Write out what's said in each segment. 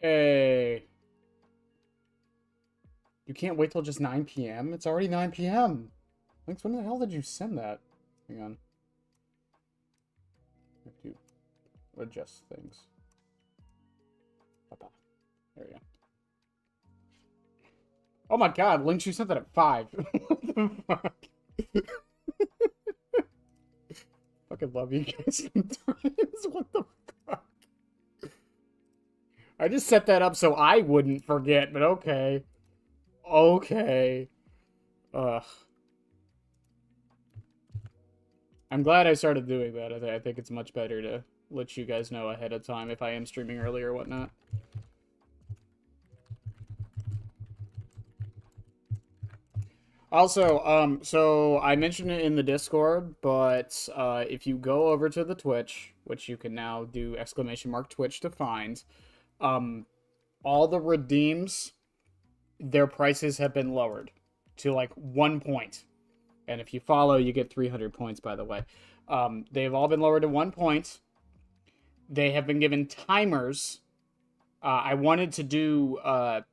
Hey. You can't wait till just 9 p.m.? It's already 9 p.m. Lynx, when the hell did you send that? Hang on. I have to adjust things. Papa. There we go. Oh my god, Lynx, you sent that at 5. What the fuck? Fucking love you guys sometimes. What the fuck? I just set that up so I wouldn't forget, but okay. Okay. Ugh. I'm glad I started doing that. I think it's much better to let you guys know ahead of time if I am streaming early or whatnot. Also, so I mentioned it in the Discord, but if you go over to the Twitch, which you can now do !Twitch to find, all the redeems, their prices have been lowered to like 1 point. And if you follow, you get 300 points, by the way. They've all been lowered to 1 point. They have been given timers. I wanted to do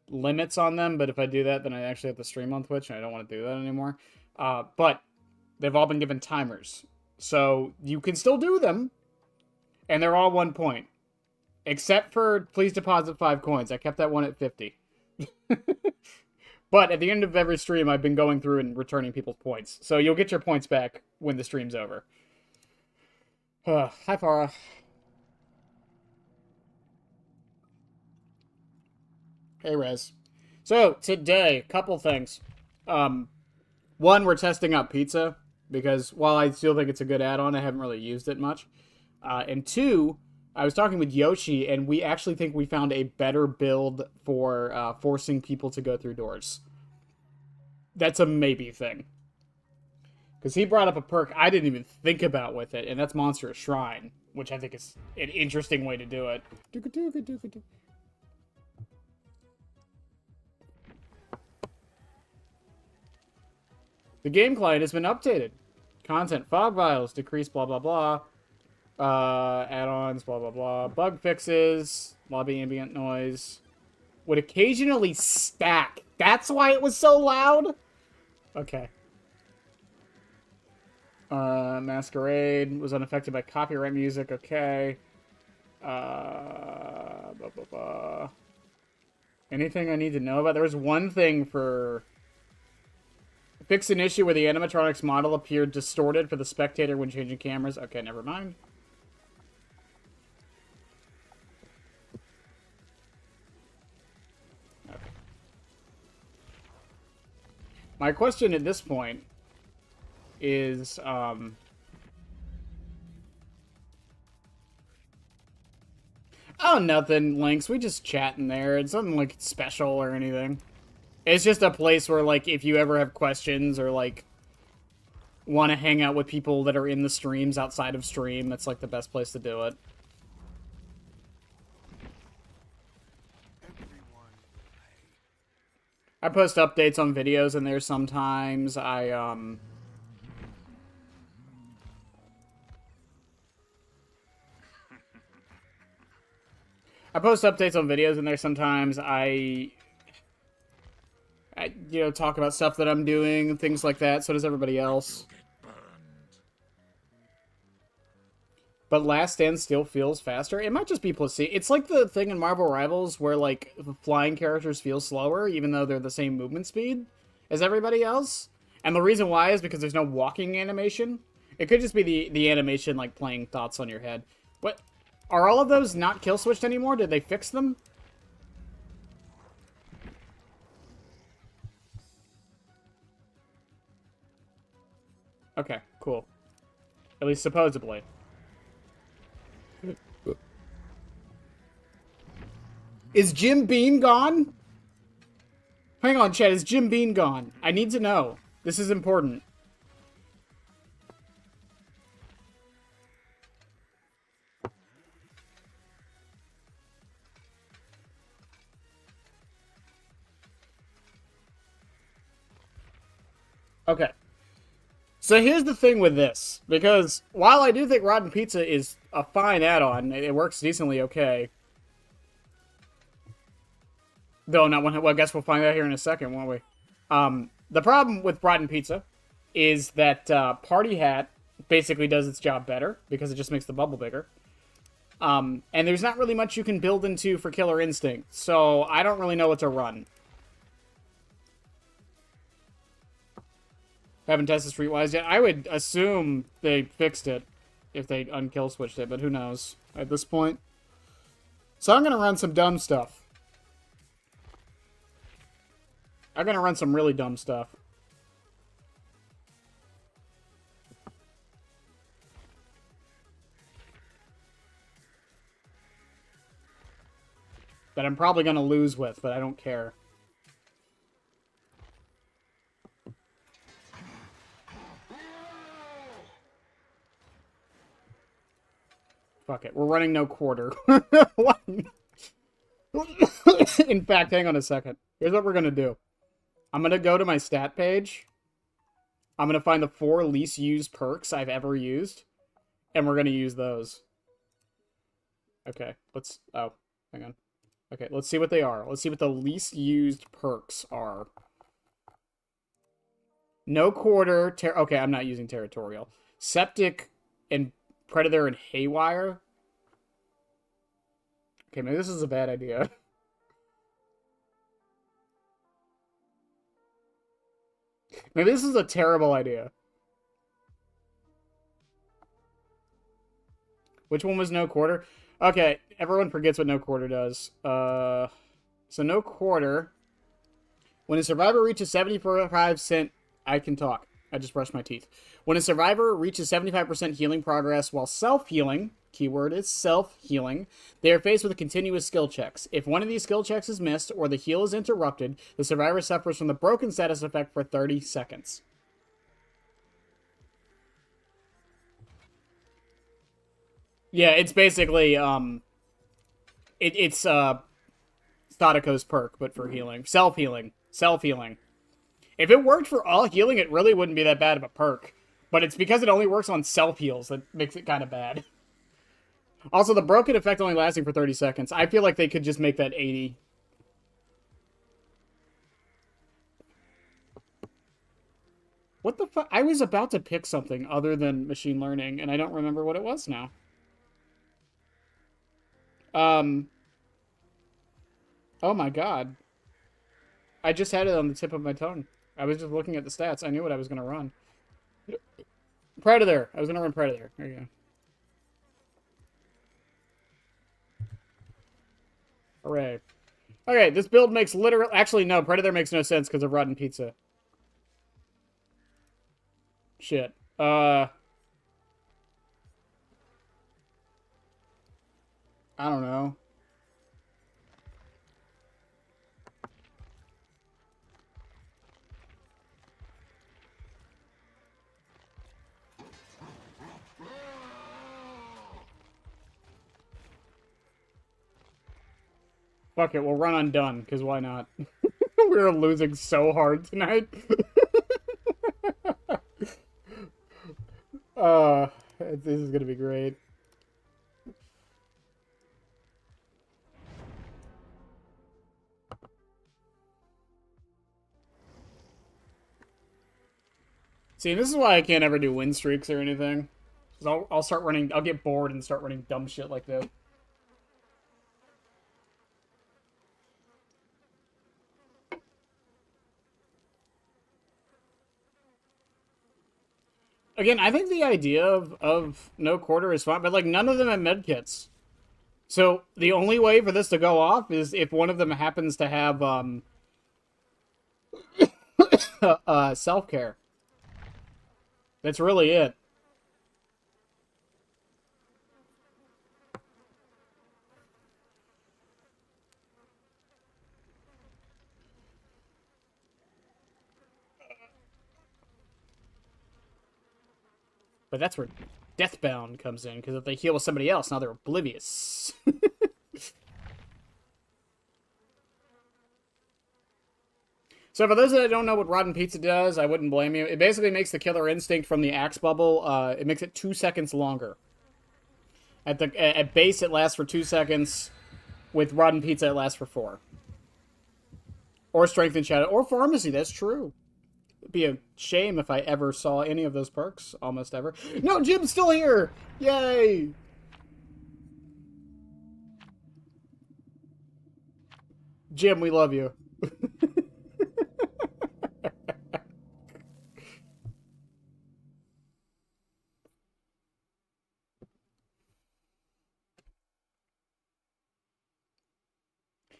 limits on them, but if I do that, then I actually have to stream on Twitch, and I don't want to do that anymore. But they've all been given timers. So you can still do them, and they're all 1 point. Except for please deposit 5 coins. I kept that one at 50. But at the end of every stream, I've been going through and returning people's points. So you'll get your points back when the stream's over. Hi, Farah. Hey, Rez. So, today, couple things. One, we're testing out pizza, because while I still think it's a good add-on, I haven't really used it much. And two, I was talking with Yoshi, and we actually think we found a better build for forcing people to go through doors. That's a maybe thing. Because he brought up a perk I didn't even think about with it, and that's Monstrous Shrine, which I think is an interesting way to do it. The game client has been updated. Content fog files decreased, blah, blah, blah. Add-ons, blah, blah, blah. Bug fixes, lobby ambient noise. Would occasionally stack. That's why it was so loud? Okay. Masquerade was unaffected by copyright music. Okay. Blah, blah, blah. Anything I need to know about? There was one thing for... Fix an issue where the animatronics model appeared distorted for the spectator when changing cameras. Okay, never mind. Okay. My question at this point is, oh, nothing, Lynx. We just chatting there. It's nothing, like, special or anything. It's just a place where, like, if you ever have questions or, like, want to hang out with people that are in the streams outside of stream, that's, like, the best place to do it. I post updates on videos in there sometimes. I post updates on videos in there sometimes. I you know, talk about stuff that I'm doing, things like that. So does everybody else. But Last Stand still feels faster. It might just be placebo. It's like the thing in Marvel Rivals where, like, the flying characters feel slower, even though they're the same movement speed as everybody else. And the reason why is because there's no walking animation. It could just be the animation, like, playing thoughts on your head. But are all of those not kill switched anymore? Did they fix them? Okay, cool. At least supposedly. Is Jim Bean gone? Hang on, Chad. Is Jim Bean gone? I need to know. This is important. Okay. So here's the thing with this. Because while I do think Rotten Pizza is a fine add-on, it works decently okay. Though not one. Well, I guess we'll find out here in a second, won't we? The problem with rotten pizza is that Party Hat basically does its job better because it just makes the bubble bigger. And there's not really much you can build into for Killer Instinct, so I don't really know what to run. Haven't tested Streetwise yet. I would assume they fixed it if they unkill switched it, but who knows at this point. So I'm gonna run some dumb stuff. I'm gonna run some really dumb stuff. That I'm probably gonna lose with, but I don't care. Fuck it. We're running no quarter. In fact, hang on a second. Here's what we're gonna do. I'm gonna go to my stat page. I'm gonna find the 4 least used perks I've ever used. And we're gonna use those. Okay, let's... Oh, hang on. Okay, let's see what they are. Let's see what the least used perks are. No quarter... Okay, I'm not using territorial. Septic and Predator and Haywire. Okay, maybe this is a bad idea. Maybe this is a terrible idea. Which one was no quarter? Okay, everyone forgets what no quarter does. So no quarter. When a survivor reaches 75%... I can talk. I just brushed my teeth. When a survivor reaches 75% healing progress while self-healing, keyword is self-healing, they are faced with continuous skill checks. If one of these skill checks is missed or the heal is interrupted, the survivor suffers from the broken status effect for 30 seconds. Yeah, it's basically, it's Statico's perk, but for healing. Self-healing. Self-healing. If it worked for all healing, it really wouldn't be that bad of a perk. But it's because it only works on self-heals that makes it kind of bad. Also, the broken effect only lasting for 30 seconds. I feel like they could just make that 80. What the fuck? I was about to pick something other than machine learning, and I don't remember what it was now. Oh my god. I just had it on the tip of my tongue. I was just looking at the stats. I knew what I was going to run. Predator. I was going to run Predator. There you go. Hooray. Okay, this build makes literal... Actually, no. Predator makes no sense because of rotten pizza. Shit. I don't know. Fuck it, we'll run undone, because why not? We're losing so hard tonight. This is gonna be great. See, this is why I can't ever do win streaks or anything. I'll start running, I'll get bored and start running dumb shit like this. Again, I think the idea of no quarter is fine, but like none of them have medkits. So the only way for this to go off is if one of them happens to have self-care. That's really it. But that's where Deathbound comes in, because if they heal with somebody else, now they're oblivious. So for those that don't know what Rotten Pizza does, I wouldn't blame you. It basically makes the Killer Instinct from the Axe Bubble, it makes it 2 seconds longer. At base, it lasts for 2 seconds. With Rotten Pizza, it lasts for 4. Or Strength and Shadow. Or Pharmacy, that's true. It'd be a shame if I ever saw any of those perks. Almost ever. No, Jim's still here! Yay! Jim, we love you.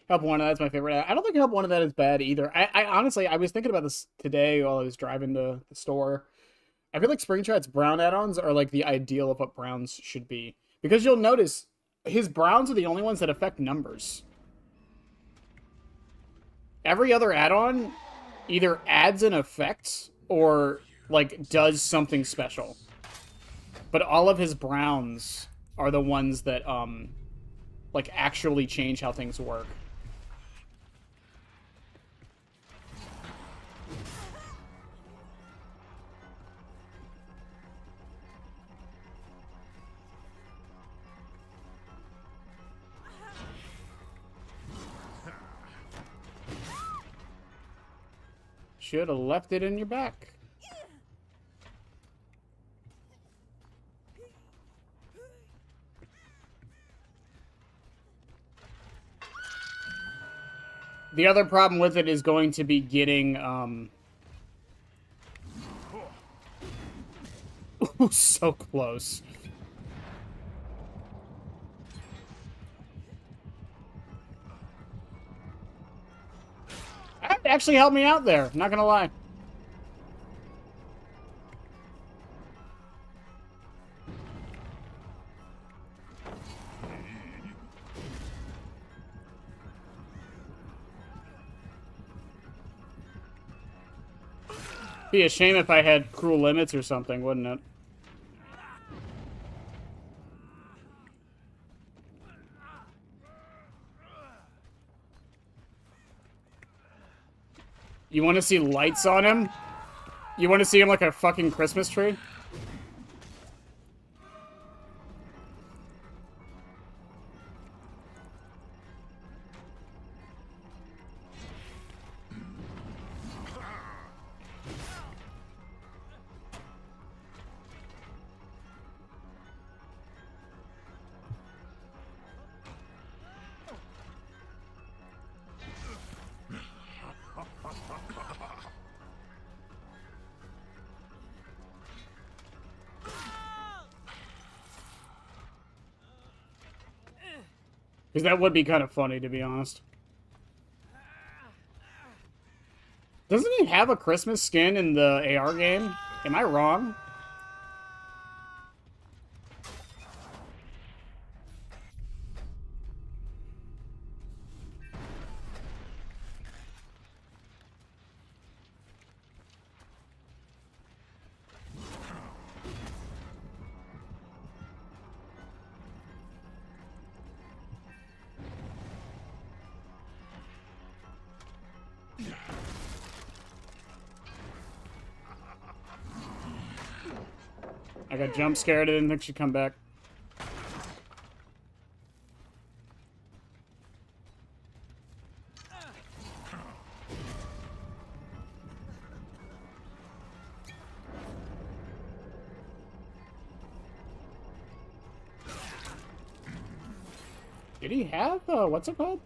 Help One of That's my favorite. I don't think Help One of That is bad either. I honestly, I was thinking about this today while I was driving to the store. I feel like Springtrap's brown add-ons are like the ideal of what browns should be. Because you'll notice his browns are the only ones that affect numbers. Every other add-on either adds an effect or like does something special. But all of his browns are the ones that like actually change how things work. Should have left it in your back. The other problem with it is going to be getting, so close. That actually helped me out there, not gonna lie. Be a shame if I had cruel limits or something, wouldn't it? You want to see lights on him? You want to see him like a fucking Christmas tree? Because that would be kind of funny, to be honest. Doesn't he have a Christmas skin in the AR game? Am I wrong? I got jump scared. I didn't think she'd come back. Did he have, what's it called?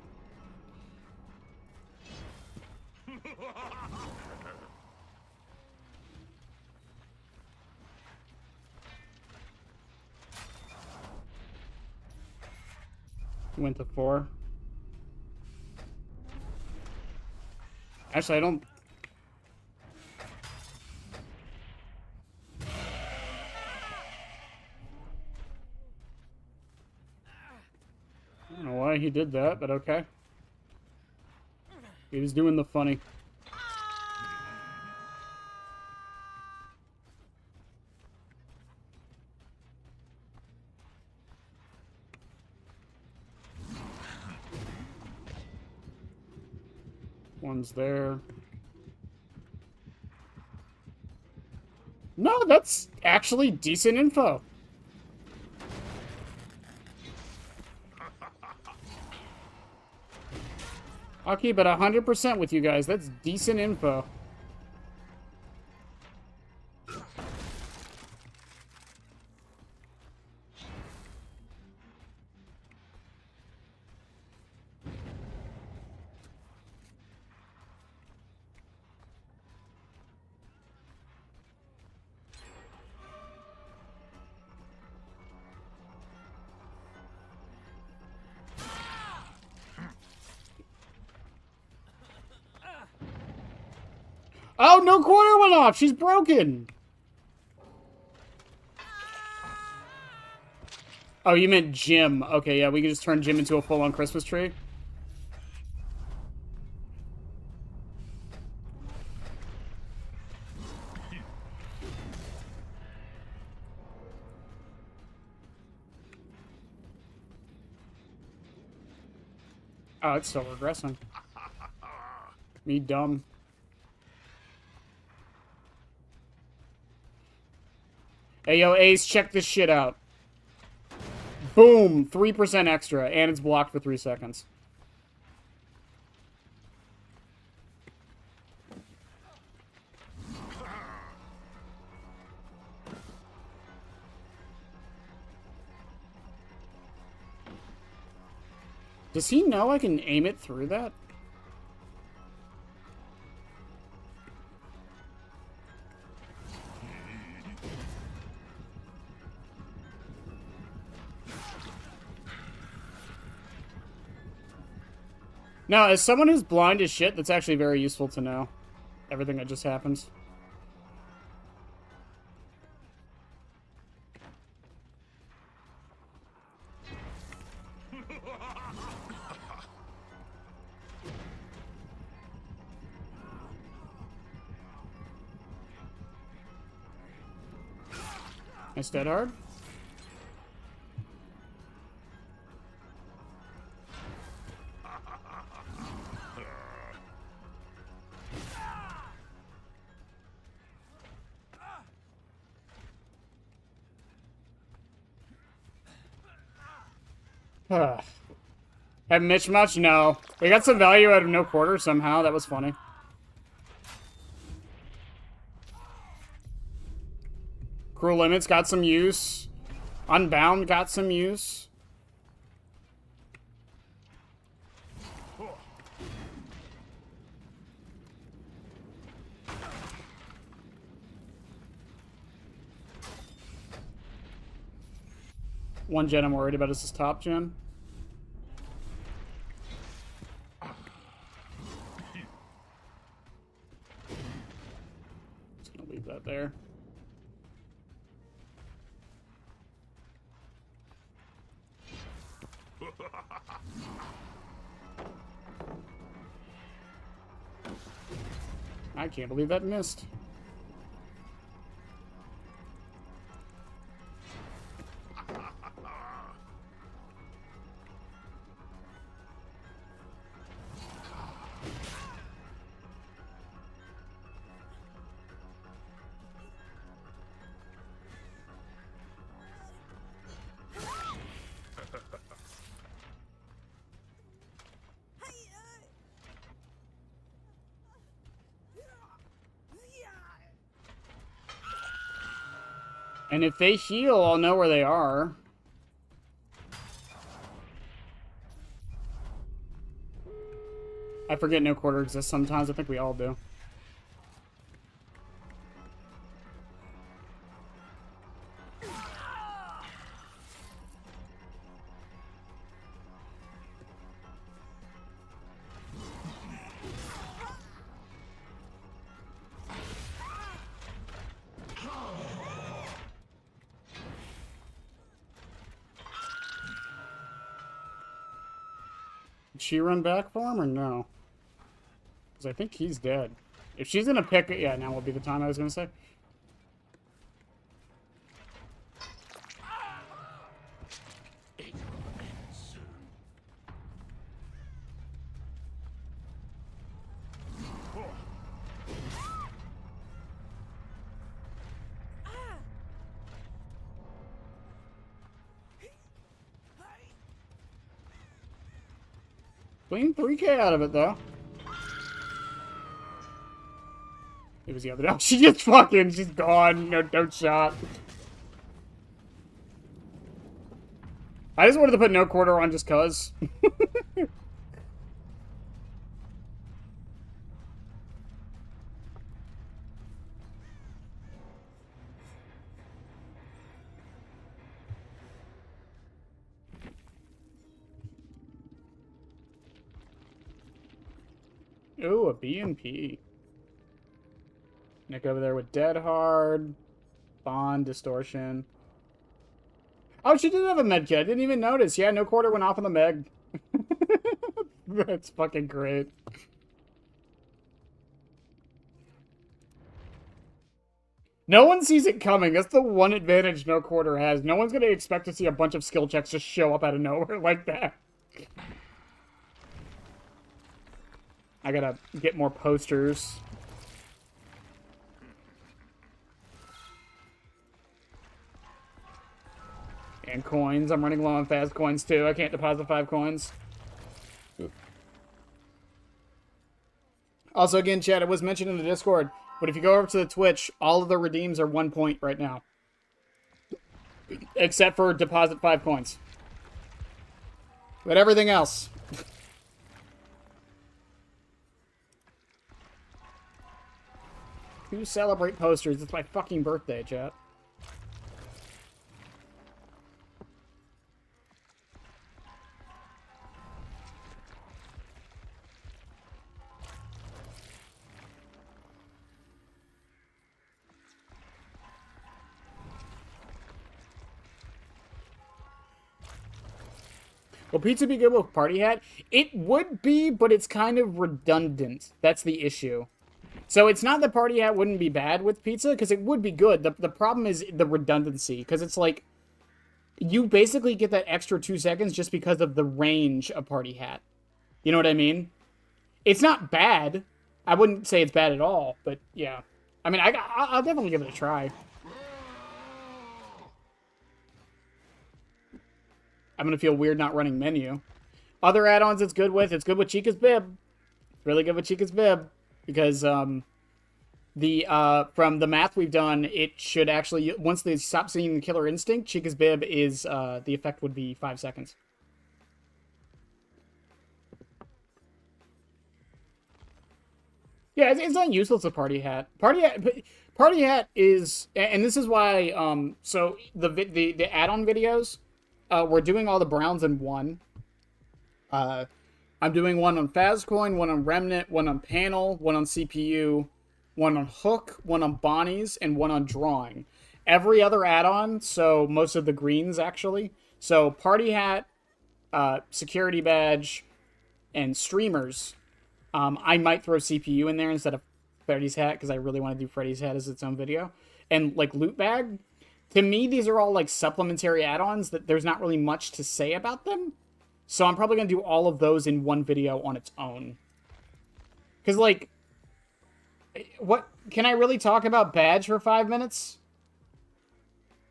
Went to 4. Actually, I don't know why he did that, but okay. He was doing the funny. One's there. No, that's actually decent info. I'll keep it 100% with you guys. That's decent info. Oh, no quarter went off. She's broken. Oh, you meant Jim. Okay, yeah, we can just turn Jim into a full-on Christmas tree. Oh, it's still regressing. Me dumb. Hey, yo, Ace, check this shit out. Boom! 3% extra, and it's blocked for 3 seconds. Does he know I can aim it through that? Now, as someone who's blind as shit, that's actually very useful to know. Everything that just happens. Nice dead hard. Have Mitch much? No. We got some value out of no quarter somehow. That was funny. Cruel Limits got some use. Unbound got some use. One gen I'm worried about is this top gen. Just gonna leave that there. I can't believe that missed. And if they heal, I'll know where they are. I forget no quarter exists sometimes. I think we all do. Did she run back for him or no? Because I think he's dead. If she's gonna pick it, yeah, now will be the time I was gonna say. Clean 3K out of it, though. It was the other... Oh, she just fucking... She's gone. No shot. I just wanted to put no quarter on just cuz. Ooh, a BMP. Nick over there with Dead Hard. Bond, Distortion. Oh, she did have a med kit. I didn't even notice. Yeah, no quarter went off on the Meg. That's fucking great. No one sees it coming. That's the one advantage no quarter has. No one's going to expect to see a bunch of skill checks just show up out of nowhere like that. I gotta get more posters. And coins. I'm running low on fast coins too. I can't deposit 5 coins. Also, again, chat, it was mentioned in the Discord, but if you go over to the Twitch, all of the redeems are 1 point right now. Except for deposit 5 coins. But everything else. Who celebrate posters? It's my fucking birthday, chat. Will pizza be good with party hat? It would be, but it's kind of redundant. That's the issue. So it's not that party hat wouldn't be bad with pizza, because it would be good. The problem is the redundancy, because it's like, you basically get that extra 2 seconds just because of the range of party hat. You know what I mean? It's not bad. I wouldn't say it's bad at all, but yeah. I mean, I'll definitely give it a try. I'm going to feel weird not running menu. Other add-ons it's good with Chica's Bib. Really good with Chica's Bib. Because from the math we've done, it should actually, once they stop seeing the Killer Instinct, Chica's Bib is, the effect would be 5 seconds. Yeah, it's not useless with Party Hat. Party Hat is, and this is why, so the add-on videos, we're doing all the Browns in one. I'm doing one on Fazcoin, one on Remnant, one on Panel, one on CPU, one on Hook, one on Bonnie's, and one on Drawing. Every other add-on, so most of the greens, actually. So Party Hat, Security Badge, and Streamers. I might throw CPU in there instead of Freddy's Hat, because I really want to do Freddy's Hat as its own video. And, like, Loot Bag. To me, these are all, like, supplementary add-ons that there's not really much to say about them. So I'm probably going to do all of those in one video on its own. Because, like, what... Can I really talk about Badge for 5 minutes?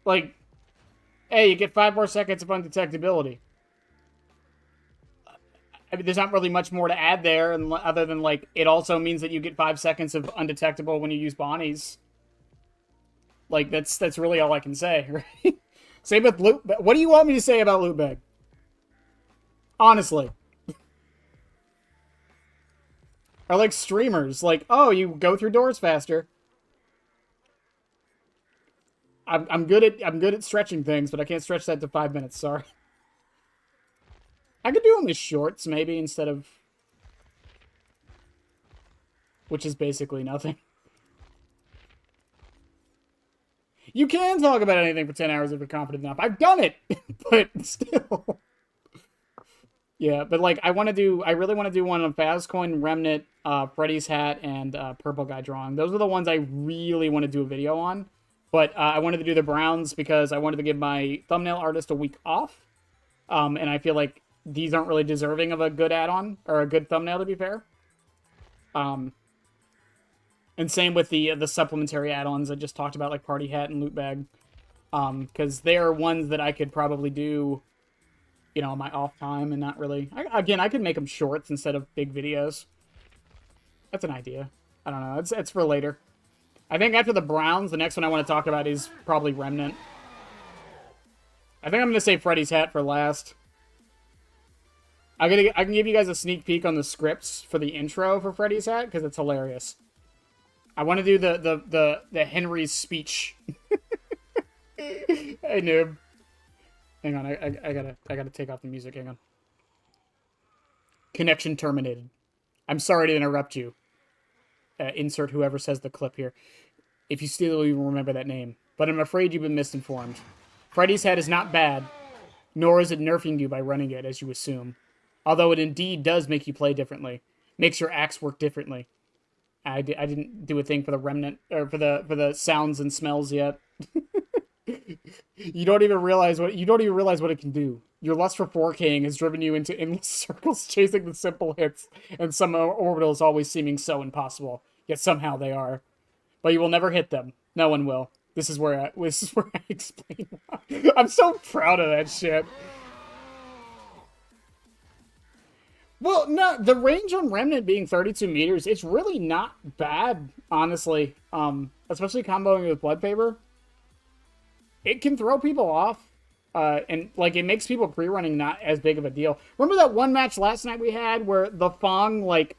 Like, hey, you get 5 more seconds of undetectability. I mean, there's not really much more to add there, and other than, like, it also means that you get 5 seconds of undetectable when you use Bonnie's. Like, that's really all I can say, right? Same with Loot Bag. What do you want me to say about Loot Bag? Honestly. Or like Streamers. Like, oh, you go through doors faster. I'm good at stretching things, but I can't stretch that to 5 minutes, sorry. I could do them as shorts, maybe, instead of... Which is basically nothing. You can talk about anything for 10 hours if you're confident enough. I've done it! But still... Yeah, but like, I really want to do one on Fazcoin, Remnant, Freddy's Hat, and Purple Guy Drawing. Those are the ones I really want to do a video on. But I wanted to do the Browns because I wanted to give my thumbnail artist a week off. And I feel like these aren't really deserving of a good add-on, or a good thumbnail, to be fair. And same with the supplementary add-ons I just talked about, like Party Hat and Loot Bag. Because they are ones that I could probably do you know, my off time and not really. Again, I could make them shorts instead of big videos. That's an idea. I don't know. It's for later. I think after the Browns, the next one I want to talk about is probably Remnant. I think I'm going to save Freddy's Hat for last. I can give you guys a sneak peek on the scripts for the intro for Freddy's Hat, because it's hilarious. I want to do the Henry's speech. Hey, noob. Hang on, I gotta take off the music. Hang on. Connection terminated. I'm sorry to interrupt you. Insert whoever says the clip here. If you still even remember that name. But I'm afraid you've been misinformed. Freddy's Hat is not bad, nor is it nerfing you by running it, as you assume. Although it indeed does make you play differently. Makes your axe work differently. I didn't do a thing for the remnant, or for the sounds and smells yet. You don't even realize what it can do. Your lust for 4King has driven you into endless circles chasing the simple hits, and some orbitals always seeming so impossible. Yet somehow they are. But you will never hit them. No one will. This is where I explain why. I'm so proud of that shit. Well, no, the range on Remnant being 32 meters, it's really not bad, honestly. Especially comboing with Blood Paper. It can throw people off. And, like, it makes people pre-running not as big of a deal. Remember that one match last night we had where the Fong, like,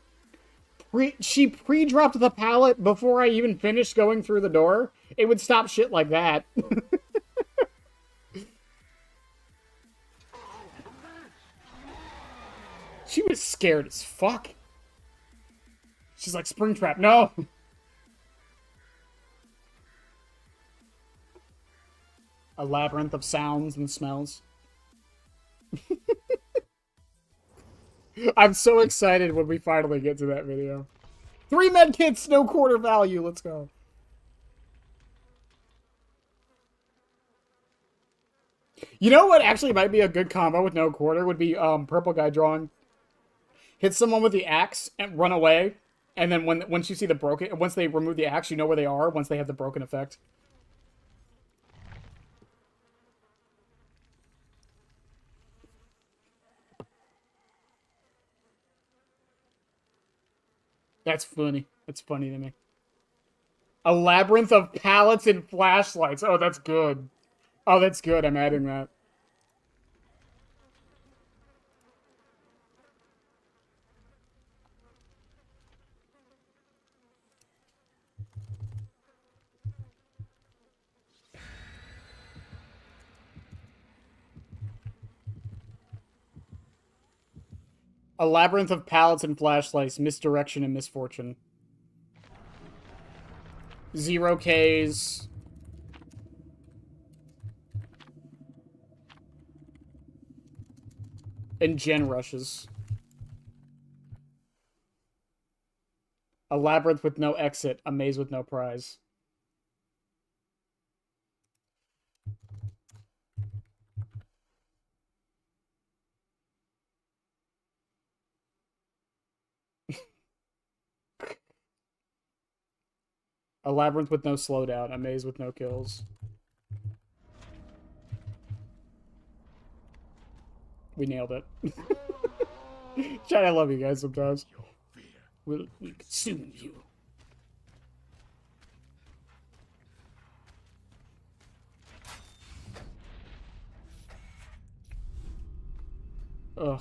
she pre-dropped the pallet before I even finished going through the door? It would stop shit like that. She was scared as fuck. She's like, Springtrap, no! A labyrinth of sounds and smells. I'm so excited when we finally get to that video. 3 medkits, no quarter value, let's go. You know what actually might be a good combo with no quarter would be purple guy drawing. Hit someone with the axe and run away, and then once you see the broken, once they remove the axe, you know where they are. Once they have the broken effect. That's funny. That's funny to me. A labyrinth of pallets and flashlights. Oh, that's good. Oh, that's good. I'm adding that. A labyrinth of pallets and flashlights, misdirection and misfortune. 0 Ks. And gen rushes. A labyrinth with no exit, a maze with no prize. A labyrinth with no slowdown, a maze with no kills. We nailed it. Chat, I love you guys sometimes. Will consume you. Ugh.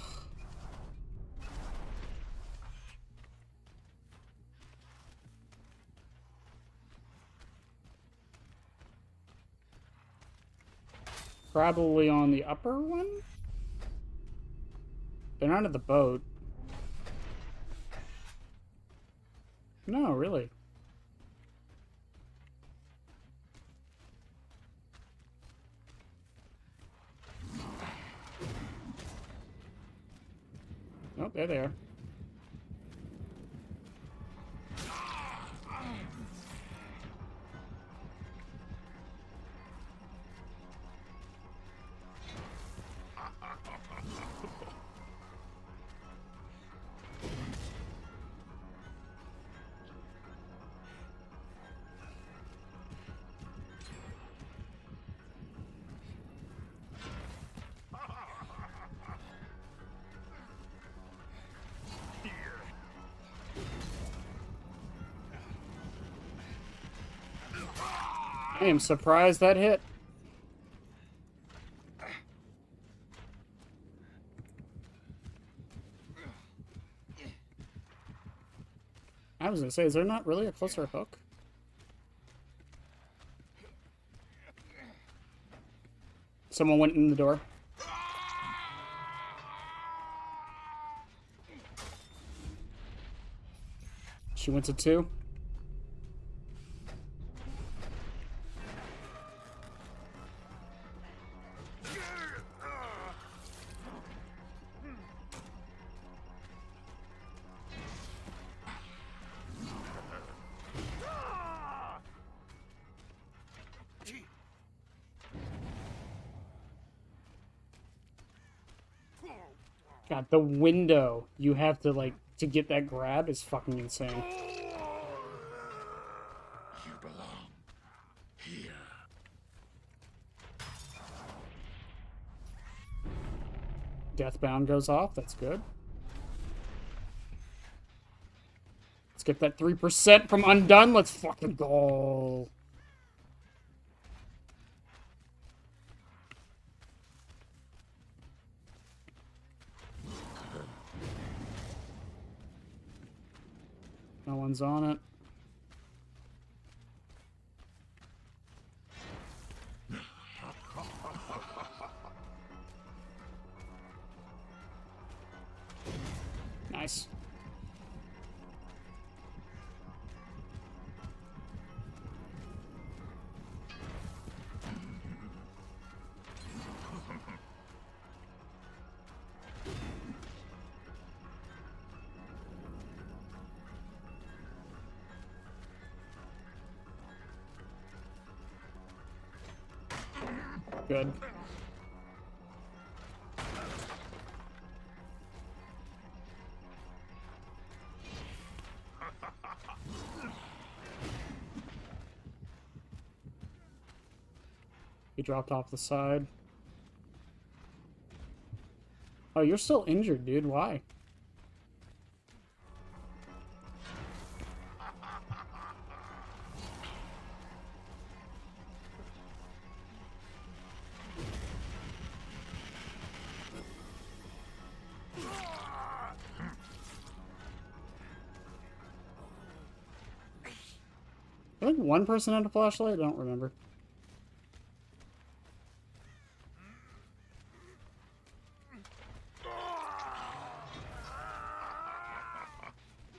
Probably on the upper one? They're not at the boat. No, really. Oh, there they are. I am surprised that hit. I was gonna say, is there not really a closer hook? Someone went in the door. She went to 2. God, the window you have to, like, to get that grab is fucking insane. You belong here. Deathbound goes off, that's good. Let's get that 3% from Undone, let's fucking go. No one's on it. Nice. Good. He dropped off the side. Oh, you're still injured, dude. Why? I think one person had a flashlight. I don't remember.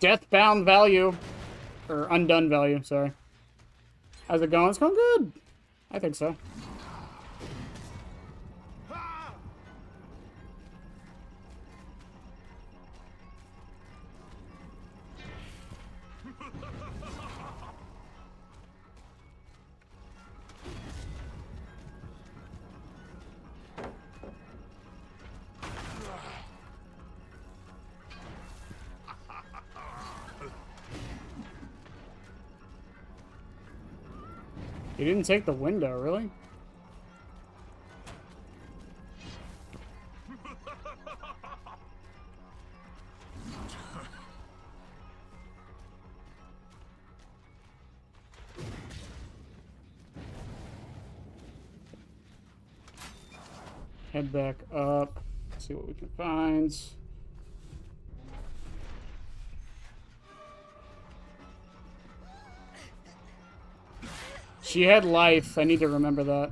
Deathbound value. Or undone value, sorry. How's it going? It's going good. I think so. He didn't take the window, really? Head back up. See what we can find. She had life. I need to remember that.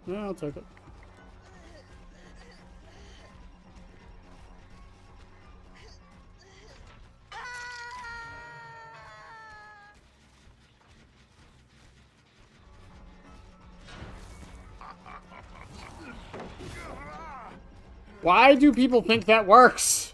Yeah, I'll take it. Why do people think that works?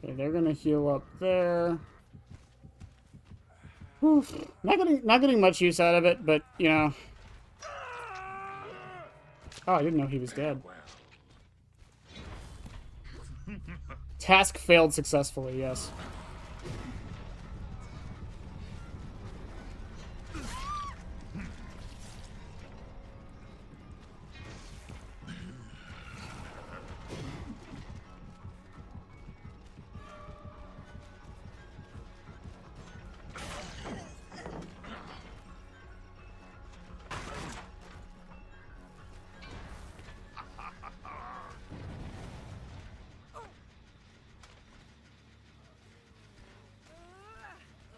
Okay, they're gonna heal up there. Oof. Not getting much use out of it, but you know. Oh, I didn't know he was dead. Task failed successfully, yes.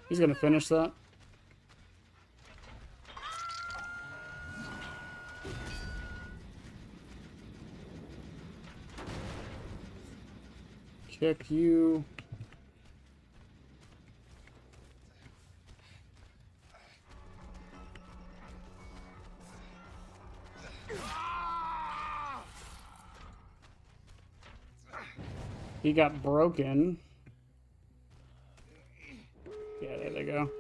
He's gonna finish that. Kick you. He got broken. Yeah, there they go.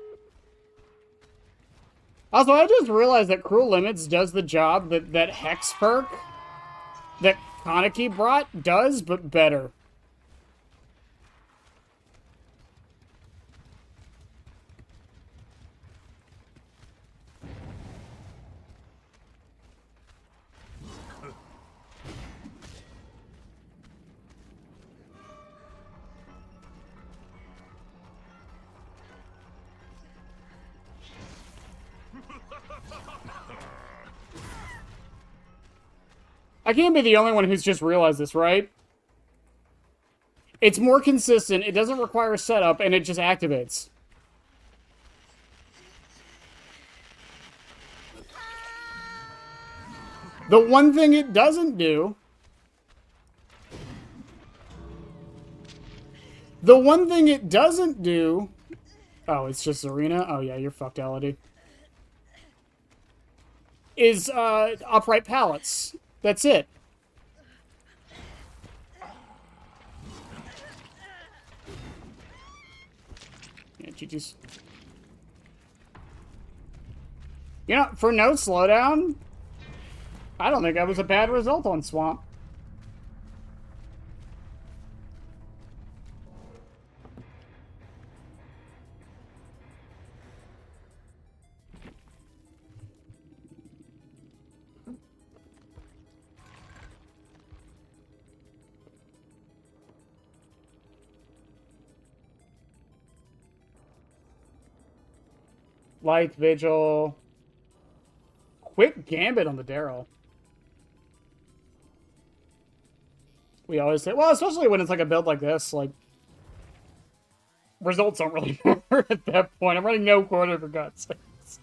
Also, I just realized that Cruel Limits does the job that Hex perk that Kaneki brought does, but better. I can't be the only one who's just realized this, right? It's more consistent, it doesn't require a setup, and it just activates. The one thing it doesn't do... The one thing it doesn't do... Oh, it's just Arena? Oh yeah, you're fucked, Elodie. Is, upright pallets. That's it. Yeah, GG's. You know, for no slowdown, I don't think that was a bad result on Swamp. Light Vigil. Quick Gambit on the Daryl. We always say, well, especially when it's like a build like this, like, results don't really matter at that point. I'm running no quarter for God's sakes.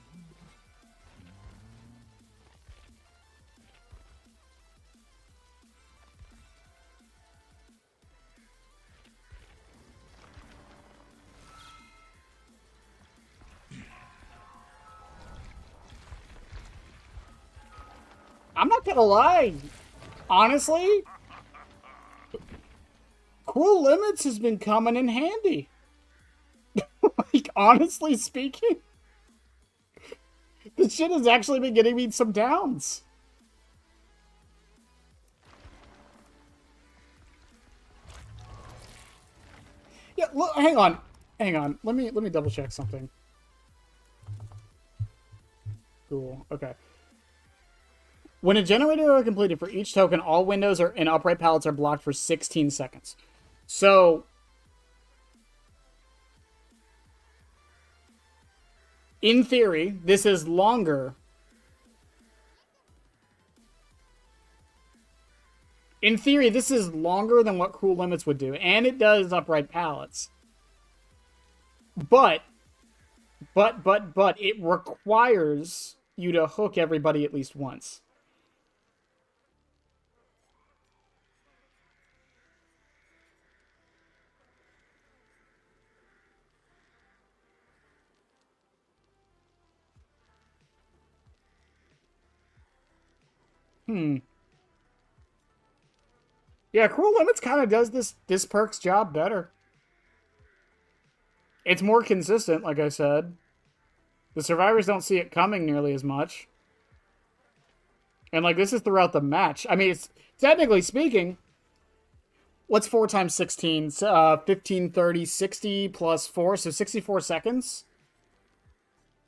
I'm not gonna lie. Honestly, Cruel Limits has been coming in handy. Like, honestly speaking, this shit has actually been getting me some downs. Yeah, look, hang on. Hang on. Let me double check something. Cool. Okay. When a generator is completed for each token, all windows and upright pallets are blocked for 16 seconds. So, in theory, this is longer. In theory, this is longer than what Cruel Limits would do, and it does upright pallets. But, it requires you to hook everybody at least once. Yeah, Cruel Limits kind of does this perk's job better. It's more consistent, like I said. The survivors don't see it coming nearly as much. And, like, this is throughout the match. I mean, it's technically speaking, what's 4 times 16? 15, 30, 60 plus 4, so 64 seconds.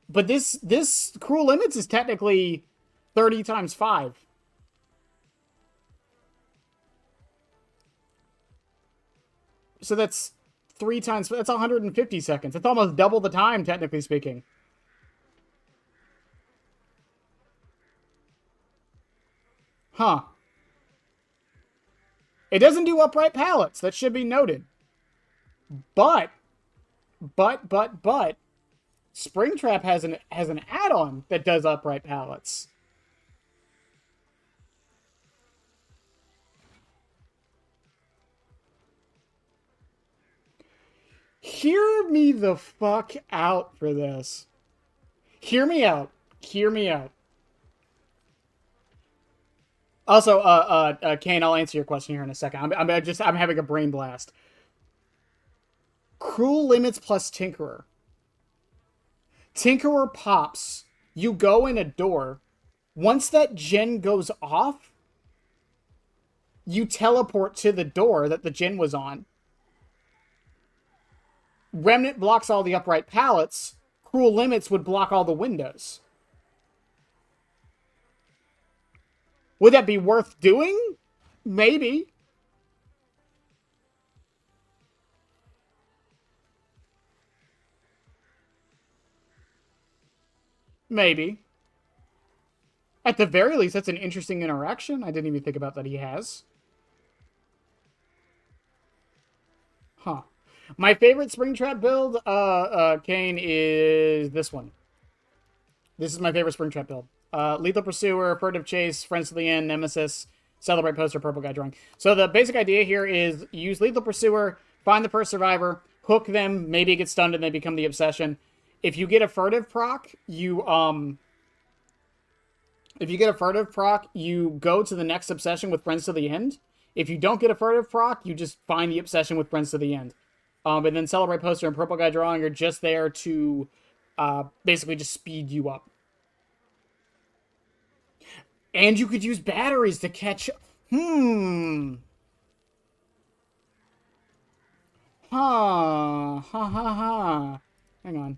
But this Cruel Limits is technically 30 times 5. So that's 3 times, that's 150 seconds. That's almost double the time, technically speaking. Huh. It doesn't do upright pallets. That should be noted. But Springtrap has an add-on that does upright pallets. Hear me the fuck out for this. Hear me out. Hear me out. Also, Kane, I'll answer your question here in a second. I'm having a brain blast. Cruel Limits plus Tinkerer. Tinkerer pops. You go in a door. Once that gen goes off, you teleport to the door that the gen was on. Remnant blocks all the upright pallets. Cruel Limits would block all the windows. Would that be worth doing? Maybe. Maybe. At the very least, that's an interesting interaction. I didn't even think about that he has. Huh. My favorite Springtrap build, Kane, is this one. This is my favorite Springtrap build. Lethal Pursuer, Furtive Chase, Friends to the End, Nemesis, Celebrate Poster, Purple Guy Drawing. So the basic idea here is use Lethal Pursuer, find the first survivor, hook them, maybe get stunned and they become the obsession. If you get a furtive proc, you go to the next obsession with Friends to the End. If you don't get a furtive proc, you just find the obsession with Friends to the End. And then Celebrate Poster and Purple Guy Drawing are just there to basically just speed you up. And you could use batteries to catch... Ha, ha, ha, ha. Hang on.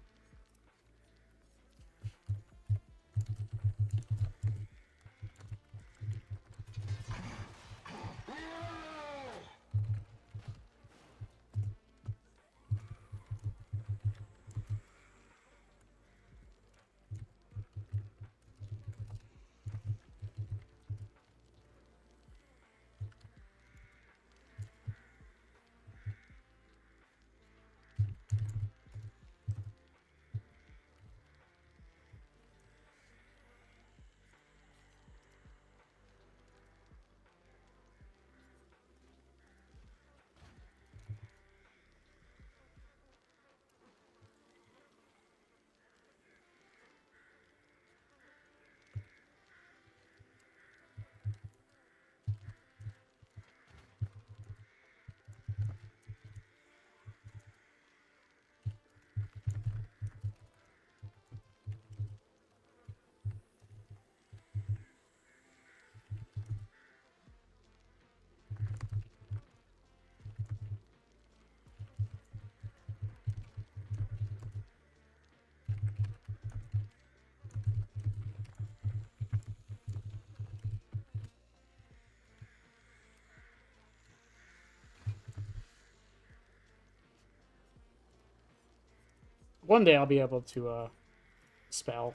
One day I'll be able to spell.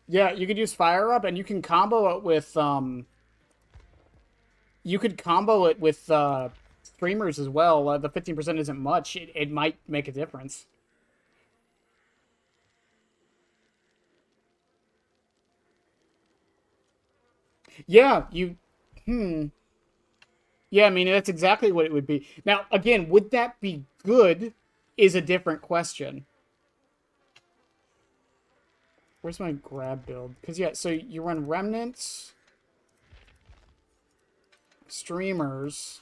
Yeah, you could use Fire Up, and you can combo it with you could combo it with streamers as well. The 15% isn't much. It might make a difference. Yeah, Yeah, I mean, that's exactly what it would be. Now, again, would that be good is a different question. Where's my grab build? Because, yeah, so you run Remnants, Streamers,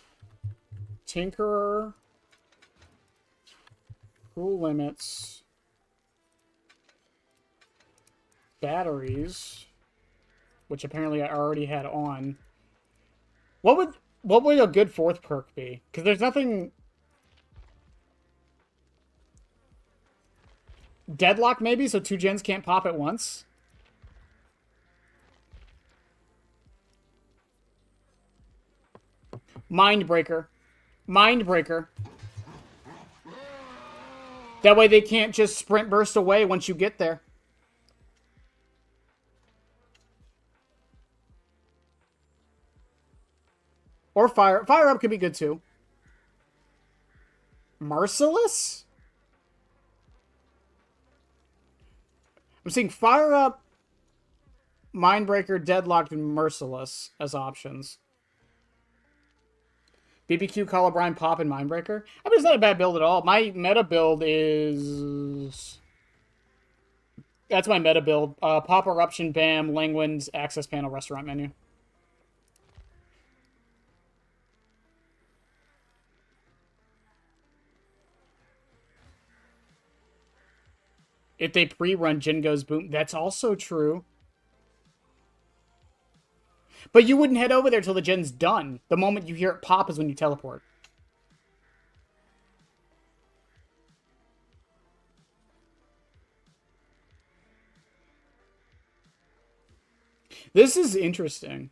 Tinkerer, Cruel Limits, Batteries, which apparently I already had on. What would a good fourth perk be? Because there's nothing... Deadlock, maybe, so 2 gens can't pop at once? Mindbreaker. Mindbreaker. That way they can't just sprint burst away once you get there. Or fire. Fire up could be good too. Merciless? I'm seeing fire up, Mindbreaker, Deadlocked, and Merciless as options. BBQ, Colubrine, Pop, and Mindbreaker. I mean, it's not a bad build at all. My meta build is... That's my meta build. Pop, Eruption, Bam, Langwin's, Access Panel, Restaurant Menu. If they pre-run, Jin goes boom. That's also true. But you wouldn't head over there till the gen's done. The moment you hear it pop is when you teleport. This is interesting.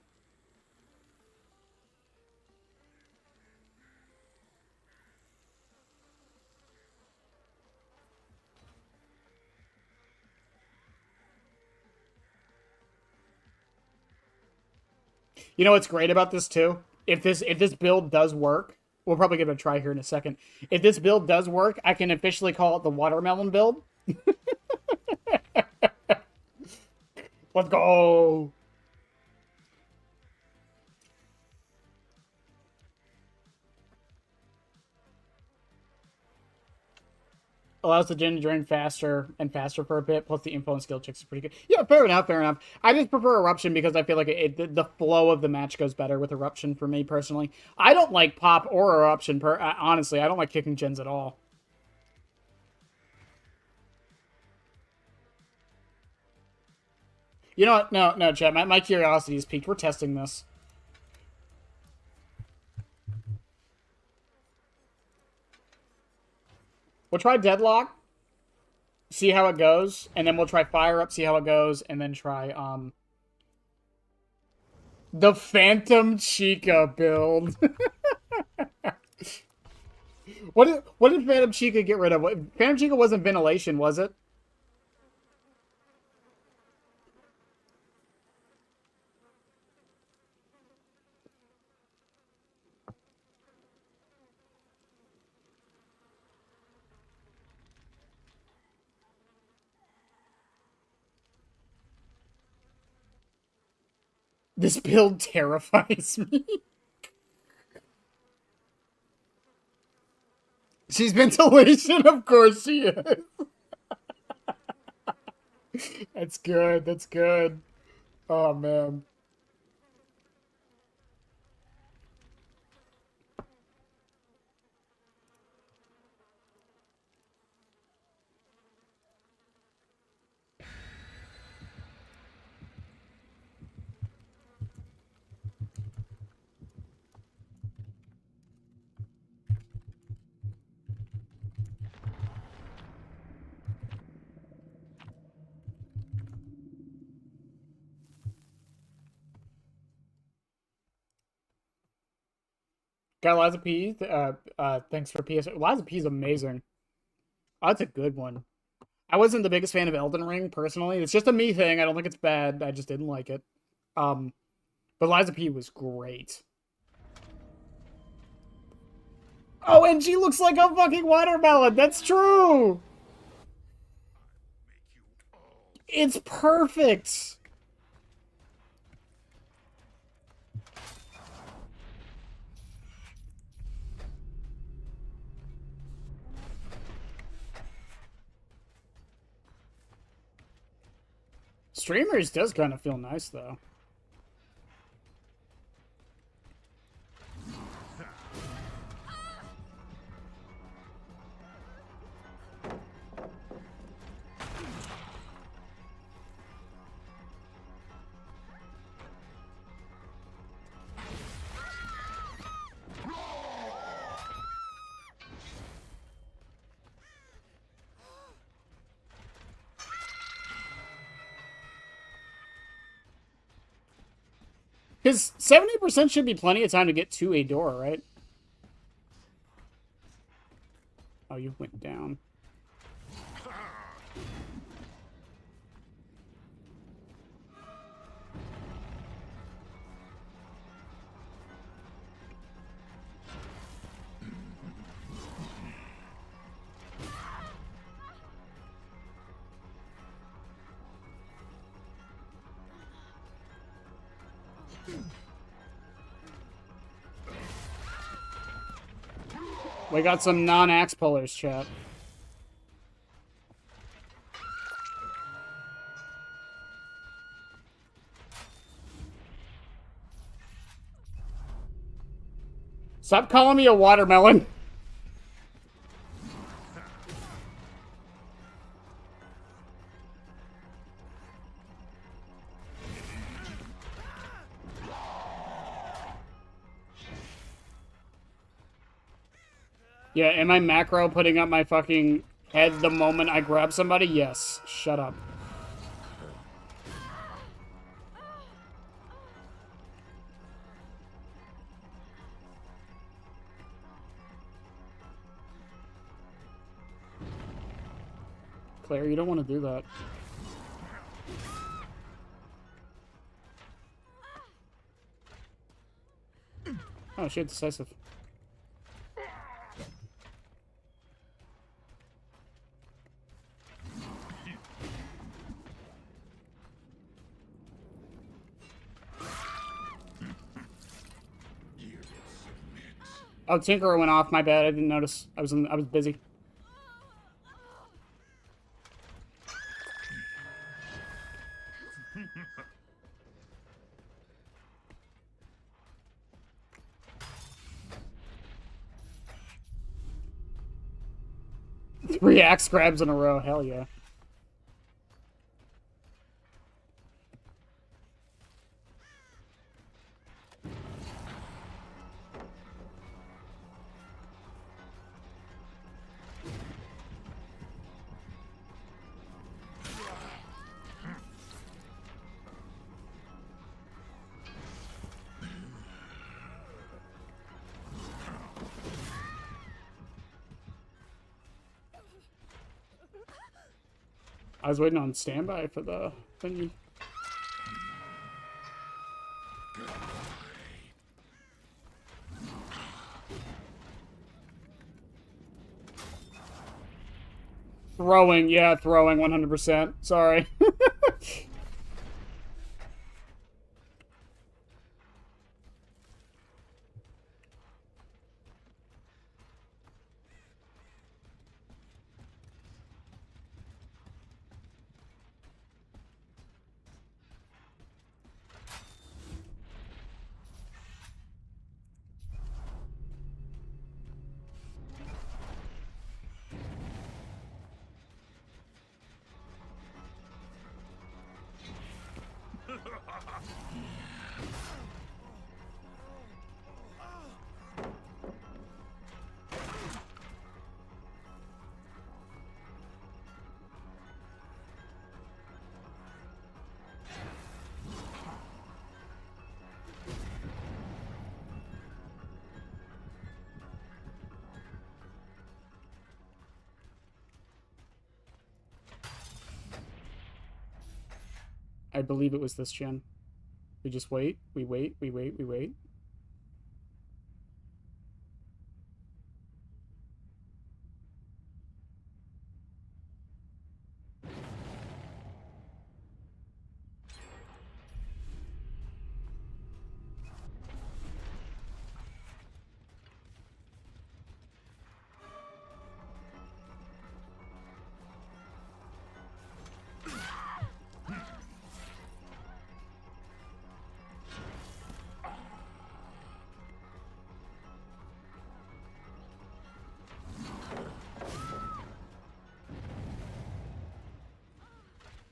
You know what's great about this too? If this build does work, we'll probably give it a try here in a second. If this build does work, I can officially call it the watermelon build. Let's go. Allows the gen to drain faster and faster for a bit, plus the info and skill checks is pretty good. Yeah, fair enough, fair enough. I just prefer Eruption because I feel like the flow of the match goes better with Eruption for me, personally. I don't like Pop or Eruption, honestly. I don't like kicking gens at all. You know what? No, chat. My curiosity is piqued. We're testing this. We'll try Deadlock, see how it goes, and then we'll try Fire Up, see how it goes, and then try, the Phantom Chica build. What did Phantom Chica get rid of? Phantom Chica wasn't ventilation, was it? This build terrifies me. She's ventilation, of course she is. That's good, that's good. Oh, man. Got Liza P. Thanks for PS. Liza P is amazing. Oh, that's a good one. I wasn't the biggest fan of Elden Ring, personally. It's just a me thing. I don't think it's bad. I just didn't like it. But Liza P was great. Oh, and she looks like a fucking watermelon. That's true. It's perfect. streamers does kind of feel nice, though. Because 70% should be plenty of time to get to a door, right? Oh, you went down. We got some non-axe pullers, chat. Stop calling me a watermelon. Yeah, am I macro putting up my fucking head the moment I grab somebody? Yes. Shut up. Claire, you don't want to do that. Oh, she had decisive. Oh, Tinkerer went off. My bad. I didn't notice. I was busy. Three axe grabs in a row. Hell yeah. I was waiting on standby for the thingy. Throwing, yeah, throwing 100%. Sorry. I believe it was this gen. We just wait, we wait, we wait, we wait.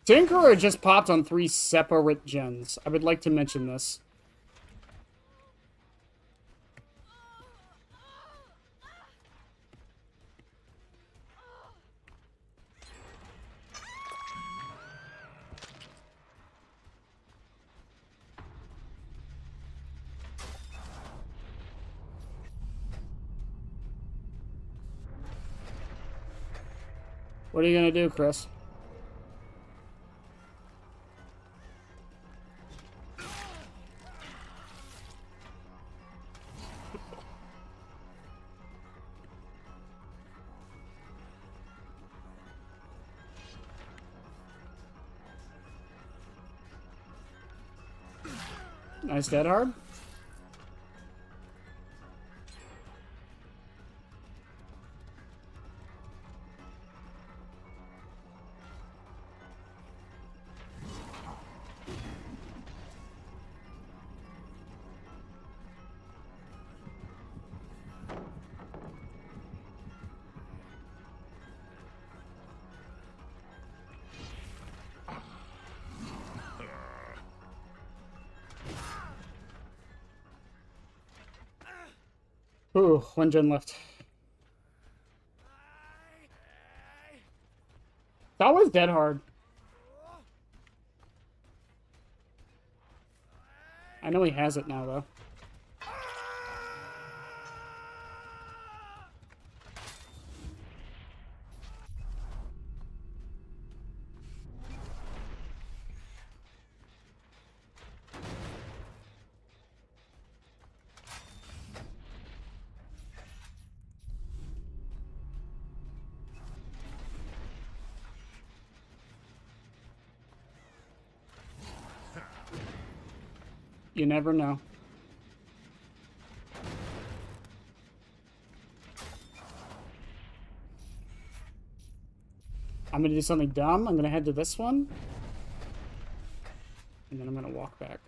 Tinkerer just popped on 3 separate gens. I would like to mention this. What are you gonna do, Chris? Nice dead hard. Ooh, 1 gen left. That was dead hard. I know he has it now, though. You never know. I'm gonna do something dumb. I'm gonna head to this one. And then I'm gonna walk back.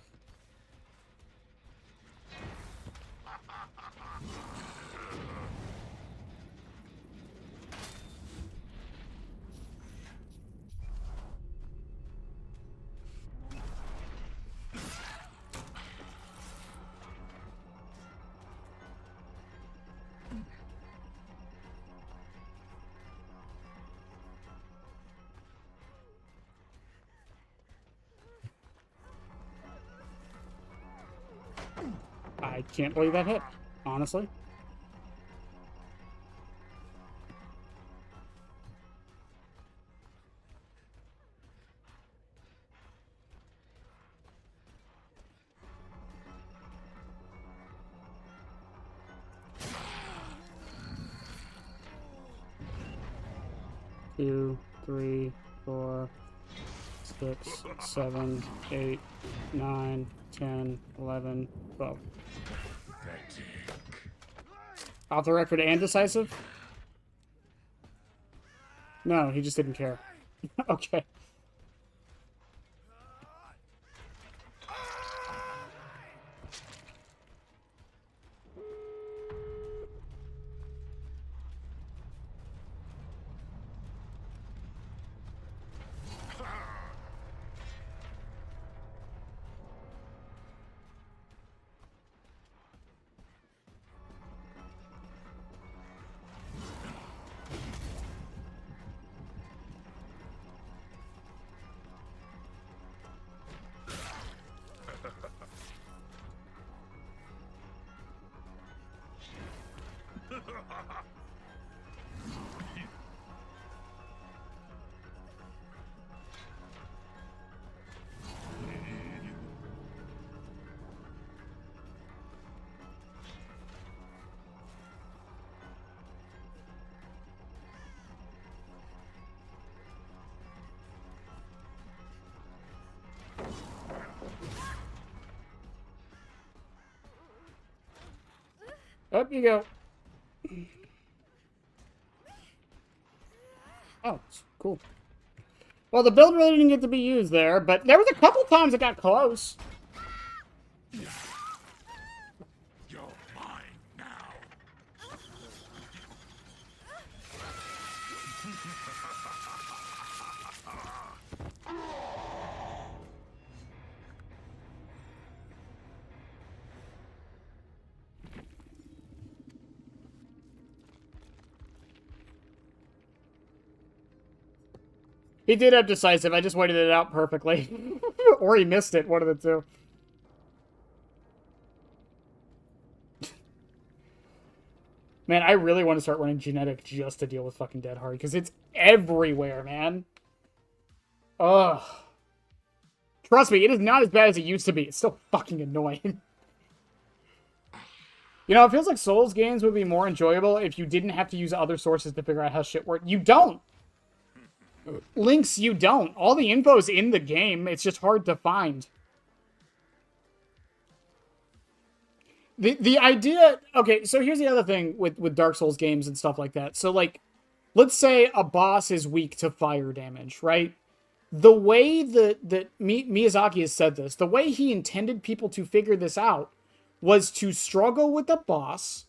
I can't believe that hit, honestly. Two, 3, 4, 6, 7, 8, 9, 10, 11, 12. Off the record and decisive? No, he just didn't care. Okay. Up you go. Oh, cool. Well, the build really didn't get to be used there, but there was a couple times it got close. You're mine now. He did have decisive. I just waited it out perfectly. Or he missed it. One of the two. Man, I really want to start running genetic just to deal with fucking Dead Hard, because it's everywhere, man. Ugh. Trust me, it is not as bad as it used to be. It's still fucking annoying. You know, it feels like Souls games would be more enjoyable if you didn't have to use other sources to figure out how shit works. You don't! Links, you don't. All the info's in the game. It's just hard to find. The idea... Okay, so here's the other thing with Dark Souls games and stuff like that. So, like, let's say a boss is weak to fire damage, right? The way that Miyazaki has said this, the way he intended people to figure this out was to struggle with the boss,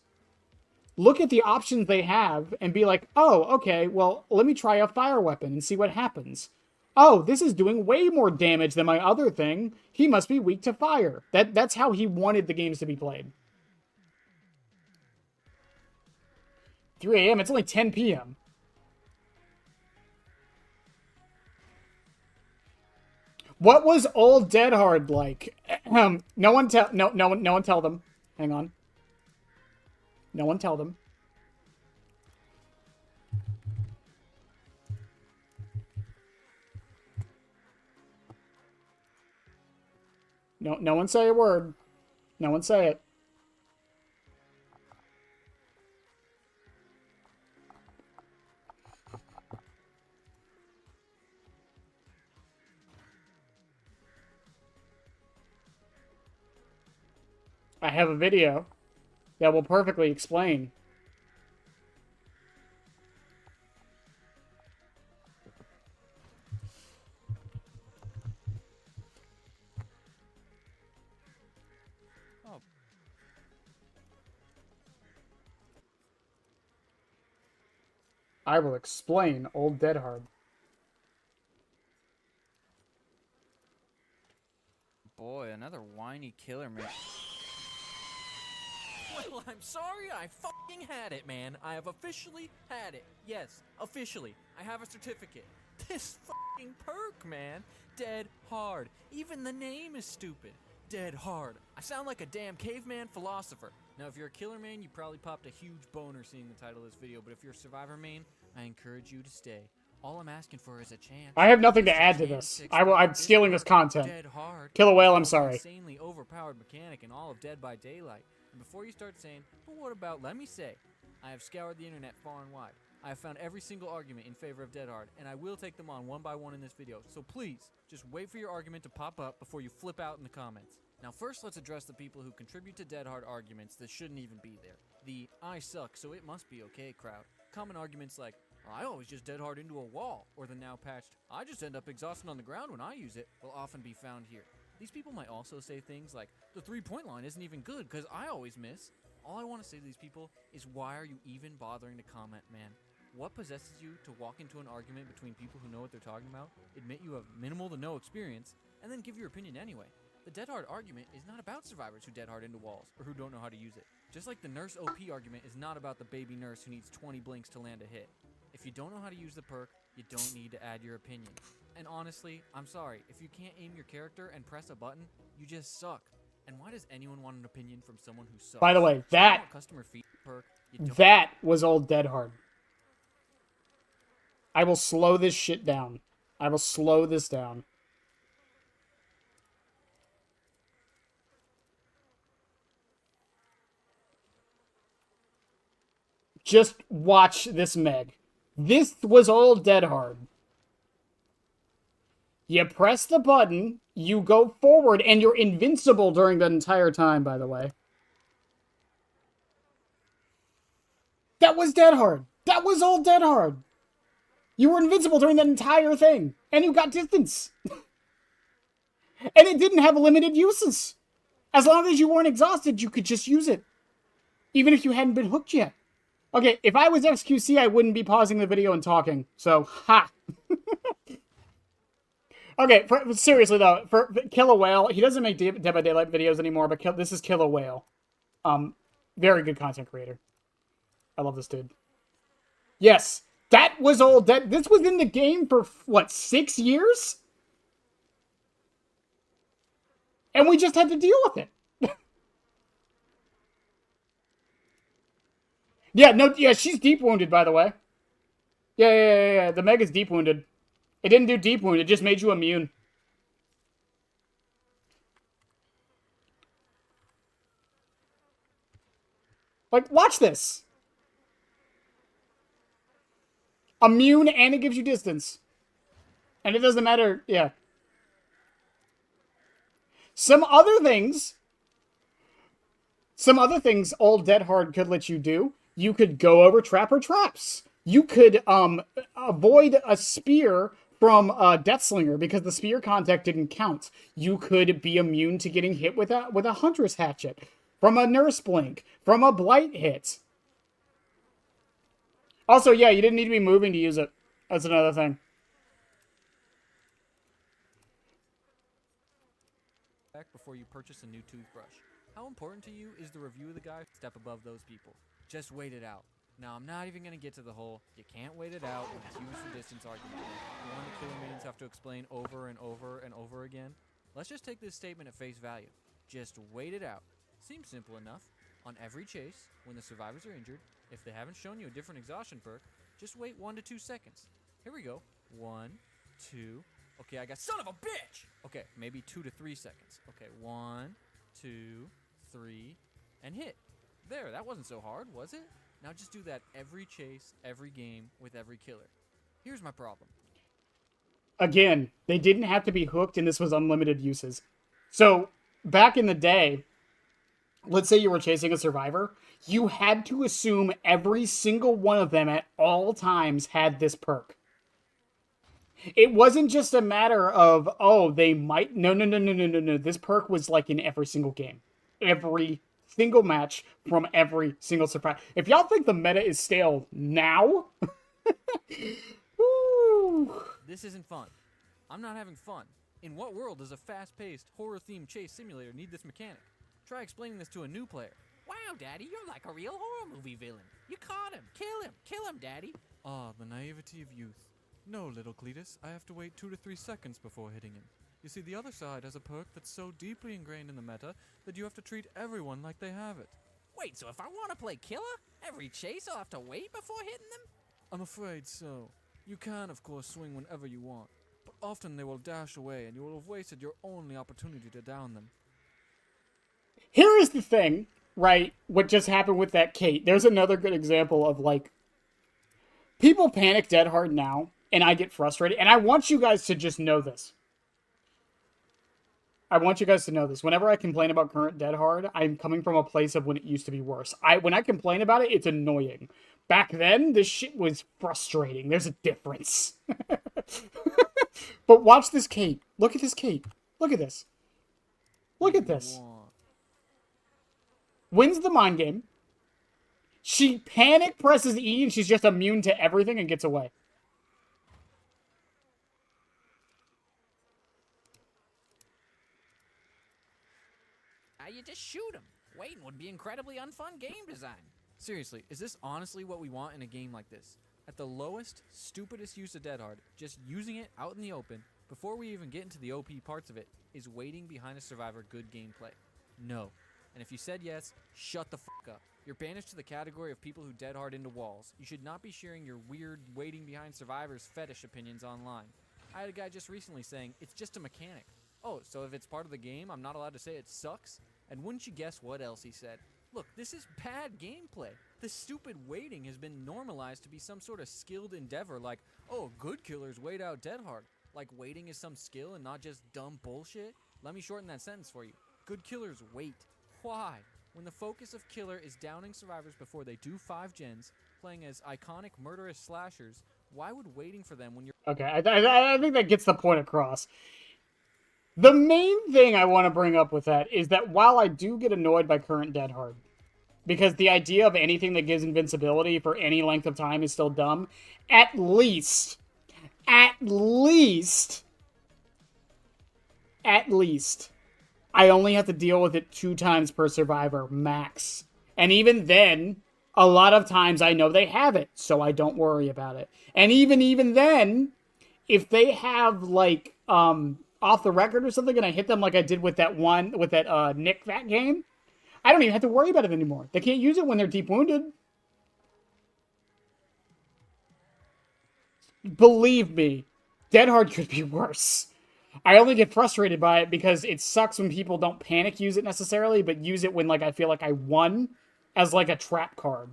look at the options they have, and be like, oh, okay, well, let me try a fire weapon and see what happens. Oh, this is doing way more damage than my other thing. He must be weak to fire. That's how he wanted the games to be played. 3 a.m., it's only 10 p.m. What was old Dead Hard like? No one tell them. Hang on. No one tell them. No one say a word. No one say it. I have a video that will perfectly explain. Oh. I will explain old Dead Hard. Boy, another whiny killer, man. Well, I'm sorry, I fucking had it, man. I have officially had it. Yes, officially. I have a certificate. This fucking perk, man. Dead Hard. Even the name is stupid. Dead Hard. I sound like a damn caveman philosopher. Now, if you're a killer main, you probably popped a huge boner seeing the title of this video, but if you're a survivor main, I encourage you to stay. All I'm asking for is a chance. I have nothing to add to this. I'm stealing this content. Dead Hard. Kill a whale, I'm sorry. Insanely overpowered mechanic in all of Dead by Daylight. And before you start saying, but what about, let me say, I have scoured the internet far and wide. I have found every single argument in favor of Dead Hard, and I will take them on one by one in this video. So please, just wait for your argument to pop up before you flip out in the comments. Now first let's address the people who contribute to Dead Hard arguments that shouldn't even be there. The I suck so it must be okay crowd. Common arguments like, I always just Dead Hard into a wall, or the now patched, I just end up exhausted on the ground when I use it, will often be found here. These people might also say things like, the 3-point line isn't even good because I always miss. All I want to say to these people is, why are you even bothering to comment, man? What possesses you to walk into an argument between people who know what they're talking about, admit you have minimal to no experience, and then give your opinion anyway? The Dead Hard argument is not about survivors who Dead Hard into walls, or who don't know how to use it. Just like the nurse OP argument is not about the baby nurse who needs 20 blinks to land a hit. If you don't know how to use the perk, you don't need to add your opinion. And honestly, I'm sorry, if you can't aim your character and press a button, you just suck. And why does anyone want an opinion from someone who sucks? By the way, that was old Dead Hard. I will slow this shit down. I will slow this down. Just watch this, Meg. This was old Dead Hard. You press the button, you go forward, and you're invincible during the entire time, by the way. That was Dead Hard. That was old Dead Hard. You were invincible during that entire thing. And you got distance. And it didn't have limited uses. As long as you weren't exhausted, you could just use it. Even if you hadn't been hooked yet. Okay, if I was XQC, I wouldn't be pausing the video and talking. So, ha! Okay, seriously though, for Kill a Whale, he doesn't make Dead by Daylight videos anymore, but this is Kill a Whale. Very good content creator. I love this dude. Yes, That was all dead. This was in the game for, what, 6 years? And we just had to deal with it. Yeah, she's deep wounded, by the way. Yeah. The Mega's deep wounded. It didn't do deep wound, it just made you immune. Like, watch this. Immune, and it gives you distance. And it doesn't matter, yeah. Some other things All Dead Hard could let you do. You could go over trapper traps. You could avoid a spear from Deathslinger because the spear contact didn't count. You could be immune to getting hit with a Hunter's Hatchet, from a Nurse Blink, from a Blight hit. Also, yeah, you didn't need to be moving to use it. That's another thing. Before you purchase a new toothbrush. How important to you is the review of the guy? Step above those people. Just wait it out. Now, I'm not even going to get to the whole, you can't wait it out when it's used for distance argument. The one the killer minions have to explain over and over and over again. Let's just take this statement at face value. Just wait it out. Seems simple enough. On every chase, when the survivors are injured, if they haven't shown you a different exhaustion perk, just wait 1 to 2 seconds. Here we go. 1, 2. Okay, I got son of a bitch! Okay, maybe 2 to 3 seconds. Okay, 1, 2, 3, and hit. There, that wasn't so hard, was it? Now just do that every chase, every game, with every killer. Here's my problem. Again, they didn't have to be hooked, and this was unlimited uses. So, back in the day, let's say you were chasing a survivor, you had to assume every single one of them at all times had this perk. It wasn't just a matter of, oh, they might... No. This perk was like in every single game. Every single match from every single survivor. If y'all think the meta is stale now... Woo. This isn't fun. I'm not having fun. In what world does a fast-paced, horror-themed chase simulator need this mechanic? Try explaining this to a new player. Wow, Daddy, you're like a real horror movie villain. You caught him. Kill him, Daddy. Ah, the naivety of youth. No, little Cletus, I have to wait 2 to 3 seconds before hitting him. You see, the other side has a perk that's so deeply ingrained in the meta that you have to treat everyone like they have it. Wait, so if I want to play killer, every chase I'll have to wait before hitting them? I'm afraid so. You can, of course, swing whenever you want, but often they will dash away and you will have wasted your only opportunity to down them. Here is the thing, right? What just happened with that Kate. There's another good example of, like, people panic dead hard now, and I get frustrated, and I want you guys to just know this. Whenever I complain about current Dead Hard, I'm coming from a place of when it used to be worse. When I complain about it, it's annoying. Back then, this shit was frustrating. There's a difference. But watch this Kate. Look at this Kate. Look at this. Look at this. Wins the mind game. She panic presses E, and she's just immune to everything and gets away. You just shoot him. Waiting would be incredibly unfun game design. Seriously, is this honestly what we want in a game like this? At the lowest, stupidest use of Dead Hard, just using it out in the open, before we even get into the OP parts of it, is waiting behind a survivor good gameplay. No. And if you said yes, shut the fuck up. You're banished to the category of people who Dead Hard into walls. You should not be sharing your weird waiting behind survivors fetish opinions online. I had a guy just recently saying, it's just a mechanic. Oh, so if it's part of the game, I'm not allowed to say it sucks? And wouldn't you guess what else he said? Look, this is bad gameplay. This stupid waiting has been normalized to be some sort of skilled endeavor like, oh, good killers wait out Dead Hard. Like waiting is some skill and not just dumb bullshit? Let me shorten that sentence for you. Good killers wait. Why? When the focus of killer is downing survivors before they do 5 gens, playing as iconic murderous slashers, why would waiting for them when you're... Okay, I think that gets the point across. The main thing I want to bring up with that is that while I do get annoyed by current Dead Hard, because the idea of anything that gives invincibility for any length of time is still dumb, at least, I only have to deal with it 2 times per survivor, max. And even then, a lot of times I know they have it, so I don't worry about it. And even then, if they have like off the record or something, and I hit them like I did with that Nick that game, I don't even have to worry about it anymore. They can't use it when they're deep wounded. Believe me, Dead Hard could be worse. I only get frustrated by it because it sucks when people don't panic use it necessarily, but use it when like I feel like I won as like a trap card.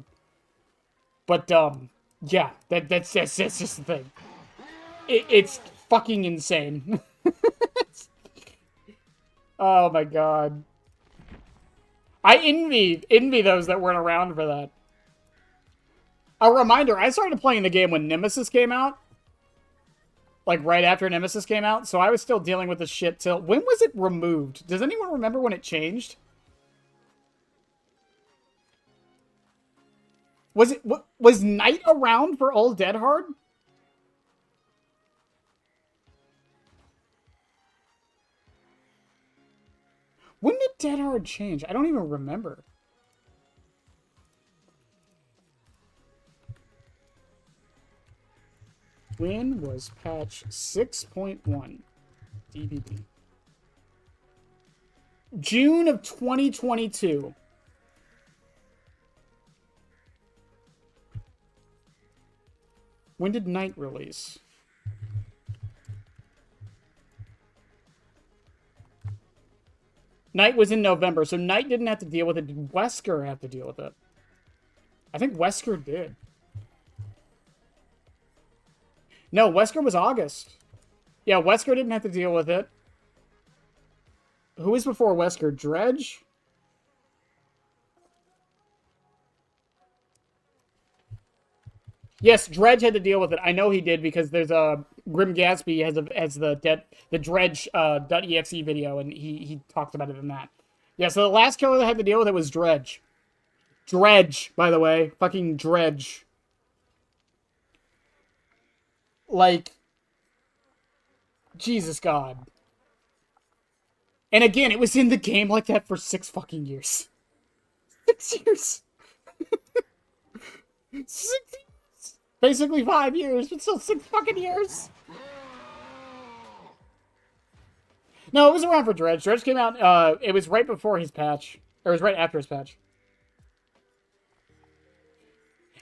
But yeah, that's just the thing. It's fucking insane. Oh my god. I envy those that weren't around for that. A reminder, I started playing the game when Nemesis came out. Like, right after Nemesis came out, so I was still dealing with this shit till... When was it removed? Does anyone remember when it changed? Was Night around for old Dead Hard? When did Dead Hard change? I don't even remember. When was patch 6.1 DVD? June of 2022. When did Night release? Night was in November, so Night didn't have to deal with it. Did Wesker have to deal with it? I think Wesker did. No, Wesker was August. Yeah, Wesker didn't have to deal with it. Who was before Wesker? Dredge? Yes, Dredge had to deal with it. I know he did because there's a Grim Gatsby has the Dredge .exe video, and he talked about it in that. Yeah, so the last killer that had to deal with it was Dredge. Dredge, by the way, fucking Dredge. Like, Jesus God. And again, it was in the game like that for 6 fucking years. 6 years. 6 years. Basically 5 years, but still 6 fucking years. No, it was around for Dredge. Dredge came out, it was right before his patch. Or it was right after his patch.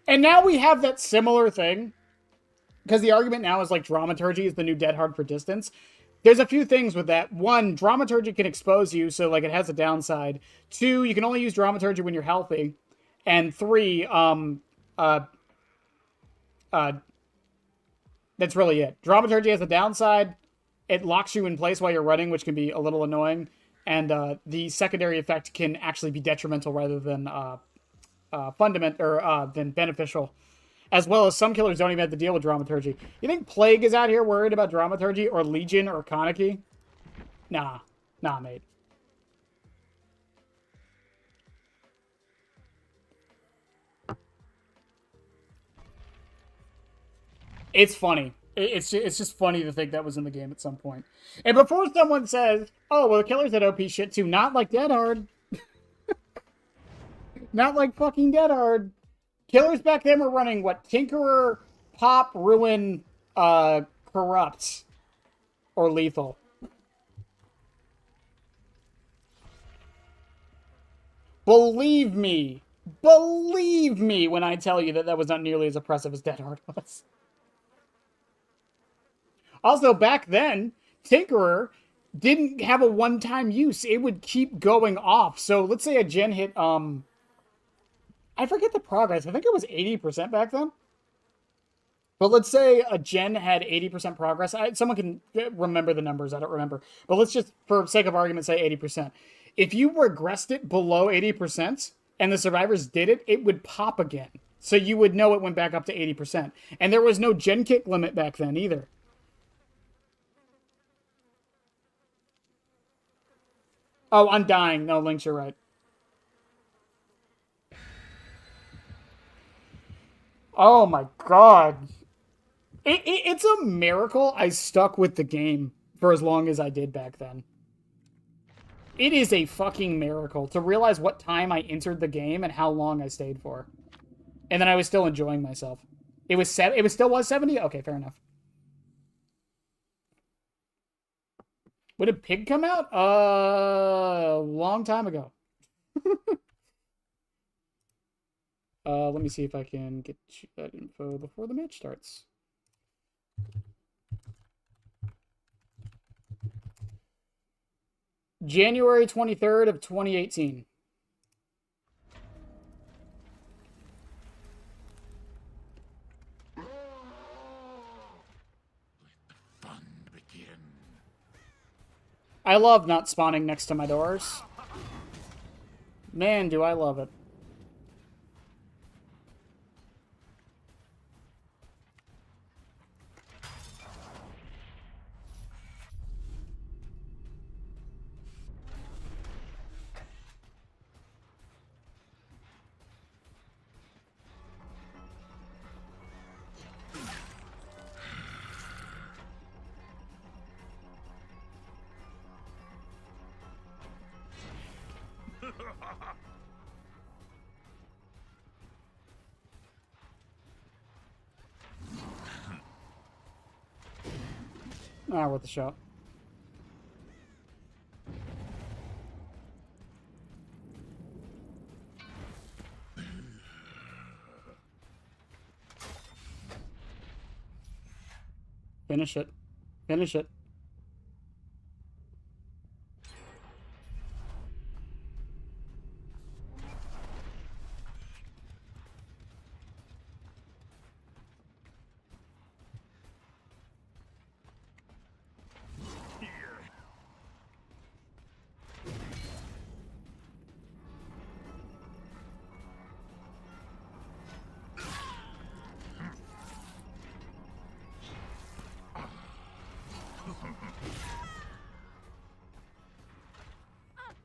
And now we have that similar thing. Because the argument now is like Dramaturgy is the new Dead Hard for distance. There's a few things with that. 1, Dramaturgy can expose you, so like it has a downside. 2, you can only use Dramaturgy when you're healthy. And 3, that's really it. Dramaturgy has a downside. It locks you in place while you're running, which can be a little annoying. And the secondary effect can actually be detrimental rather than than beneficial. As well as some killers don't even have to deal with Dramaturgy. You think Plague is out here worried about Dramaturgy or Legion or Kaneki? Nah. Nah, mate. It's funny. It's just funny to think that was in the game at some point. And before someone says, oh, well, the killers had OP shit too. Not like Dead Hard. Not like fucking Dead Hard. Killers back then were running, what? Tinkerer, Pop, Ruin, Corrupt, or Lethal. Believe me when I tell you that that was not nearly as oppressive as Dead Hard was. Also, back then, Tinkerer didn't have a one-time use. It would keep going off. So let's say a gen hit, I forget the progress. I think it was 80% back then. But let's say a gen had 80% progress. Someone can remember the numbers. I don't remember. But let's just, for sake of argument, say 80%. If you regressed it below 80% and the survivors did it, it would pop again. So you would know it went back up to 80%. And there was no gen kick limit back then either. Oh, I'm dying. No, Lynx, you're right. Oh my god. It's a miracle I stuck with the game for as long as I did back then. It is a fucking miracle to realize what time I entered the game and how long I stayed for. And then I was still enjoying myself. It was it was still 170? Okay, fair enough. When did Pig come out? A long time ago. Let me see if I can get you that info before the match starts. January 23rd of 2018. Fun begin. I love not spawning next to my doors. Man, do I love it. Ah, worth a shot. Finish it. Finish it.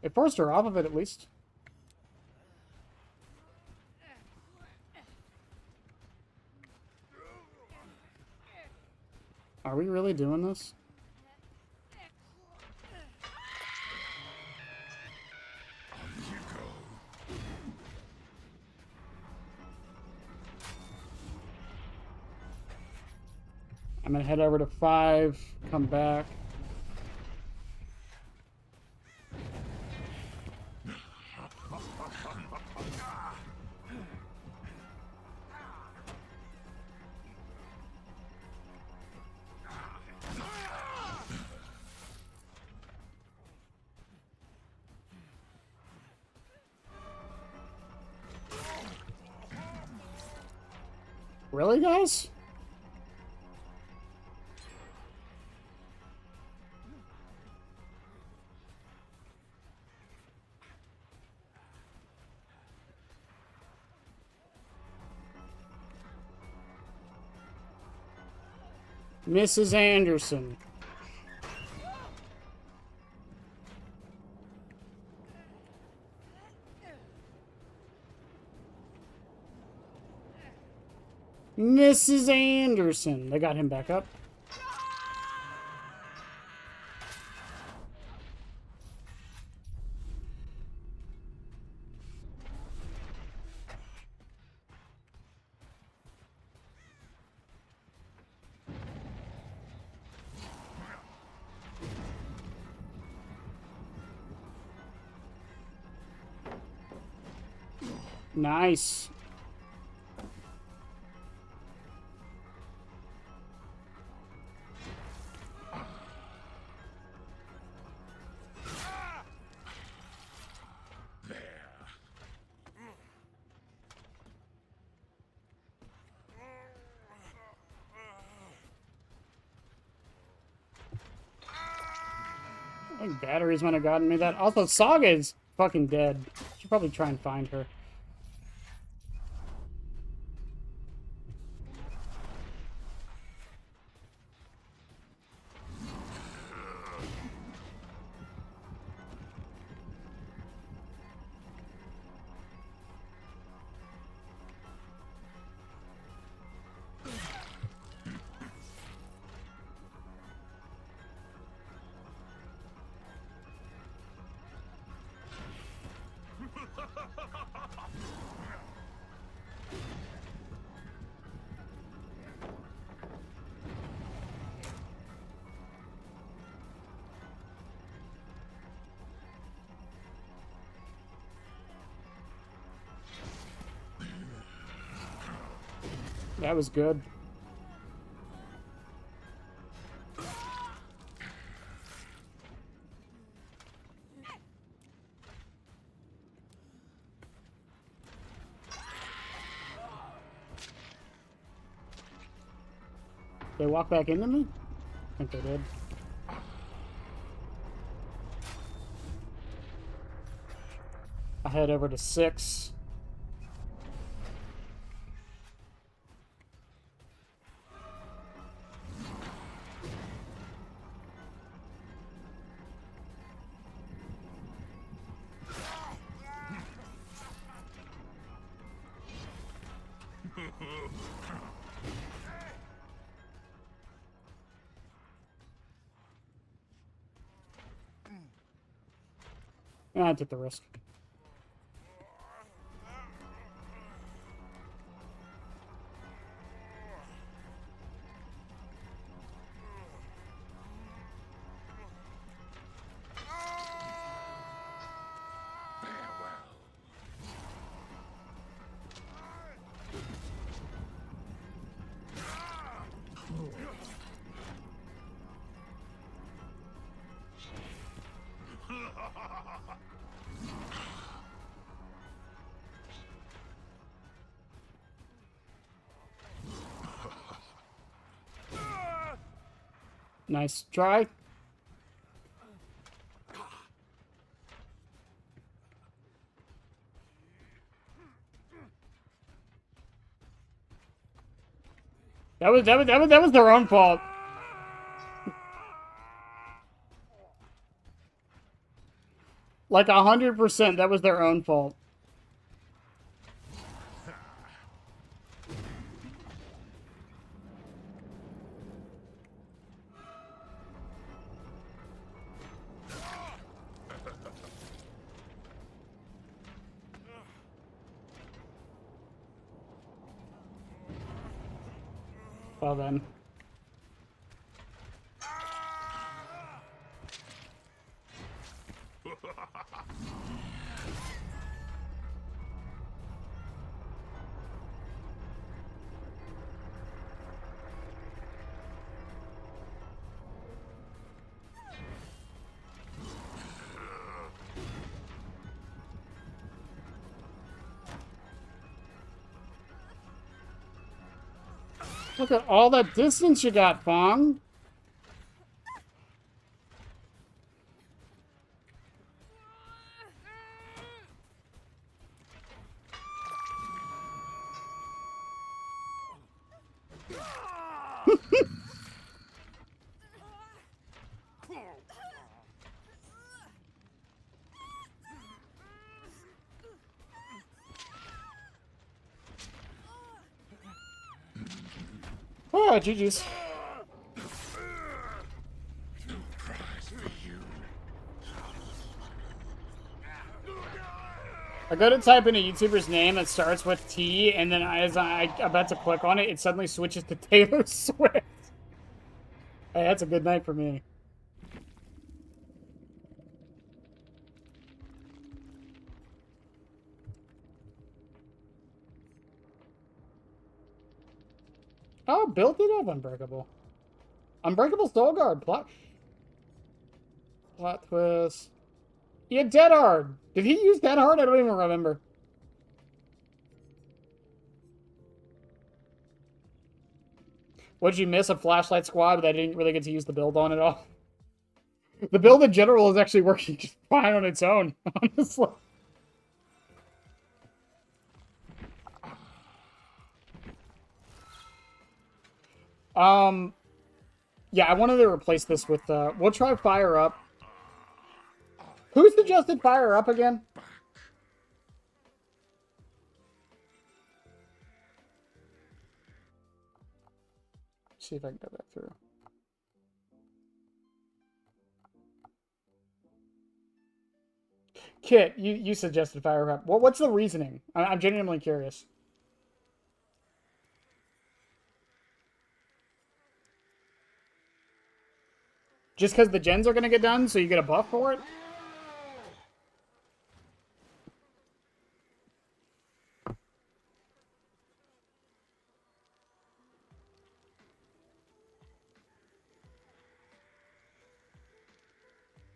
It forced her off of it, at least. Are we really doing this? You go. I'm gonna head over to 5, come back. Really, guys? Mrs. Anderson. Mrs. Anderson. They got him back up. Nice. I think batteries might have gotten me that. Also, Saga is fucking dead. Should probably try and find her. That was good. They walk back into me? I think they did. I head over to 6. I took the risk. Farewell. Nice try. That was their own fault. Like 100%, that was their own fault. Well then. Look at all that distance you got, Fong. Oh, GG's. Prize for you. I go to type in a YouTuber's name that starts with T, and then as I'm about to click on it, it suddenly switches to Taylor Swift. Hey, that's a good night for me. Oh, Bill did have Unbreakable. Unbreakable Soul Guard. Plot twist. He had Dead Hard. Did he use Dead Hard? I don't even remember. What'd you miss? A Flashlight Squad, but I didn't really get to use the build on at all. The build in general is actually working just fine on its own, honestly. Yeah, I wanted to replace this with, we'll try Fire Up. Who suggested Fire Up again? See if I can go back through. Kit, you suggested Fire Up. What's the reasoning? I'm genuinely curious. Just because the gens are going to get done, so you get a buff for it?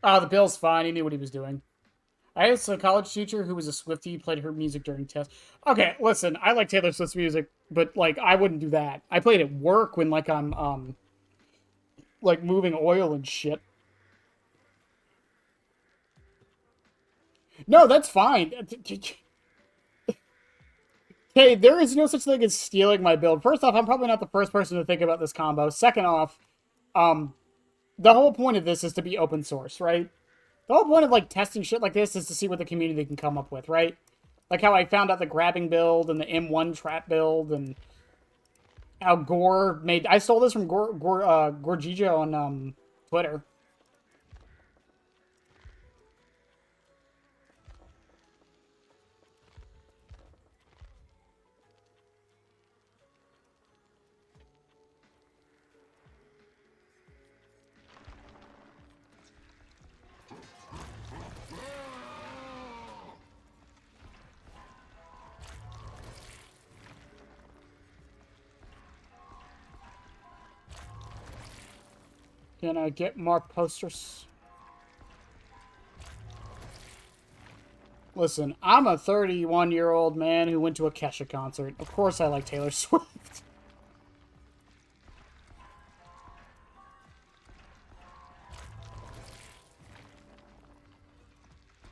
The Bill's fine. He knew what he was doing. I had a college teacher who was a Swiftie, played her music during tests. Okay, listen, I like Taylor Swift's music, but like I wouldn't do that. I played at work when like I'm like moving oil and shit. No, that's fine. Hey, there is no such thing as stealing my build. First off, I'm probably not the first person to think about this combo. Second off, the whole point of this is to be open source, right? The whole point of like testing shit like this is to see what the community can come up with, right? Like how I found out the grabbing build and the M1 trap build, and how Gore made. I stole this from Gorgijo on Twitter. Can I get more posters? Listen, I'm a 31-year-old man who went to a Kesha concert. Of course I like Taylor Swift.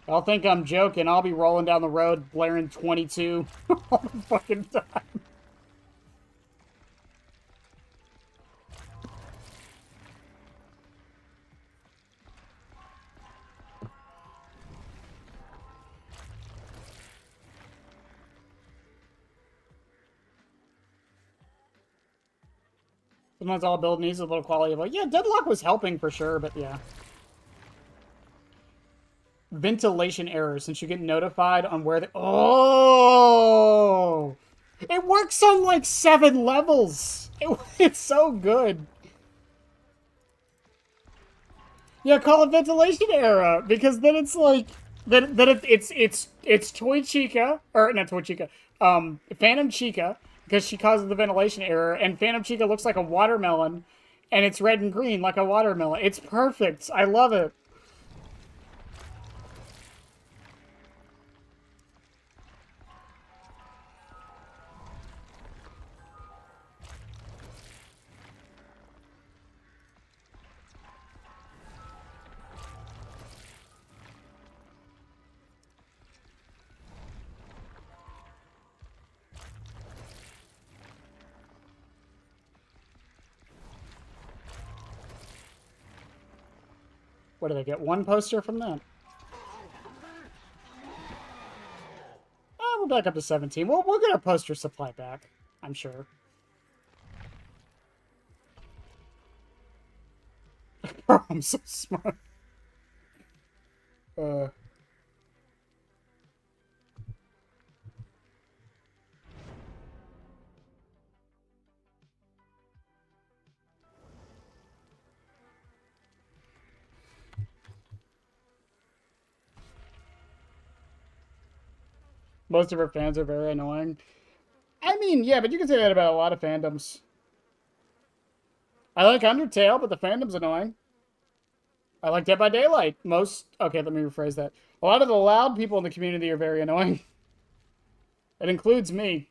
Y'all think I'm joking. I'll be rolling down the road blaring 22 all the fucking time. Sometimes all build needs a little quality of life. Yeah, Deadlock was helping for sure, but yeah. Ventilation error, since you get notified on where the... Oh! It works on like 7 levels! It's so good. Yeah, call it ventilation error, because then it's like... It's Toy Chica, or not Toy Chica, Phantom Chica, because she causes the ventilation error, and Phantom Chica looks like a watermelon, and it's red and green like a watermelon. It's perfect. I love it. What did I get? 1 poster from that? We're back up to 17. We'll get our poster supply back, I'm sure. Bro, I'm so smart. Most of her fans are very annoying. I mean, yeah, but you can say that about a lot of fandoms. I like Undertale, but the fandom's annoying. I like Dead by Daylight. Okay, let me rephrase that. A lot of the loud people in the community are very annoying. It includes me.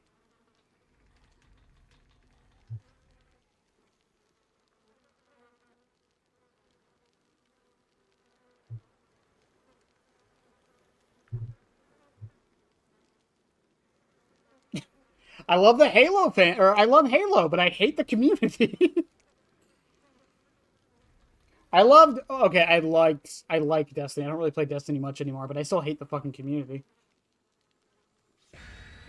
I love the Halo I love Halo, but I hate the community. I like Destiny. I don't really play Destiny much anymore, but I still hate the fucking community.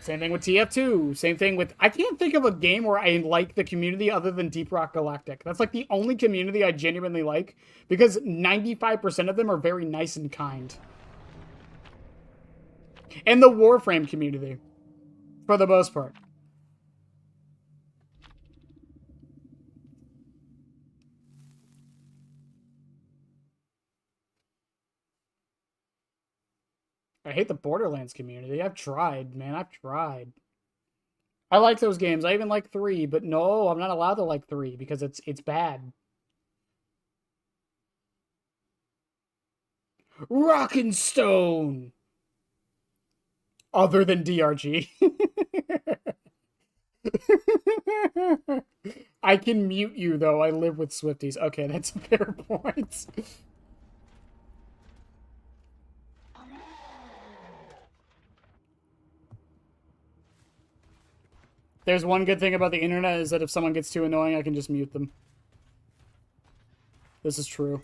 Same thing with TF2. Same thing with... I can't think of a game where I like the community other than Deep Rock Galactic. That's like the only community I genuinely like, because 95% of them are very nice and kind. And the Warframe community, for the most part. I hate the Borderlands community. I've tried, man. I've tried. I like those games. I even like 3, but no, I'm not allowed to like 3 because it's bad. Rockin' Stone! Other than DRG. I can mute you, though. I live with Swifties. Okay, that's a fair point. There's one good thing about the internet is that if someone gets too annoying, I can just mute them. This is true.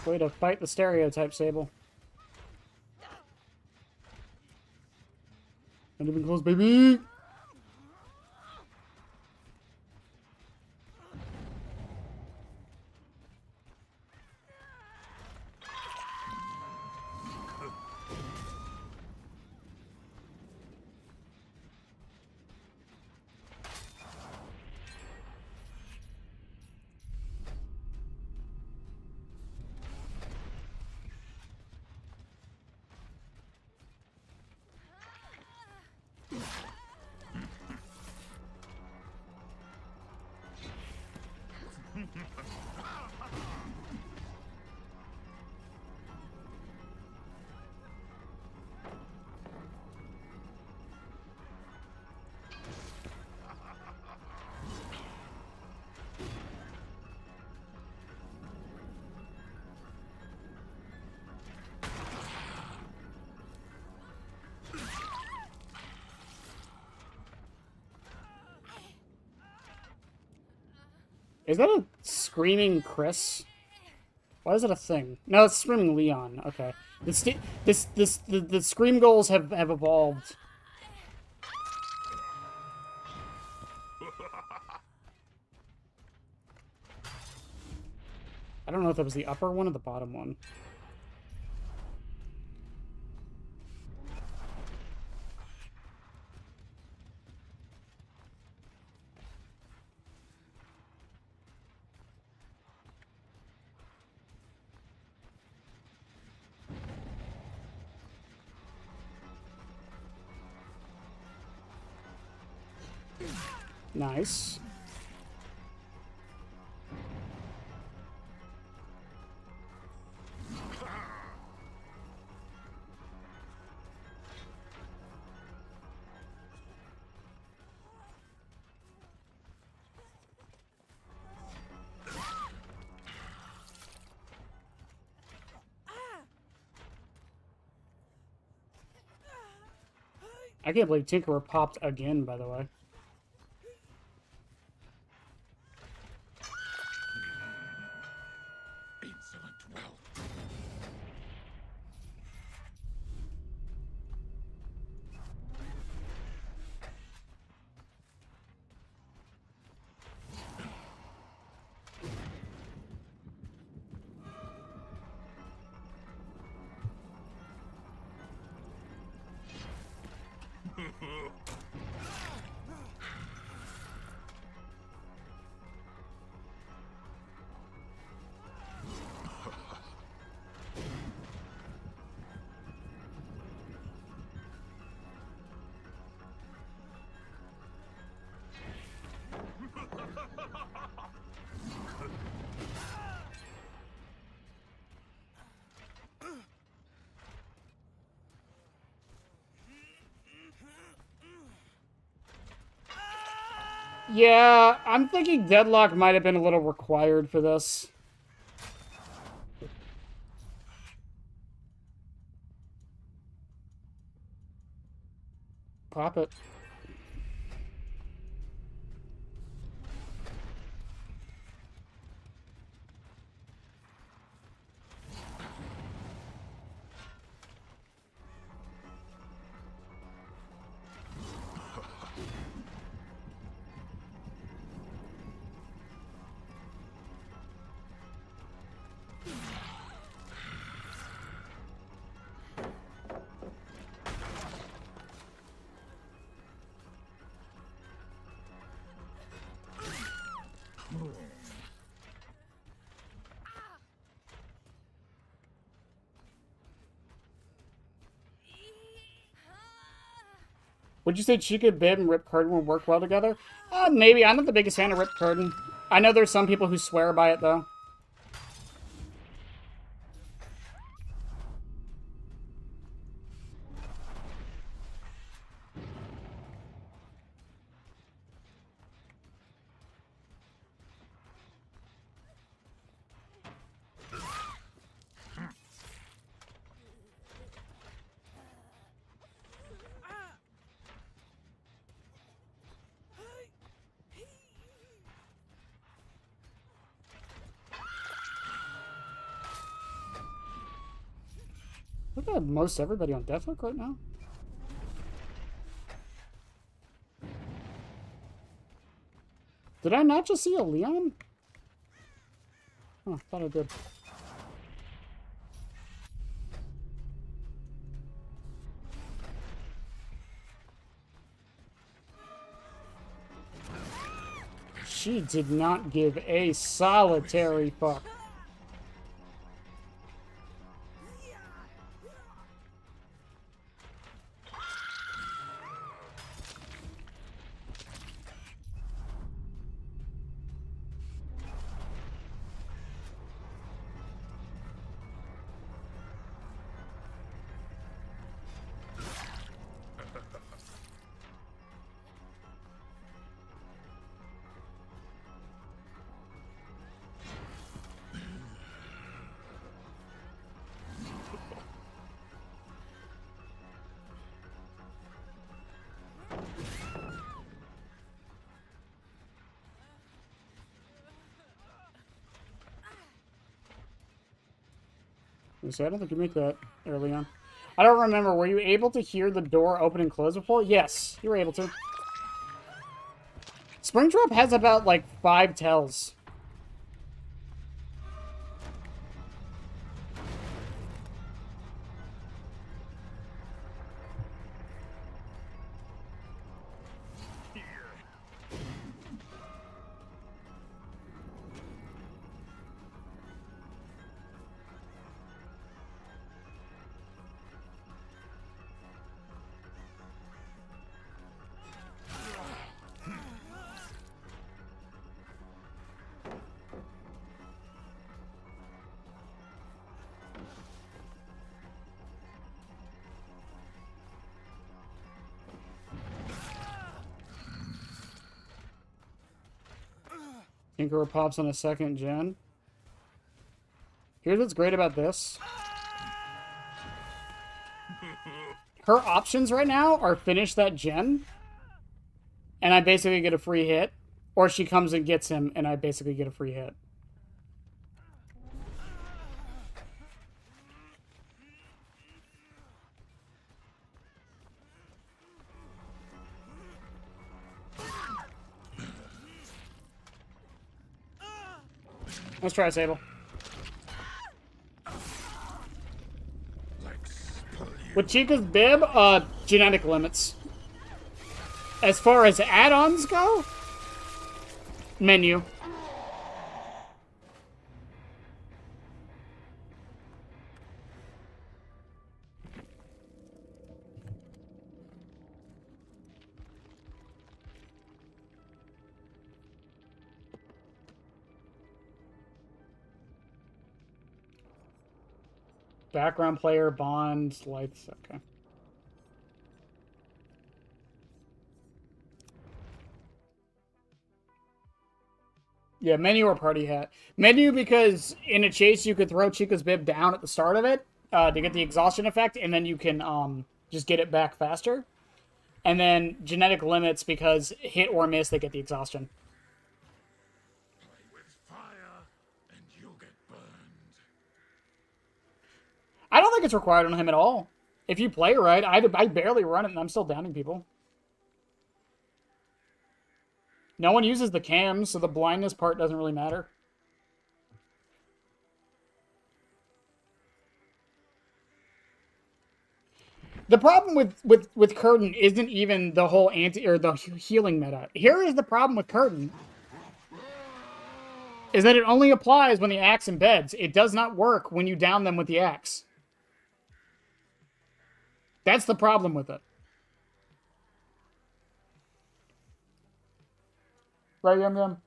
Way to fight the stereotype, Sable. Not even close, baby! Is that a screaming Chris? Why is that a thing? No, it's screaming Leon. Okay. The scream goals have evolved. I don't know if that was the upper one or the bottom one. Nice. I can't believe Tinkerer popped again, by the way. Insolent whelp. Yeah, I'm thinking Deadlock might have been a little required for this. Pop it. Would you say Chica, Bib, and Rip Curtain would work well together? Maybe. I'm not the biggest fan of Rip Curtain. I know there's some people who swear by it, though. Look at most everybody on Deathlook right now. Did I not just see a Leon? Oh, thought I did. She did not give a solitary fuck. So I don't think you make that early on. I don't remember. Were you able to hear the door open and close before? Yes, you were able to. Springtrap has about, like, 5 tells. Tinkerer pops on a second gen. Here's what's great about this. Her options right now are finish that gen, and I basically get a free hit, or she comes and gets him, and I basically get a free hit. Let's try Sable. With Chica's Bib, genetic limits. As far as add-ons go, menu. Background player, bond, lights, okay. Yeah, menu or party hat. Menu because in a chase you could throw Chica's Bib down at the start of it to get the exhaustion effect, and then you can just get it back faster. And then genetic limits because hit or miss, they get the exhaustion. Play with fire, and you'll get burned. I don't think it's required on him at all. If you play right, I barely run it and I'm still downing people. No one uses the cams, so the blindness part doesn't really matter. The problem with Curtain isn't even the whole anti or the healing meta. Here is the problem with Curtain. Is that it only applies when the axe embeds. It does not work when you down them with the axe. That's the problem with it. Right, Yum Yum?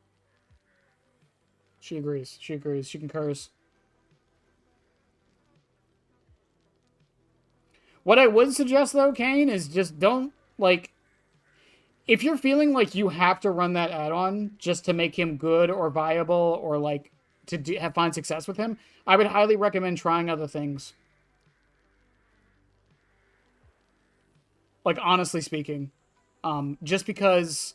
She agrees. She agrees. She concurs. What I would suggest, though, Kane, is just don't, like... If you're feeling like you have to run that add-on just to make him good or viable or, like, to find success with him, I would highly recommend trying other things. Like, honestly speaking. Just because,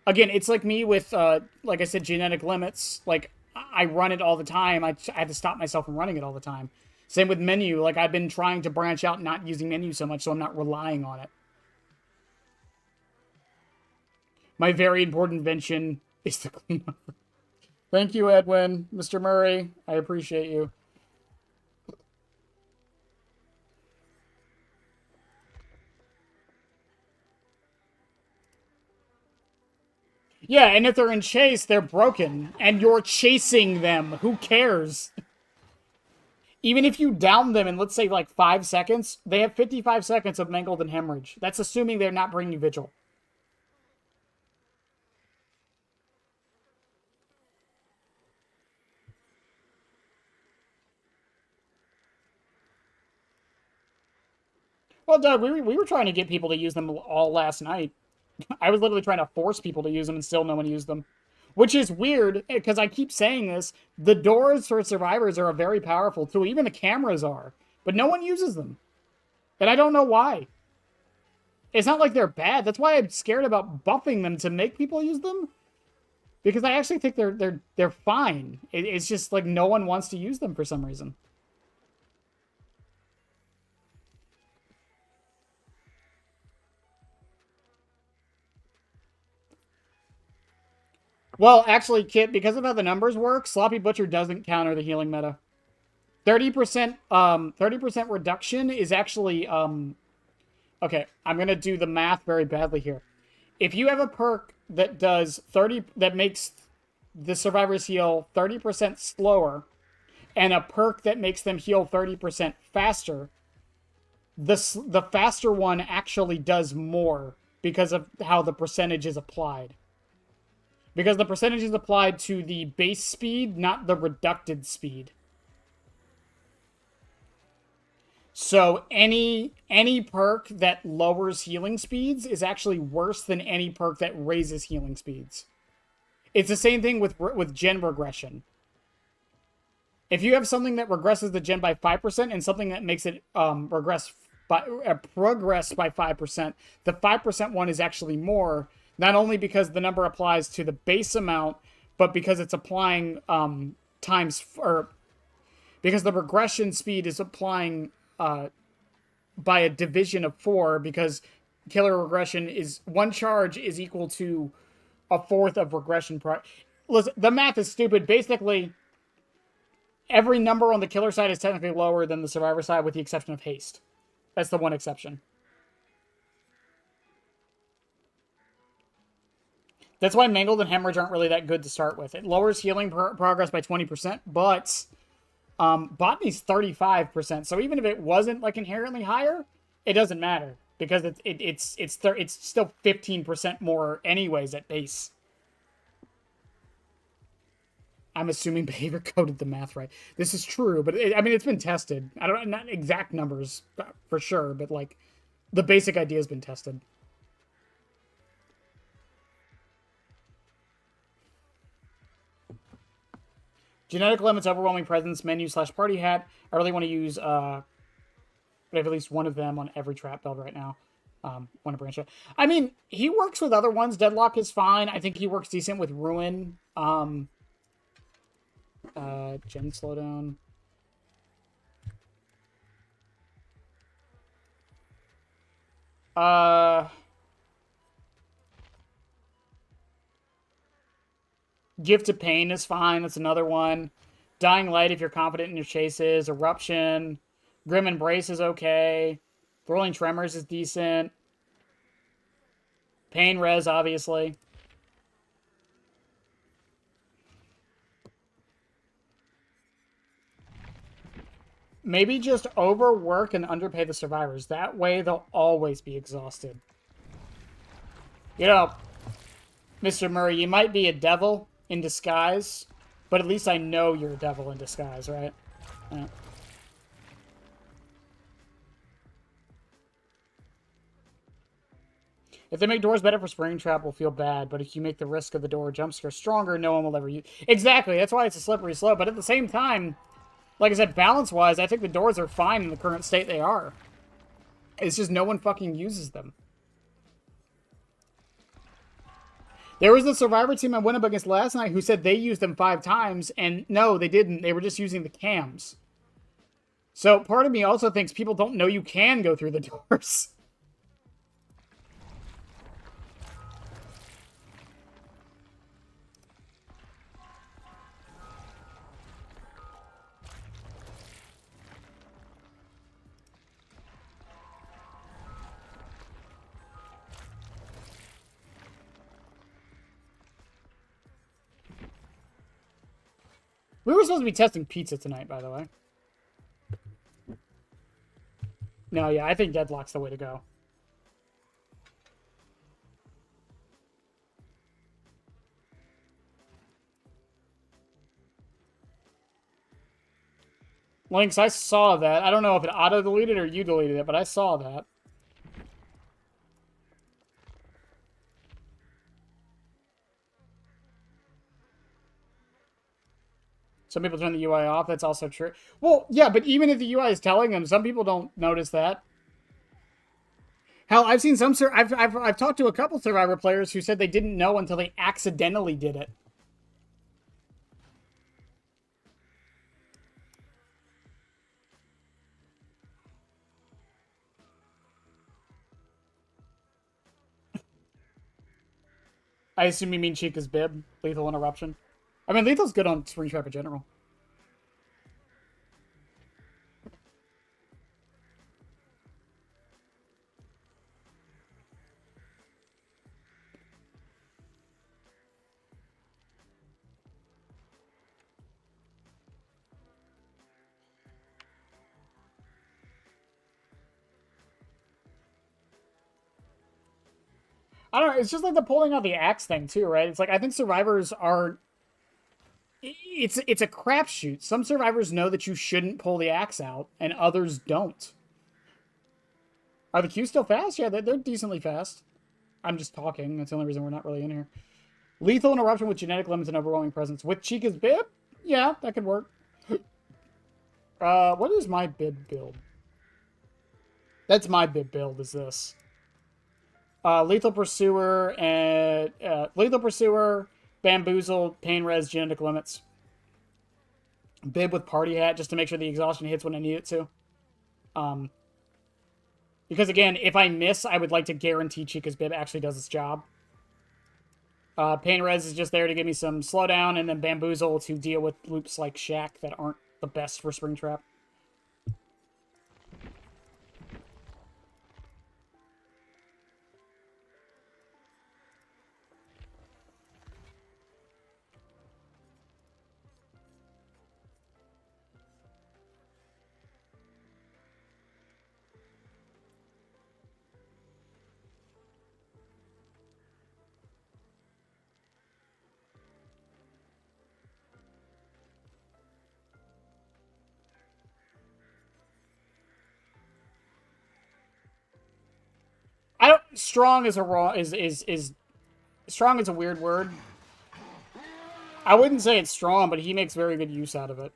again, it's like me with, like I said, genetic limits. Like, I run it all the time. I had to stop myself from running it all the time. Same with menu. Like, I've been trying to branch out, not using menu so much, so I'm not relying on it. My very important invention is to clean up. Thank you, Edwin. Mr. Murray, I appreciate you. Yeah, and if they're in chase, they're broken. And you're chasing them. Who cares? Even if you down them in, let's say, like 5 seconds, they have 55 seconds of mangled and hemorrhage. That's assuming they're not bringing vigil. Well, Doug, we were trying to get people to use them all last night. I was literally trying to force people to use them, and still no one used them. Which is weird, because I keep saying this. The doors for survivors are a very powerful tool. Even the cameras are. But no one uses them. And I don't know why. It's not like they're bad. That's why I'm scared about buffing them to make people use them. Because I actually think they're fine. It's just like no one wants to use them for some reason. Well, actually, Kit, because of how the numbers work, Sloppy Butcher doesn't counter the healing meta. 30% reduction is actually, okay, I'm gonna do the math very badly here. If you have a perk that does that makes the survivors heal 30% slower, and a perk that makes them heal 30% faster, the faster one actually does more because of how the percentage is applied. Because the percentage is applied to the base speed, not the reducted speed. So any perk that lowers healing speeds is actually worse than any perk that raises healing speeds. It's the same thing with gen regression. If you have something that regresses the gen by 5% and something that makes it progress by 5%, the 5% one is actually more. Not only because the number applies to the base amount, but because it's applying because the regression speed is applying by a division of 4, because killer regression is 1 charge is equal to a fourth of regression. Listen, the math is stupid. Basically, every number on the killer side is technically lower than the survivor side, with the exception of haste. That's the one exception. That's why Mangled and Hemorrhage aren't really that good to start with. It lowers healing progress by 20%, but Botany's 35%. So even if it wasn't like inherently higher, it doesn't matter, because it's still 15% more anyways at base. I'm assuming Behavior coded the math right. This is true, but I mean, it's been tested. I don't not exact numbers for sure, but like the basic idea has been tested. Genetic limits, overwhelming presence, menu / party hat. I really want to use I have at least one of them on every trap build right now. Want to branch out. I mean, he works with other ones. Deadlock is fine. I think he works decent with Ruin. Gen slowdown. Gift of Pain is fine. That's another one. Dying Light if you're confident in your chases. Eruption. Grim Embrace is okay. Thrilling Tremors is decent. Pain Res, obviously. Maybe just overwork and underpay the survivors. That way they'll always be exhausted. You know, Mr. Murray, you might be a devil in disguise, but at least I know you're a devil in disguise, right? Yeah. If they make doors better for Springtrap, we'll feel bad, but if you make the risk of the door jump scare stronger, no one will ever use... Exactly, that's why it's a slippery slope, but at the same time, like I said, balance-wise, I think the doors are fine in the current state they are. It's just no one fucking uses them. There was a Survivor team I went up against last night who said they used them 5 times, and no, they didn't. They were just using the cams. So part of me also thinks people don't know you can go through the doors. We were supposed to be testing pizza tonight, by the way. No, yeah, I think Deadlock's the way to go. Lynx, I saw that. I don't know if it auto-deleted or you deleted it, but I saw that. Some people turn the UI off. That's also true. Well, yeah, but even if the UI is telling them, some people don't notice that. Hell, I've seen some... I've talked to a couple Survivor players who said they didn't know until they accidentally did it. I assume you mean Chica's bib, Lethal Interruption. I mean, Lethal's good on Springtrap in general. I don't know, it's just like the pulling out the axe thing too, right? It's like, I think survivors are... It's a crapshoot. Some survivors know that you shouldn't pull the axe out, and others don't. Are the queues still fast? Yeah, they're decently fast. I'm just talking. That's the only reason we're not really in here. Lethal Interruption with genetic limits and overwhelming presence. With Chica's bib? Yeah, that could work. What is my bib build? That's my bib build, is this. Lethal Pursuer, and Lethal Pursuer, Bamboozle, Pain Res, Genetic Limits. Bib with Party Hat, just to make sure the exhaustion hits when I need it to. Because again, if I miss, I would like to guarantee Chica's bib actually does its job. Pain Res is just there to give me some slowdown, and then Bamboozle to deal with loops like Shack that aren't the best for Springtrap. I don't... Strong is a raw... Strong is a weird word. I wouldn't say it's strong, but he makes very good use out of it.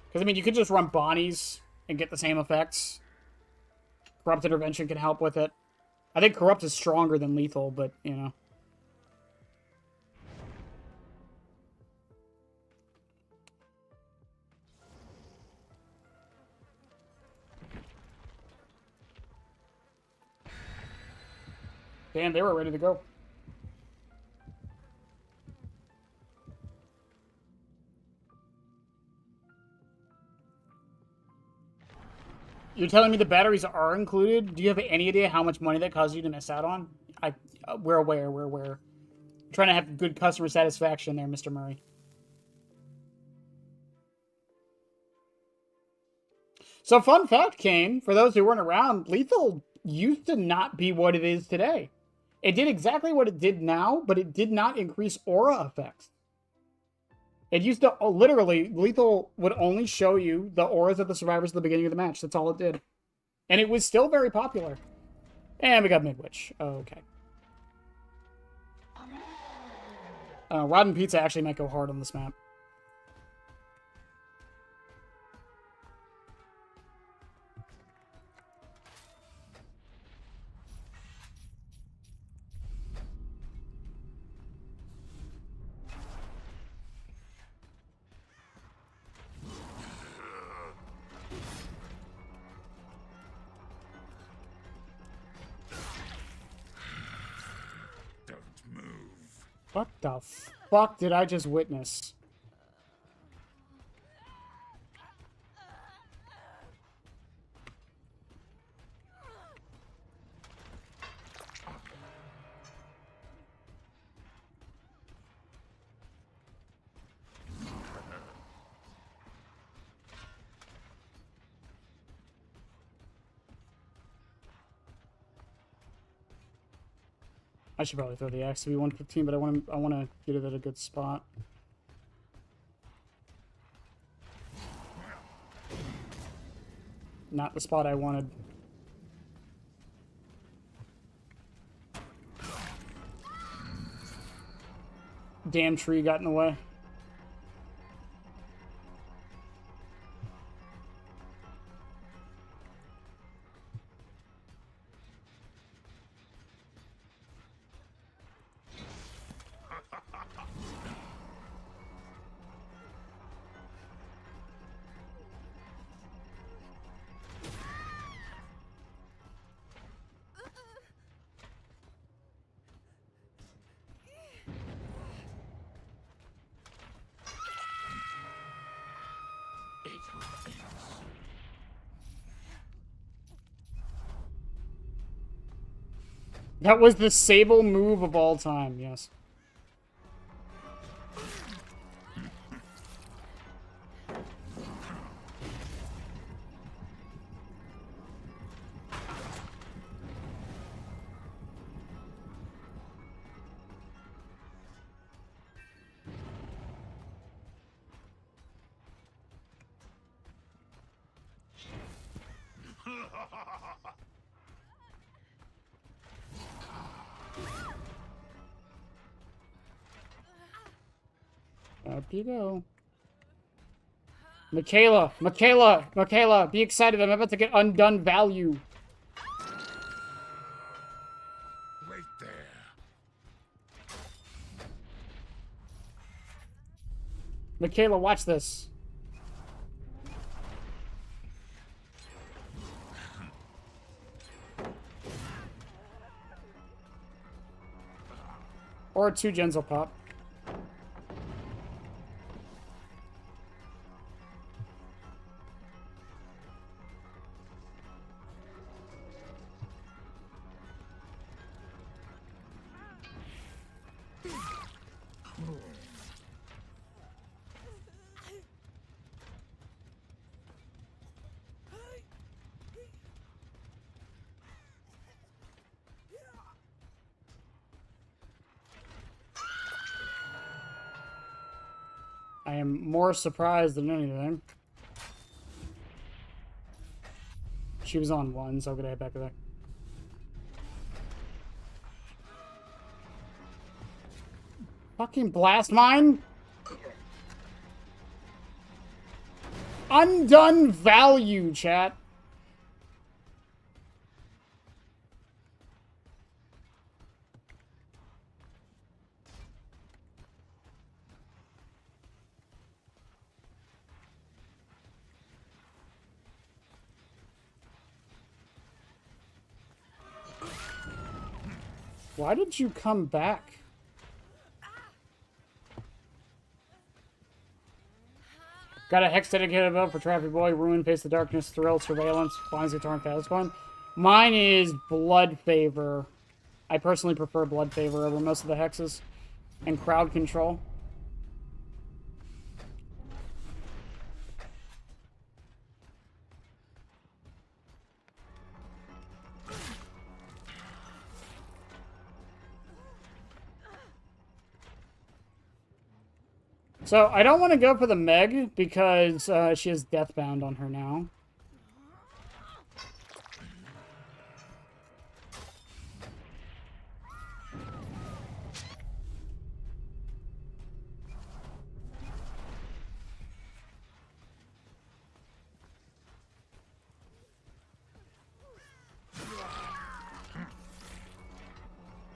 Because, I mean, you could just run Bonnies and get the same effects. Corrupt Intervention can help with it. I think Corrupt is stronger than Lethal, but, you know. Damn, they were ready to go. You're telling me the batteries are included? Do you have any idea how much money that caused you to miss out on? We're aware, we're aware. I'm trying to have good customer satisfaction there, Mr. Murray. So, fun fact, Kane, for those who weren't around, Lethal used to not be what it is today. It did exactly what it did now, but it did not increase aura effects. It used to literally, lethal would only show you the auras of the survivors at the beginning of the match. That's all it did. And it was still very popular. And we got Midwich. Okay. Rotten Pizza actually might go hard on this map. Don't move. What the fuck did I just witness? I should probably throw the axe to be 115, but I want to get it at a good spot. Not the spot I wanted. Damn tree got in the way. That was the Sable move of all time, yes. Up you go. Michaela, be excited. I'm about to get undone value. Wait there. Michaela, watch this. Or 2 gens will pop. I am more surprised than anything. She was on 1, so I'm gonna head back to there. Fucking blast mine! Undone value, chat. Why did you come back? Got a hex dedicated above for Trappy Boy, Ruin, Face the Darkness, Thrill, Surveillance, Flying the Torrent, Phascon. Mine is Blood Favor. I personally prefer Blood Favor over most of the hexes. And Crowd Control. So I don't want to go for the Meg because she has Deathbound on her now.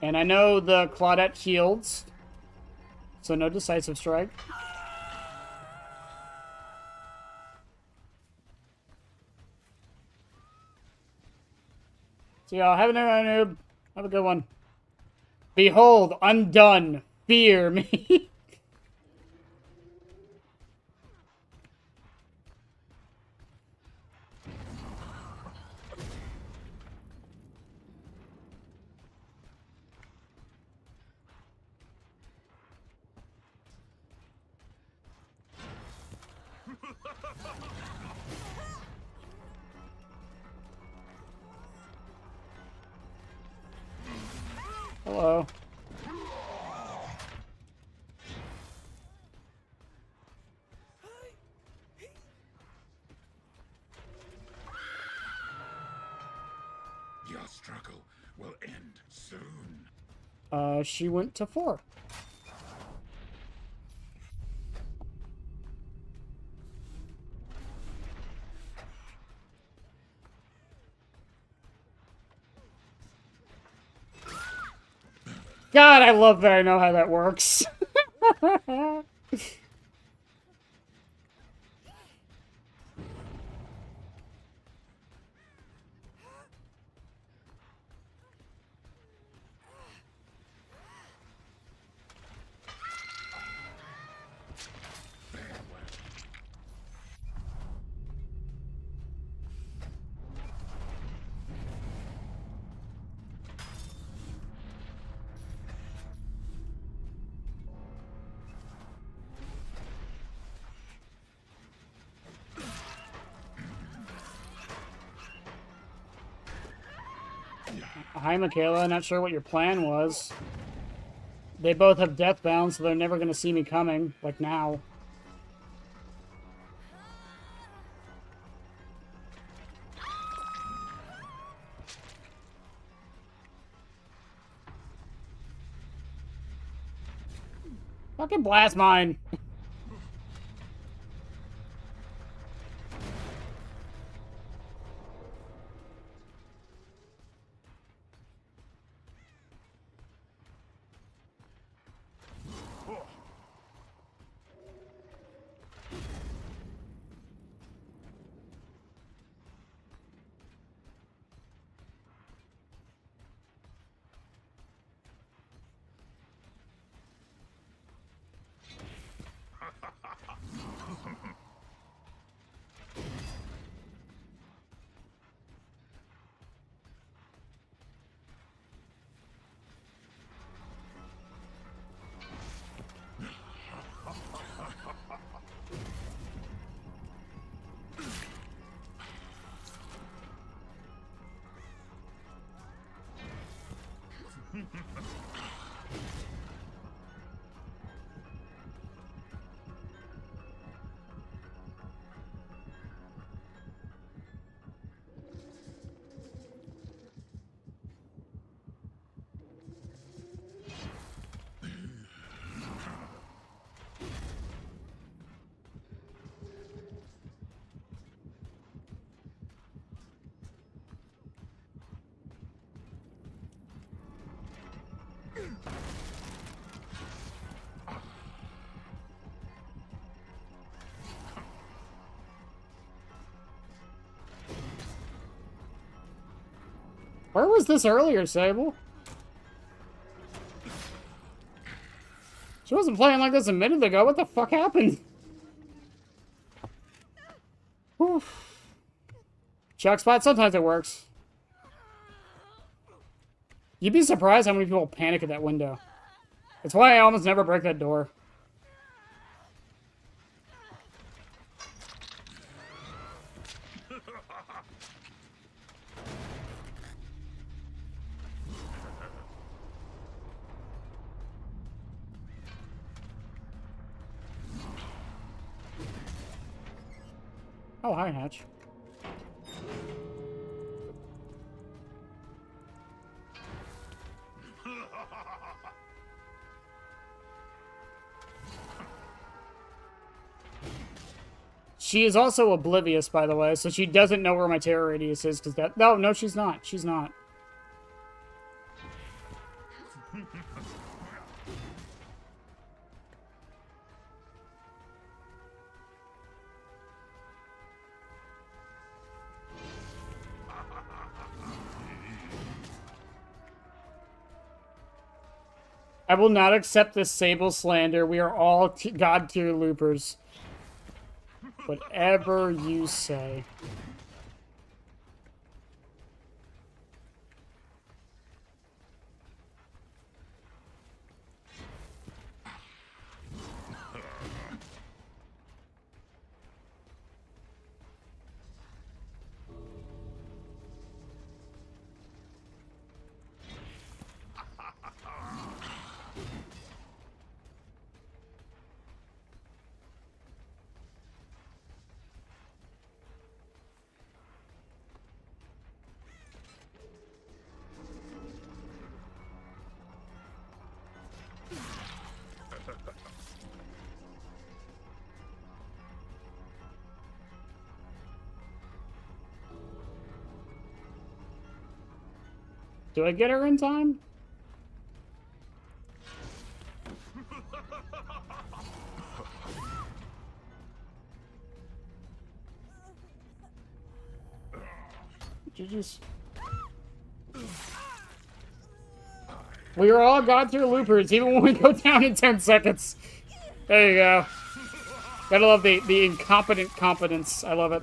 And I know the Claudette shields, so no decisive strike. So y'all, have a noob. Have a good one. Behold, undone. Fear me. Hello. Your struggle will end soon. She went to 4. God, I love that I know how that works. Hi, Michaela. Not sure what your plan was. They both have Deathbound, so they're never going to see me coming, like now. Fucking blast mine. Where was this earlier, Sable? She wasn't playing like this a minute ago. What the fuck happened? Whew. Chuck spot, sometimes it works. You'd be surprised how many people panic at that window. That's why I almost never break that door. Oh, hi, Hatch. She is also oblivious, by the way, so she doesn't know where my terror radius is, because that... No, she's not. She's not. I will not accept this Sable slander. We are all God tier loopers. Whatever you say. Do I get her in time? GG's. We are all God tier loopers, even when we go down in 10 seconds. There you go. Gotta love the incompetent competence. I love it.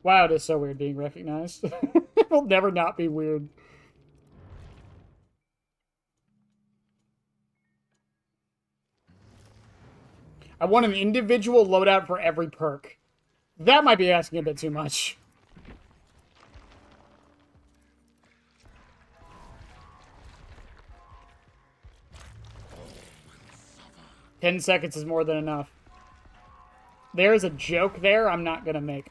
Wow, it is so weird being recognized. It'll never not be weird. I want an individual loadout for every perk. That might be asking a bit too much. "10 seconds is more than enough." There's a joke there I'm not gonna make.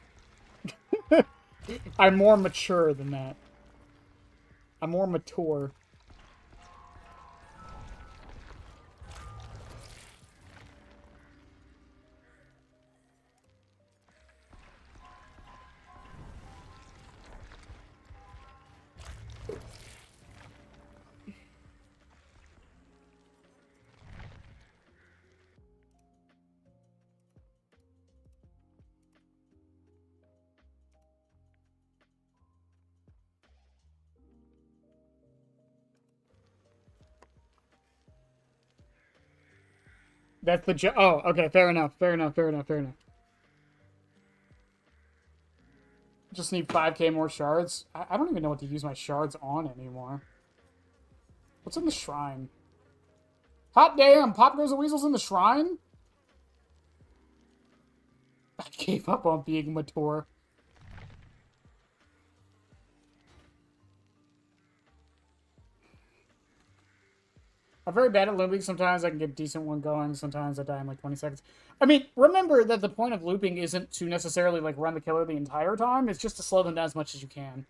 I'm more mature than that. I'm more mature. That's the joke. Oh, okay, fair enough, fair enough, fair enough, fair enough. Just need 5k more shards. I don't even know what to use my shards on anymore. What's in the shrine? Hot damn! Pop Goes the Weasel's in the shrine? I gave up on being mature. I'm very bad at looping. Sometimes I can get a decent one going. Sometimes I die in like 20 seconds. I mean, remember that the point of looping isn't to necessarily like run the killer the entire time. It's just to slow them down as much as you can.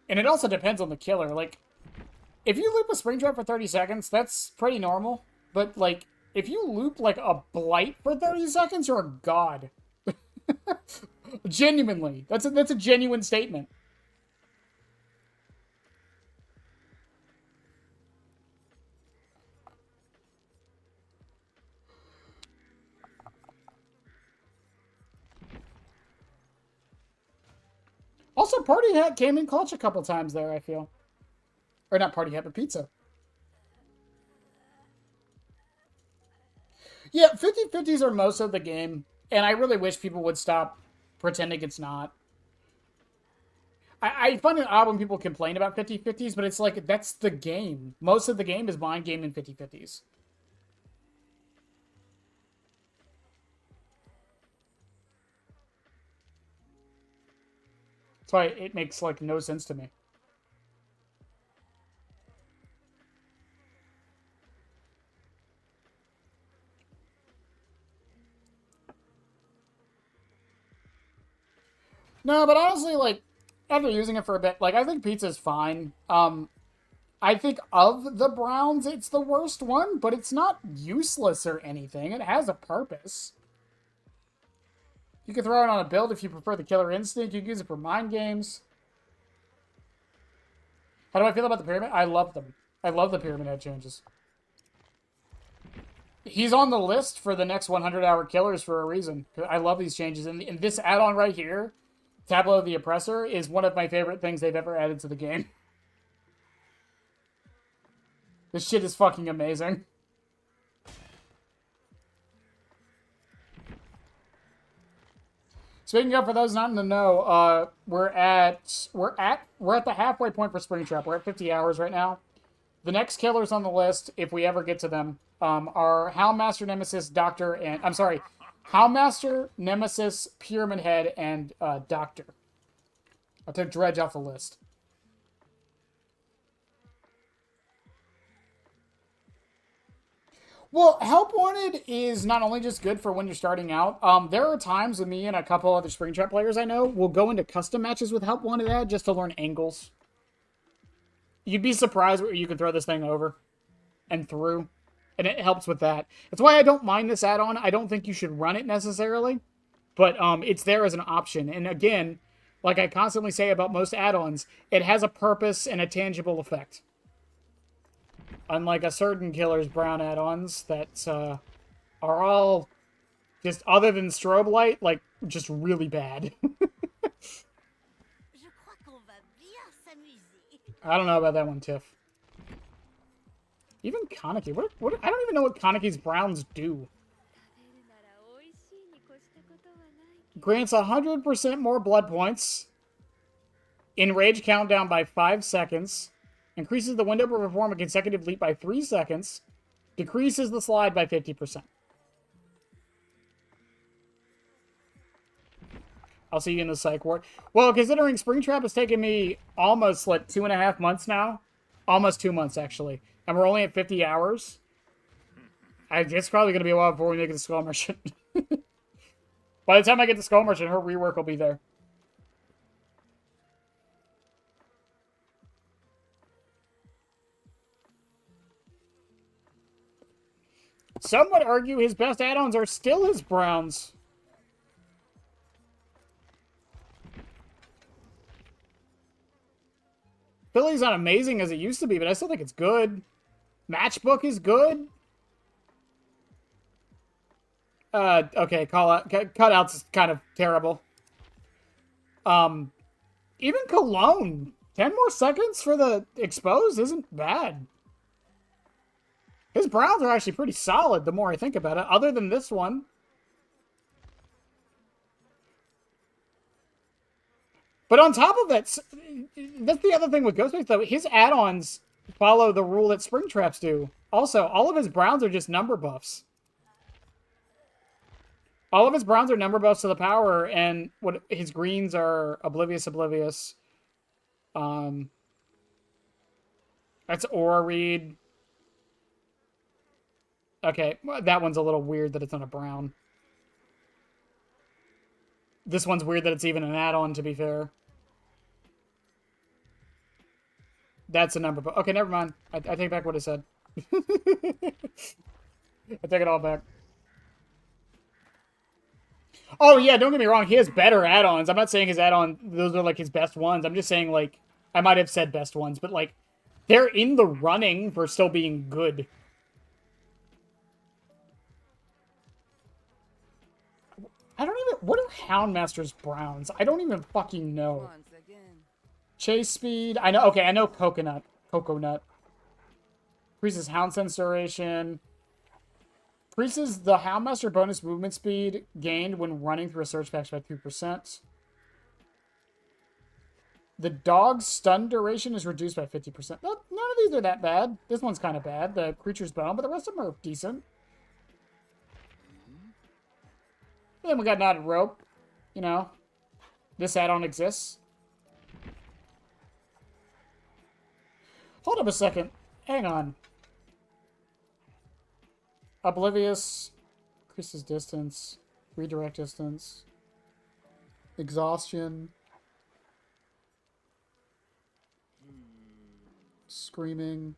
And it also depends on the killer. Like, if you loop a Springtrap for 30 seconds, that's pretty normal. But, like, If you loop like a blight for 30 seconds, you're a god. Genuinely. That's a genuine statement. Also, Party Hat came in clutch a couple times there, I feel. Or not Party Hat, but Pizza. Yeah, 50-50s are most of the game, and I really wish people would stop pretending it's not. I find it odd when people complain about 50-50s, but it's like, that's the game. Most of the game is mind game in 50-50s. That's why it makes, like, no sense to me. No, but honestly, like, after using it for a bit, like, I think pizza's fine. I think of the Browns, it's the worst one, but it's not useless or anything. It has a purpose. You can throw it on a build if you prefer the Killer Instinct. You can use it for mind games. How do I feel about the Pyramid? I love them. I love the Pyramid Head changes. He's on the list for the next 100-hour killers for a reason. I love these changes. And this add-on right here, Tableau of the Oppressor, is one of my favorite things they've ever added to the game. This shit is fucking amazing. Speaking of, for those not in the know, we're at the halfway point for Springtrap. We're at 50 hours right now. The next killers on the list, if we ever get to them, are Houndmaster, Nemesis, Doctor, and Houndmaster, Nemesis, Pyramid Head, and Doctor. I took Dredge off the list. Well, Help Wanted is not only just good for when you're starting out. There are times when me and a couple other Springtrap players I know will go into custom matches with Help Wanted ad just to learn angles. You'd be surprised what you can throw this thing over and through, and it helps with that. That's why I don't mind this add-on. I don't think you should run it necessarily, but it's there as an option. And again, like I constantly say about most add-ons, it has a purpose and a tangible effect. Unlike a certain Killer's Brown add-ons that are all just, other than strobe light, like, just really bad. I don't know about that one, Tiff. Even Kaneki. What? I don't even know what Kaneki's Browns do. Grants 100% more blood points. Enrage countdown by 5 seconds. Increases the window to perform a consecutive leap by 3 seconds. Decreases the slide by 50%. I'll see you in the psych ward. Well, considering Springtrap has taken me almost, like, 2.5 months now. Almost 2 months, actually. And we're only at 50 hours. It's probably going to be a while before we make it to Skull Merchant. By the time I get to Skull Merchant, her rework will be there. Some would argue his best add-ons are still his Browns. Philly's not amazing as it used to be, but I still think it's good. Matchbook is good. Okay, cutouts is kind of terrible. Even Cologne, 10 more seconds for the exposed isn't bad. His Browns are actually pretty solid the more I think about it, other than this one. But on top of that, that's the other thing with Ghostface, though. His add-ons follow the rule that Springtraps do. Also, all of his Browns are just number buffs. All of his Browns are number buffs to the power, and what his greens are Oblivious. That's Aura Read. Okay, that one's a little weird that it's not a Brown. This one's weird that it's even an add-on, to be fair. That's a number, but okay, never mind. I take back what I said. I take it all back. Oh, yeah, don't get me wrong. He has better add-ons. I'm not saying his add-on, those are, like, his best ones. I'm just saying, like, I might have said best ones, but, like, they're in the running for still being good. I don't even... What are Houndmaster's Browns? I don't even fucking know. Once again. Chase speed. I know... Okay, I know Coconut. Coconut. Increases Hound Sense duration. Increases the Houndmaster bonus movement speed gained when running through a search patch by 2%. The dog's stun duration is reduced by 50%. None of these are that bad. This one's kind of bad. The creature's bone, but the rest of them are decent. Then we got Knotted Rope. You know, this add-on exists. Hold up a second. Hang on. Oblivious. Increases distance. Redirect distance. Exhaustion. Screaming.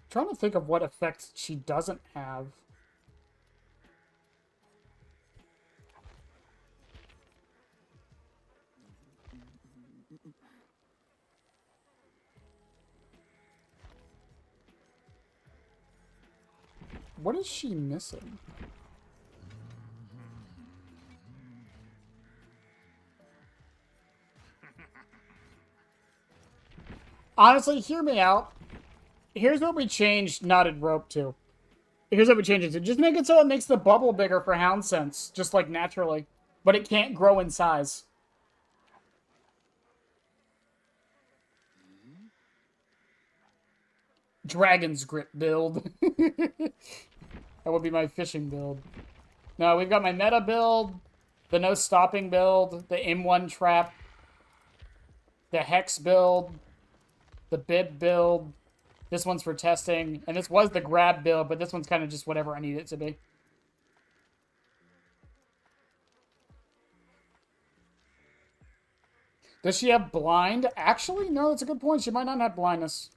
Trying to think of what effects she doesn't have. What is she missing? Honestly, hear me out. Here's what we changed Knotted Rope to. Here's what we changed it to. Just make it so it makes the bubble bigger for Hound Sense. Just like naturally. But it can't grow in size. Dragon's Grip build. That would be my fishing build. No, we've got my meta build, the no stopping build, the M1 trap, the hex build, the bib build. This one's for testing, and this was the grab build, but this one's kind of just whatever I need it to be. Does she have blind? Actually, no, that's a good point. She might not have blindness.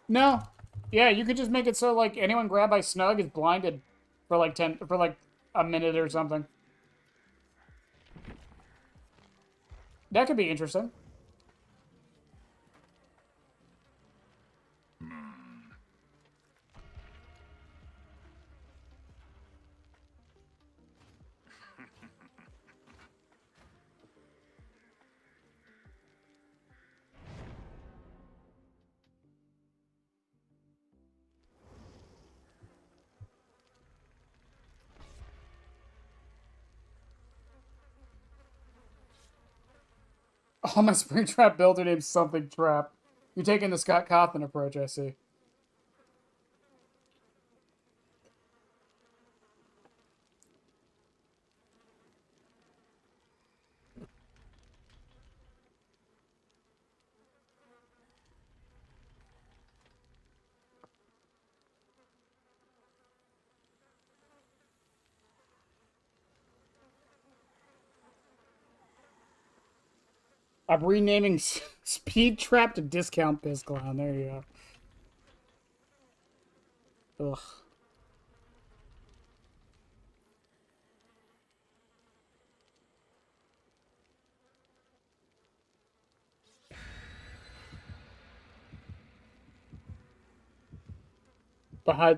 No. Yeah, you could just make it so, like, anyone grabbed by Snug is blinded for, like, a minute or something. That could be interesting. Oh, my Springtrap builder name's something trap. You're taking the Scott Cawthon approach, I see. I'm renaming Speed Trap to Discount Piss Clown. There you go. Ugh.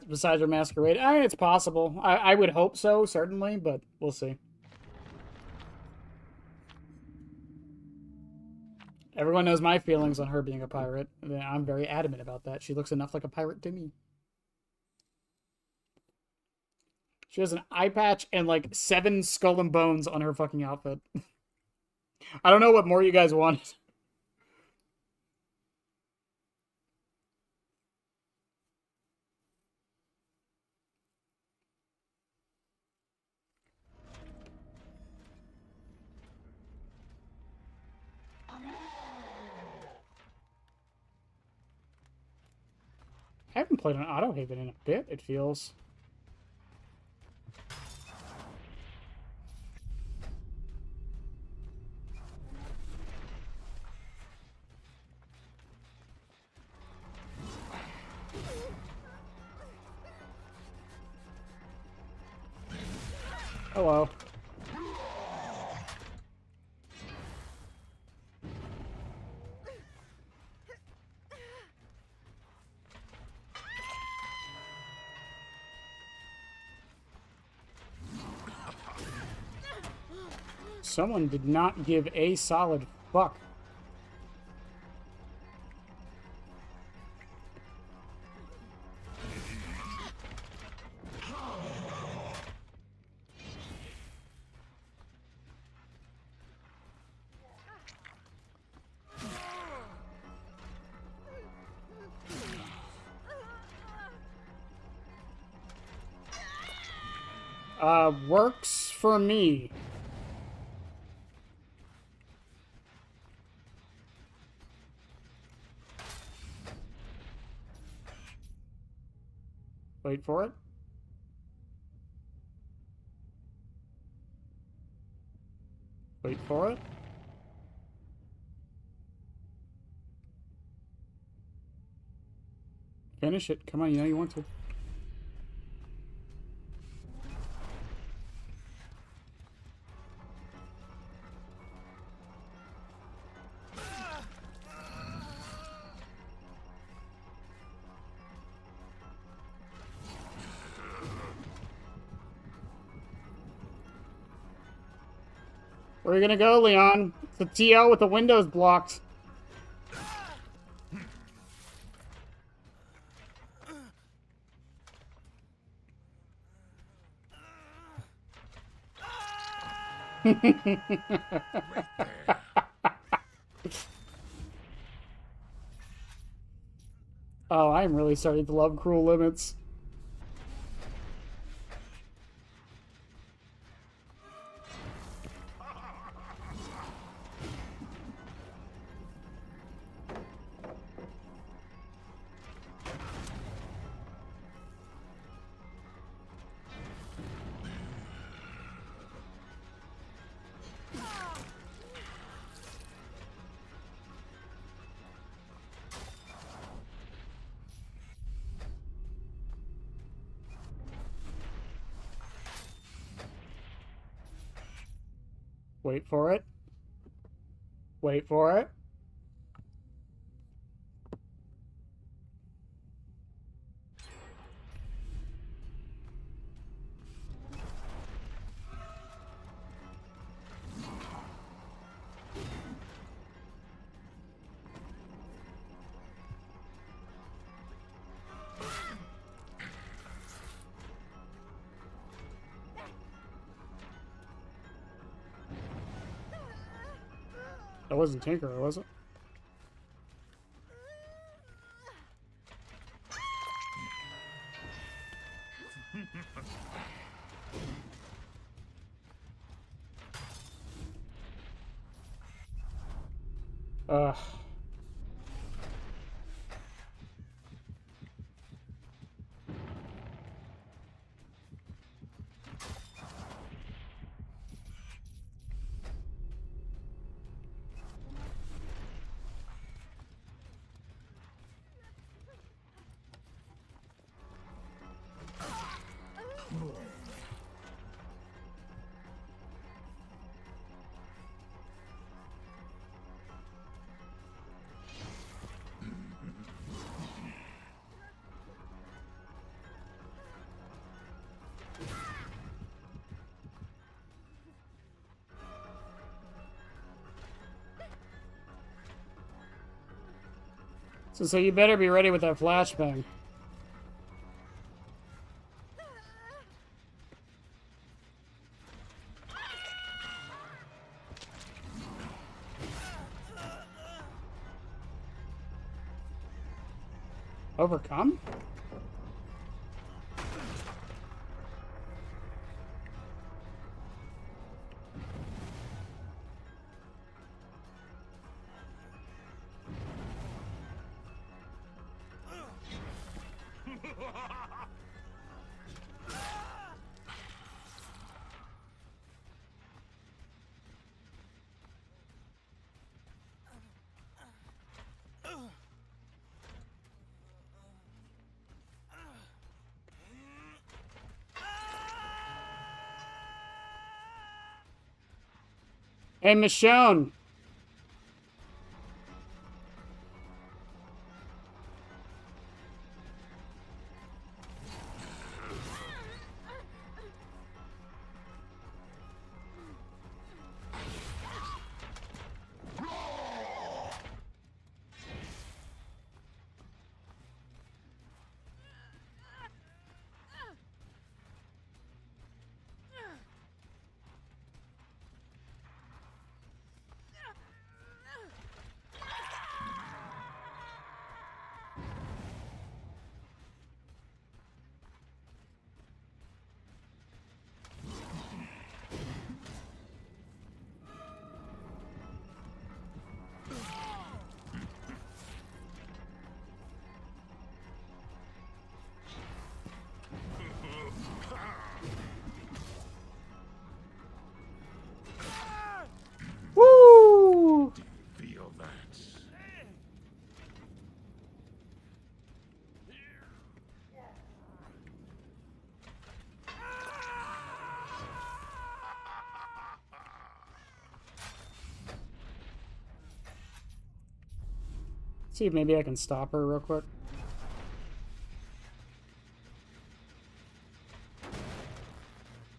Besides her masquerade, I mean, it's possible. I would hope so, certainly, but we'll see. Everyone knows my feelings on her being a pirate. I'm very adamant about that. She looks enough like a pirate to me. She has an eye patch and like 7 skull and bones on her fucking outfit. I don't know what more you guys want. I haven't played on Auto Haven in a bit, it feels. Hello. Someone did not give a solid fuck. Works for me. Wait for it. Wait for it. Finish it. Come on, you know you want to. Where are you gonna go, Leon? It's the TL with the windows blocked. Oh, I'm really starting to love Cruel Limits. Wait for it. Wait for it. That wasn't Tinkerer, was it? Ugh. So you better be ready with that flashbang. Overcome? Hey, Michonne. Woo! Feel that. See if maybe I can stop her real quick.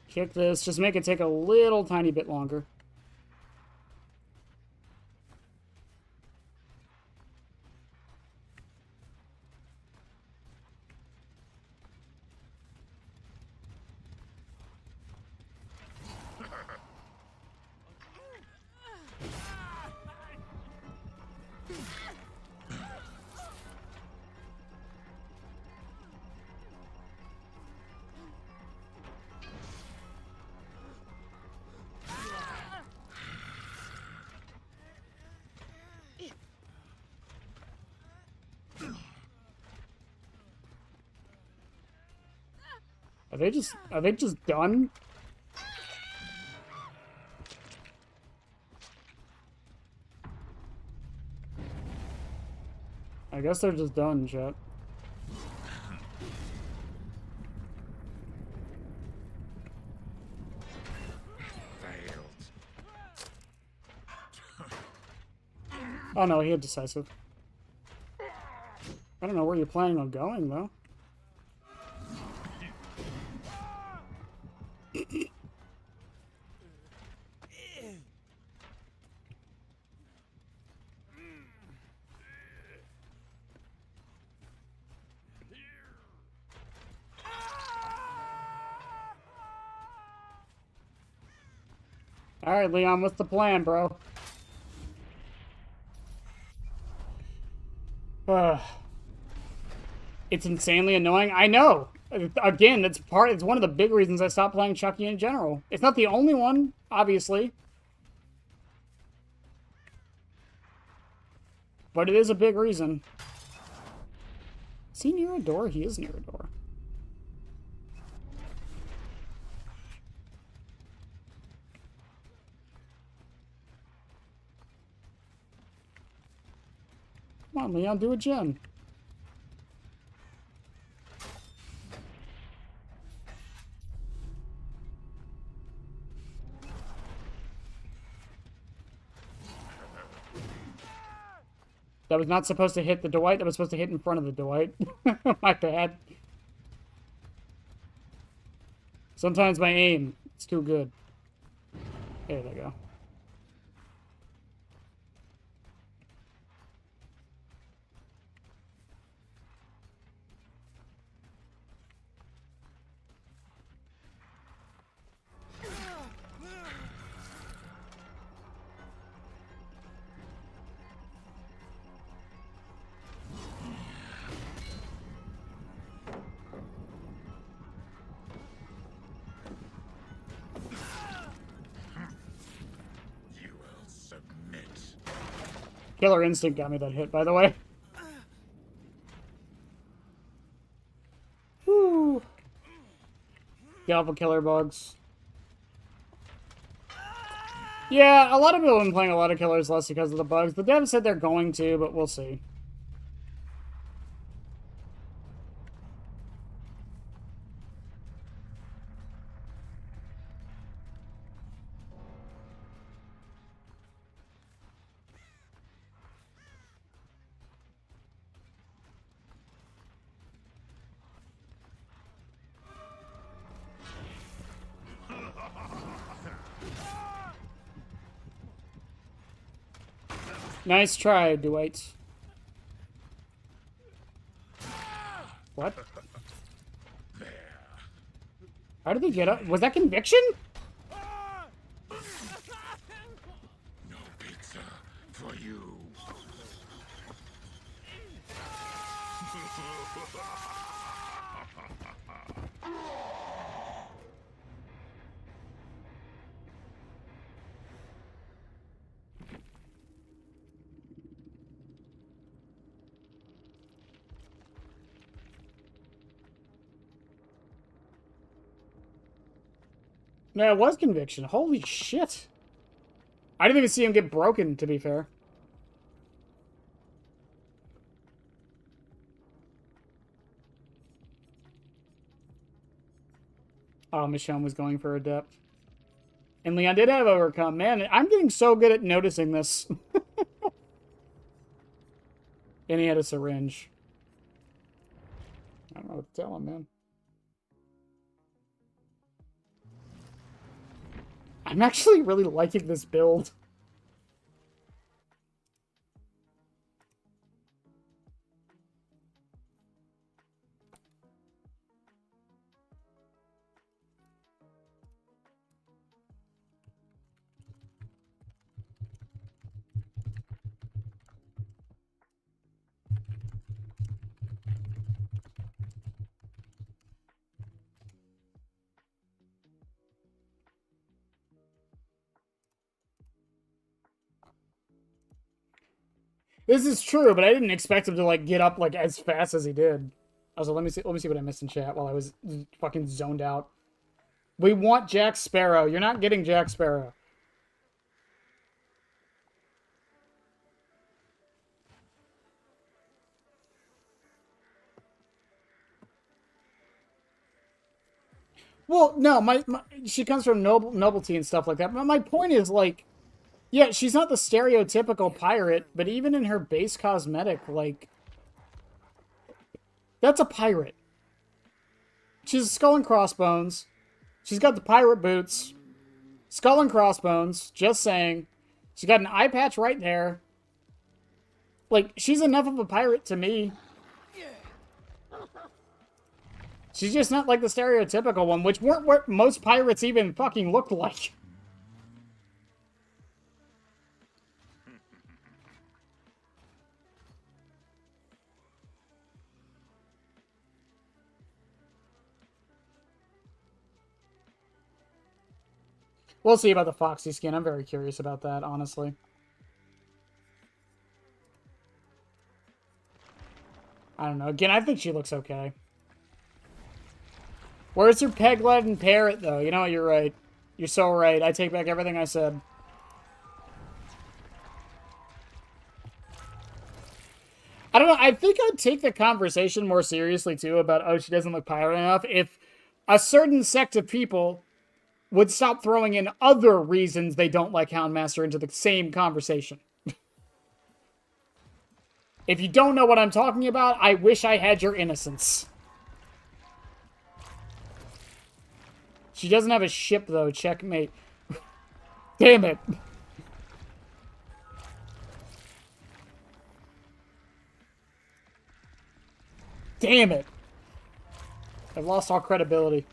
Kick this. Just make it take a little tiny bit longer. Are they just done? I guess they're just done, chat. Failed. Oh no, he had decisive. I don't know where you're planning on going, though. Alright, Leon, what's the plan, bro? It's insanely annoying. I know! Again, it's one of the big reasons I stopped playing Chucky in general. It's not the only one, obviously. But it is a big reason. Is he near a door? He is near a door. Come on, Leon, do a gen. That was not supposed to hit the Dwight. That was supposed to hit in front of the Dwight. My bad. Sometimes my aim is too good. There they go. You will submit. Killer Instinct got me that hit, by the way. The alpha killer bugs. Yeah, a lot of people have been playing a lot of killers less because of the bugs. The devs said they're going to, but we'll see. Nice try, Dwight. What? How did he get up? Was that conviction? No pizza for you. No, it was conviction. Holy shit. I didn't even see him get broken, to be fair. Oh, Michonne was going for Adept. And Leon did have overcome. Man, I'm getting so good at noticing this. And he had a syringe. I don't know what to tell him, man. I'm actually really liking this build. This is true, but I didn't expect him to like get up like as fast as he did. Also, let me see what I missed in chat while I was fucking zoned out. We want Jack Sparrow. You're not getting Jack Sparrow. Well, no, she comes from nobility and stuff like that. But my point is like, yeah, she's not the stereotypical pirate, but even in her base cosmetic, like, that's a pirate. She's a skull and crossbones. She's got the pirate boots. Skull and crossbones, just saying. She's got an eye patch right there. Like, she's enough of a pirate to me. She's just not like the stereotypical one, which weren't what most pirates even fucking looked like. We'll see about the Foxy skin. I'm very curious about that, honestly. I don't know. Again, I think she looks okay. Where's her Peglet and Parrot, though? You know what? You're right. You're so right. I take back everything I said. I don't know. I think I'd take the conversation more seriously, too, about, oh, she doesn't look pirate enough, if a certain sect of people would stop throwing in other reasons they don't like Houndmaster into the same conversation. If you don't know what I'm talking about, I wish I had your innocence. She doesn't have a ship, though. Checkmate. Damn it. Damn it. I've lost all credibility.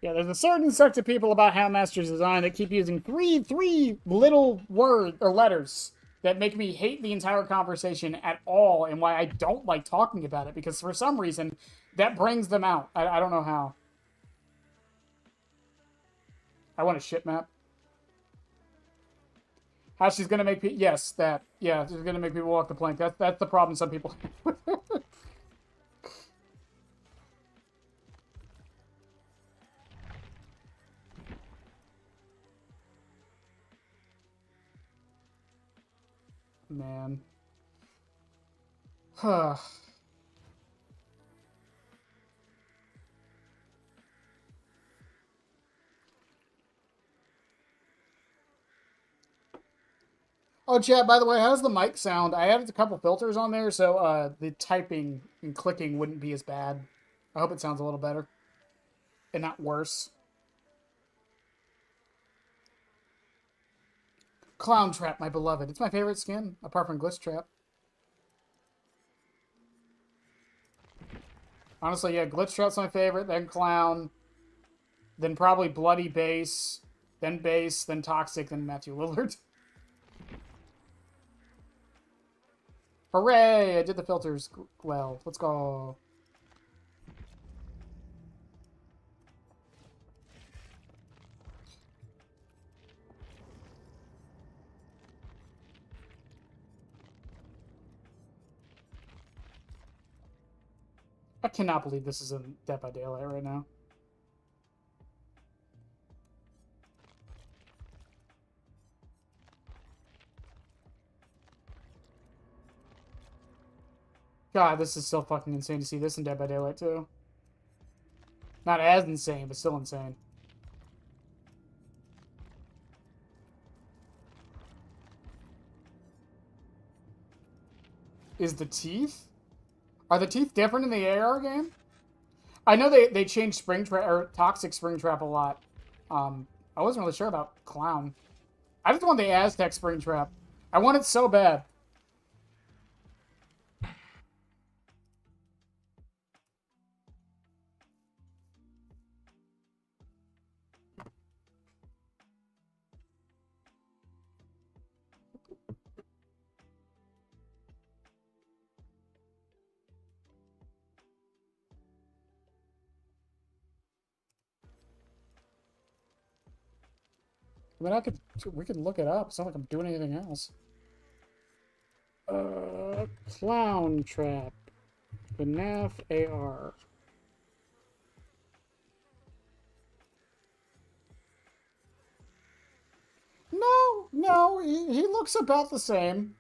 Yeah, there's a certain sect of people about Houndmaster's design that keep using three little words or letters that make me hate the entire conversation at all, and why I don't like talking about it, because for some reason that brings them out. I don't know how. I want a ship map. How she's gonna make people... Yes, that. Yeah, she's gonna make people walk the plank. That's the problem some people have with her. Man. Huh. Oh, chat, by the way, how does the mic sound? I added a couple filters on there, so the typing and clicking wouldn't be as bad. I hope it sounds a little better. And not worse. Clown Trap, my beloved. It's my favorite skin, apart from Glitch Trap. Honestly, yeah, Glitch Trap's my favorite, then Clown, then probably Bloody Bass, then Toxic, then Matthew Lillard. Hooray! I did the filters well. Let's go. I cannot believe this is in Dead by Daylight right now. God, this is so fucking insane to see this in Dead by Daylight, too. Not as insane, but still insane. Is the teeth? Are the teeth different in the AR game? I know they changed Springtrap or Toxic Springtrap a lot. I wasn't really sure about Clown. I just want the Aztec Springtrap. I want it so bad. I mean, we could look it up. It's not like I'm doing anything else. Clown Trap. FNAF AR. No, he looks about the same.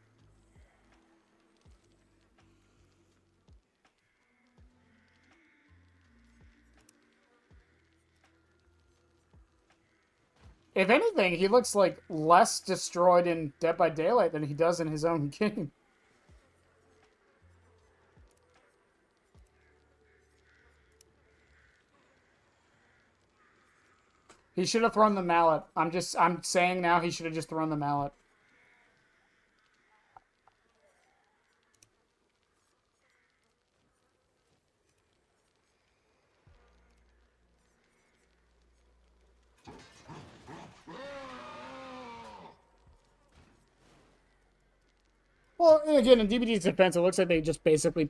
If anything, he looks like less destroyed in Dead by Daylight than he does in his own game. He should have thrown the mallet. I'm saying now he should have just thrown the mallet. Well, again, in DBD's defense, it looks like they just basically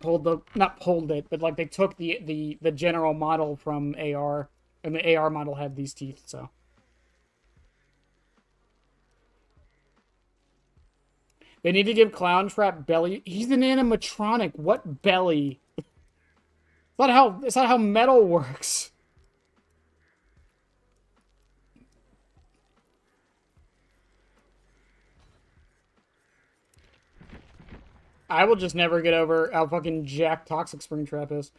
not pulled it, but like they took the general model from AR, and the AR model had these teeth, so. They need to give Clown Trap belly. He's an animatronic. What belly? It's not how metal works. I will just never get over how fucking jack Toxic Springtrap is.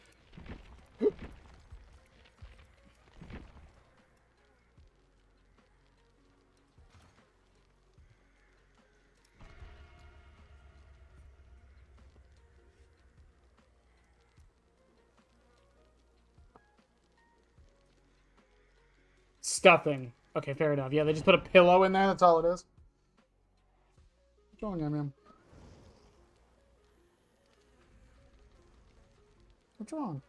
Stuffing. Okay, fair enough. Yeah, they just put a pillow in there. That's all it is. What's wrong, man? What's wrong?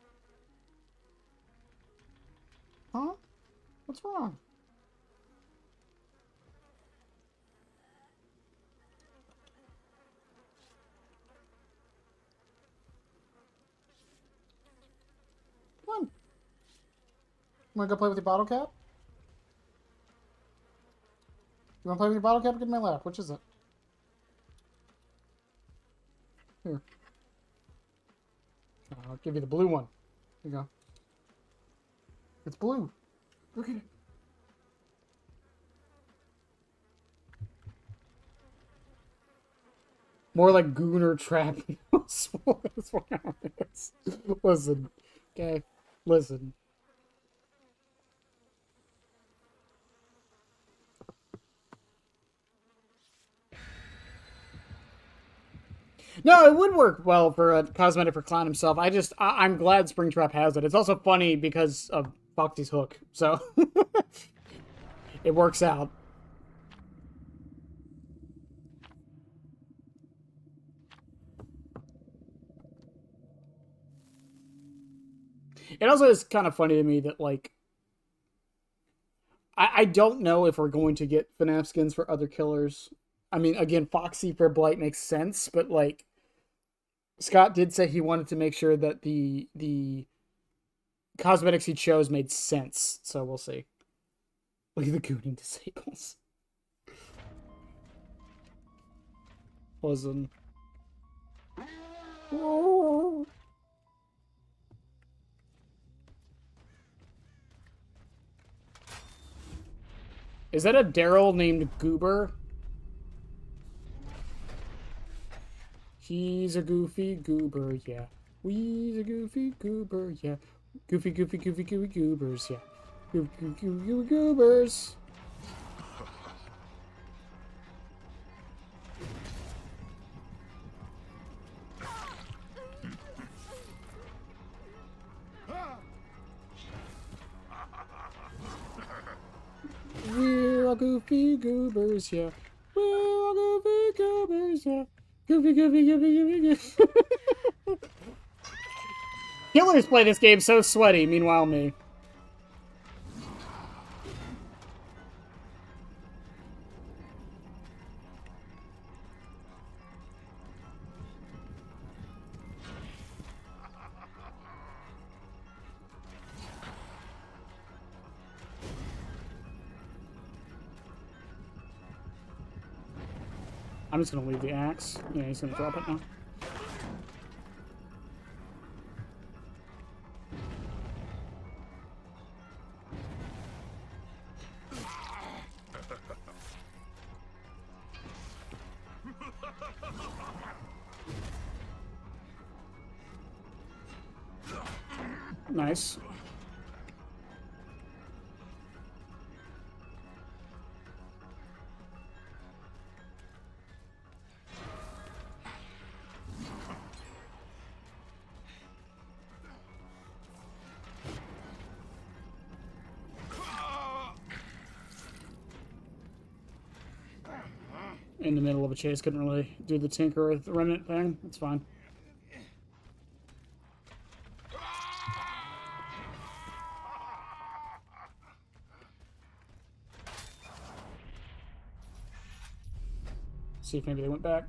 Huh? What's wrong? Come on. Wanna go play with your bottle cap? You want to play with your bottle cap or get in my lap? Which is it? Here. I'll give you the blue one. Here you go. It's blue. Look at it. More like Gooner Trap. Listen. Okay. Listen. No, it would work well for a cosmetic for Clown himself. I'm glad Springtrap has it. It's also funny because of Foxy's hook, so it works out. It also is kind of funny to me that, like, I don't know if we're going to get FNAF skins for other killers. I mean, again, Foxy for Blight makes sense, but, like, Scott did say he wanted to make sure that the cosmetics he chose made sense, so we'll see. Look at the gooning disables. Listen. Oh. Is that a Daryl named Goober? He's a goofy goober, yeah. We's a goofy goober, yeah. Goofy, goofy, goofy, goofy goobers, yeah. Goofy, goofy, goofy goobers. We're a goofy goobers, yeah. We're a goofy goobers, yeah. Goofy, goofy, goofy, goofy, goofy. Killers play this game so sweaty, meanwhile me. I'm just gonna leave the axe. Yeah, he's gonna drop it now. Nice. In the middle of a chase, couldn't really do the Tinker with the Remnant thing. It's fine. See if maybe they went back.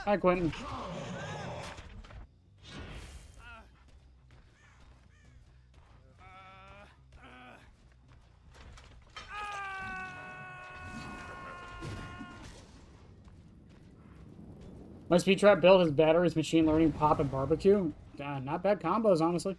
Hi, Quentin. My speed trap build has batteries, machine learning, pop, and barbecue. Not bad combos, honestly.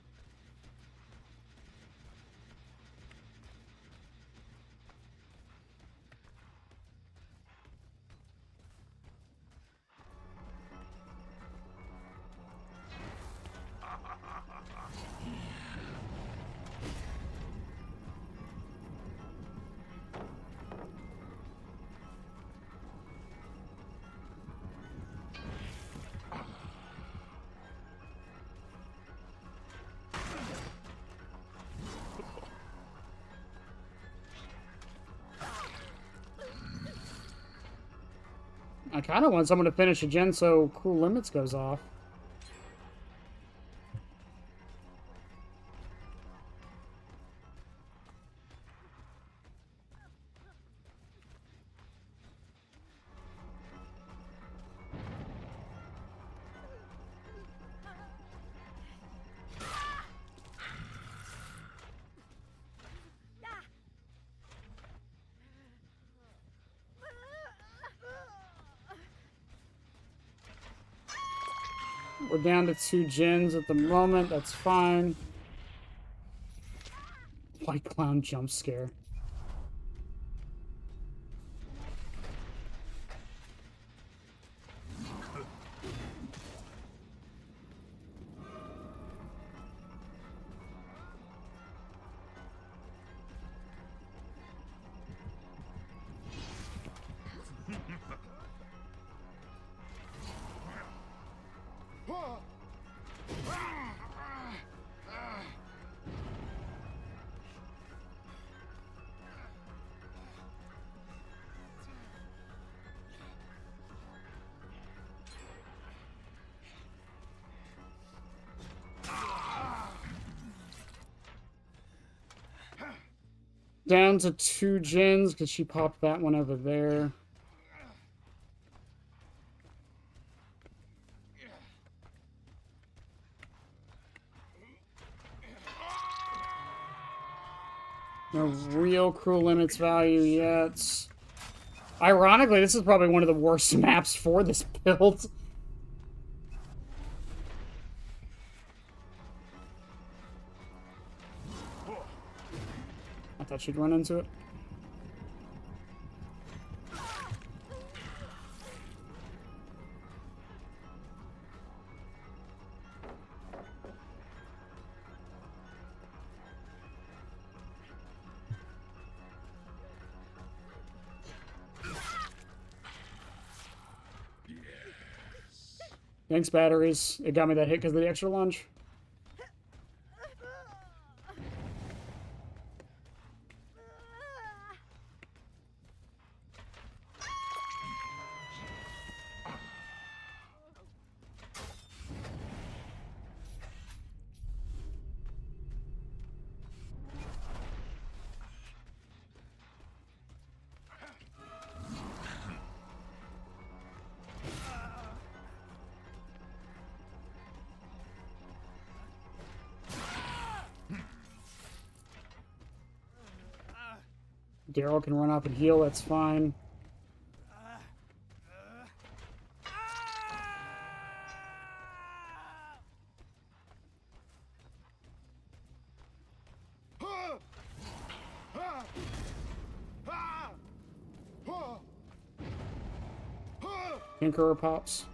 I kind of want someone to finish a gen so Cruel Limits goes off. We're down to 2 gens at the moment. That's fine. White clown jump scare. Down to 2 gens because she popped that one over there. No real Cruel Limits value yet. Ironically, this is probably one of the worst maps for this build. I thought she'd run into it. Thanks, batteries. It got me that hit because of the extra lunge. Daryl can run up and heal, that's fine. Tinkerer pops.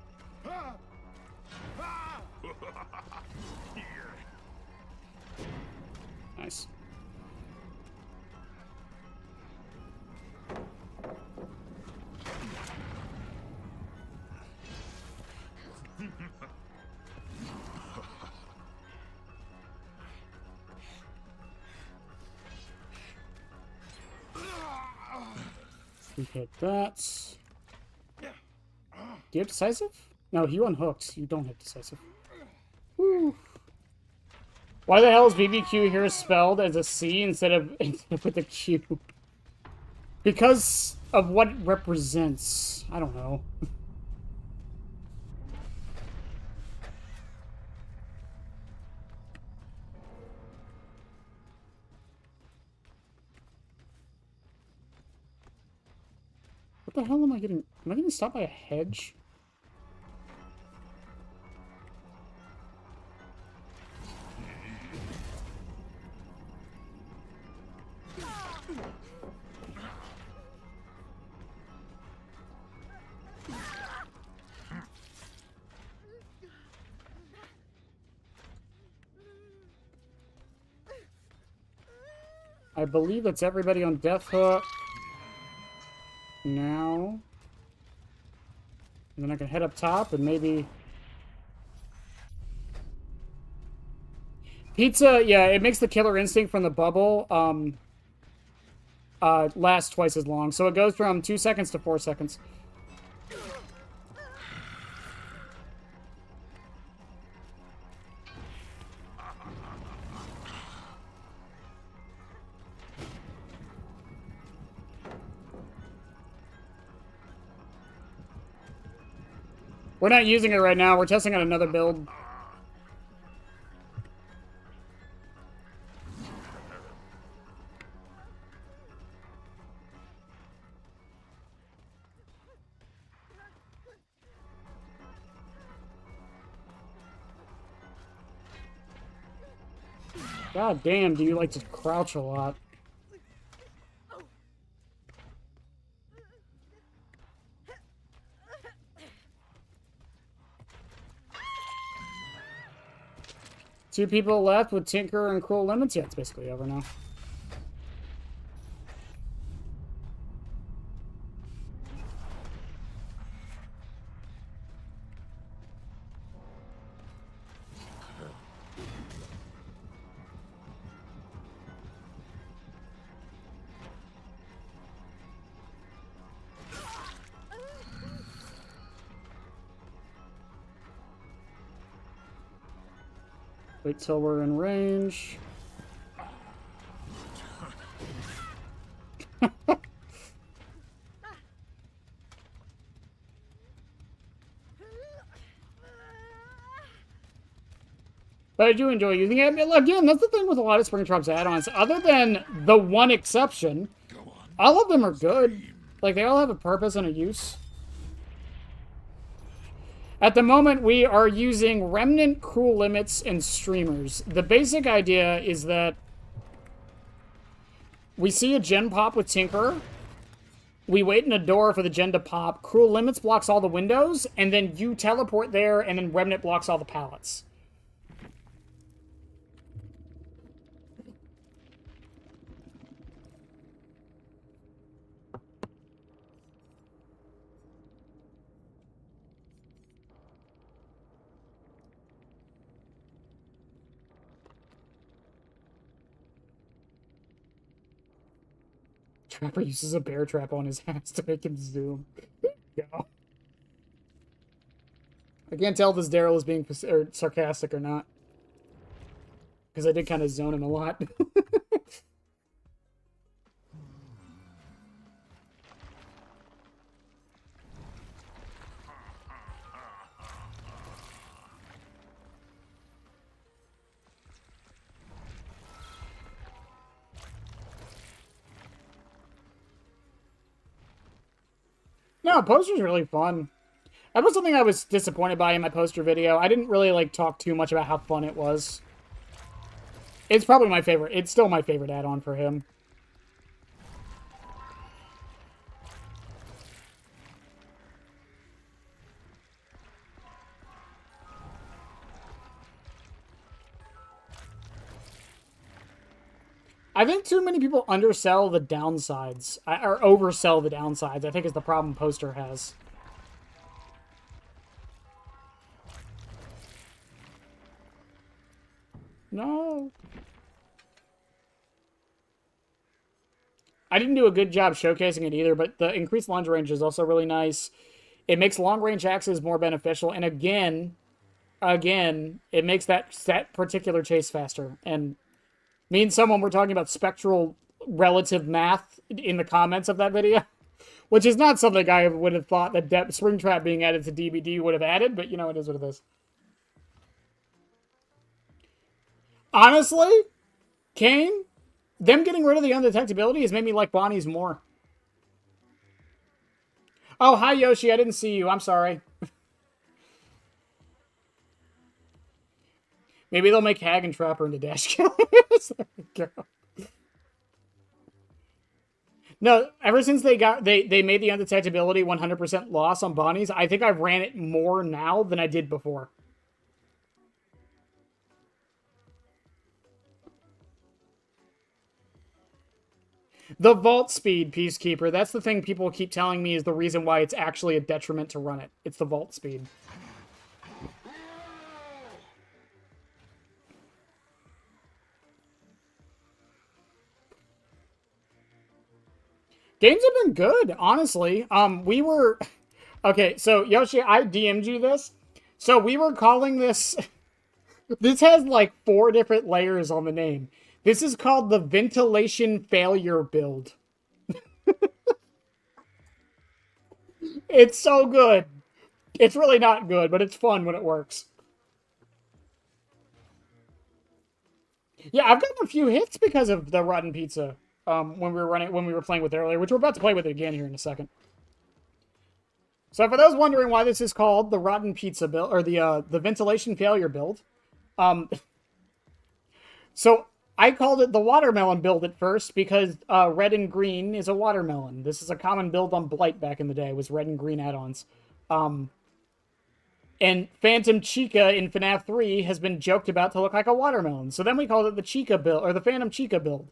Nice. We hit that. Do you have decisive? No, you unhooked. You don't have decisive. Woo. Why the hell is BBQ here spelled as a C instead of with a Q? Because of what it represents. I don't know. What the hell am I getting? Am I getting stopped by a hedge? I believe it's everybody on Death Hook now. And then I can head up top and maybe... Pizza, yeah, it makes the Killer Instinct from the bubble last twice as long. So it goes from 2 seconds to 4 seconds. We're not using it right now. We're testing out another build. God damn, do you like to crouch a lot? Two people left with Tinker and Cruel Limits. Yeah, it's basically over now. Wait till we're in range. But I do enjoy using it. Again, that's the thing with a lot of Springtrap's add-ons. Other than the one exception, all of them are good. Like, they all have a purpose and a use. At the moment, we are using Remnant, Cruel Limits, and Streamers. The basic idea is that we see a gen pop with Tinkerer. We wait in a door for the gen to pop. Cruel Limits blocks all the windows, and then you teleport there, and then Remnant blocks all the pallets. Trapper uses a bear trap on his ass to make him zoom. Yeah. I can't tell if this Daryl is being sarcastic or not. Because I did kind of zone him a lot. No, poster's really fun. That was something I was disappointed by in my poster video. I didn't really, like, talk too much about how fun it was. It's probably my favorite. It's still my favorite add-on for him. I think too many people undersell the downsides, or oversell the downsides, I think is the problem Poster has. No. I didn't do a good job showcasing it either, but the increased lunge range is also really nice. It makes long-range axes more beneficial, and again, it makes that particular chase faster, and me and someone were talking about spectral relative math in the comments of that video, which is not something I would have thought that Springtrap being added to DBD would have added, but you know, it is what it is. Honestly, Kane, them getting rid of the undetectability has made me like Bonnie's more. Oh, hi Yoshi, I didn't see you, I'm sorry. Maybe they'll make Hag and Trapper into dash killers. There we go. No, ever since they made the undetectability 100% loss on Bonnie's, I think I've ran it more now than I did before. The vault speed, Peacekeeper, that's the thing people keep telling me is the reason why it's actually a detriment to run it. It's the vault speed. Games have been good, honestly. We were... Okay, so, Yoshi, I DM'd you this. So, we were calling this... This has, like, 4 different layers on the name. This is called the Ventilation Failure Build. It's so good. It's really not good, but it's fun when it works. Yeah, I've gotten a few hits because of the rotten pizza. When we were playing with it earlier, which we're about to play with it again here in a second. So for those wondering why this is called the rotten pizza build, or the ventilation failure build, so I called it the watermelon build at first because red and green is a watermelon. This is a common build on Blight back in the day, was red and green add-ons. And Phantom Chica in FNAF 3 has been joked about to look like a watermelon. So then we called it the Chica build, or the Phantom Chica build.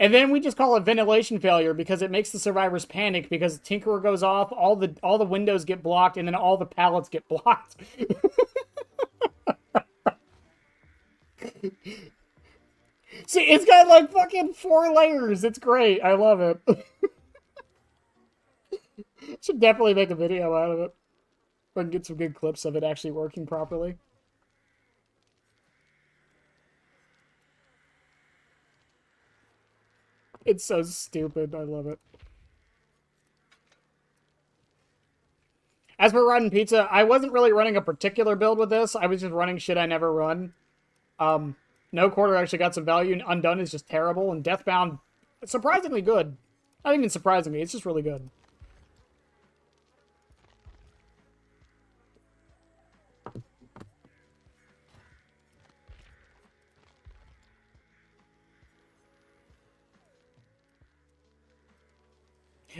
And then we just call it ventilation failure because it makes the survivors panic because Tinkerer goes off, all the windows get blocked, and then all the pallets get blocked. See, it's got like fucking 4 layers. It's great. I love it. Should definitely make a video out of it. I can get some good clips of it actually working properly. It's so stupid. I love it. As for Rotten Pizza, I wasn't really running a particular build with this. I was just running shit I never run. No Quarter actually got some value. Undone is just terrible. And Deathbound, surprisingly good. Not even surprisingly, it's just really good.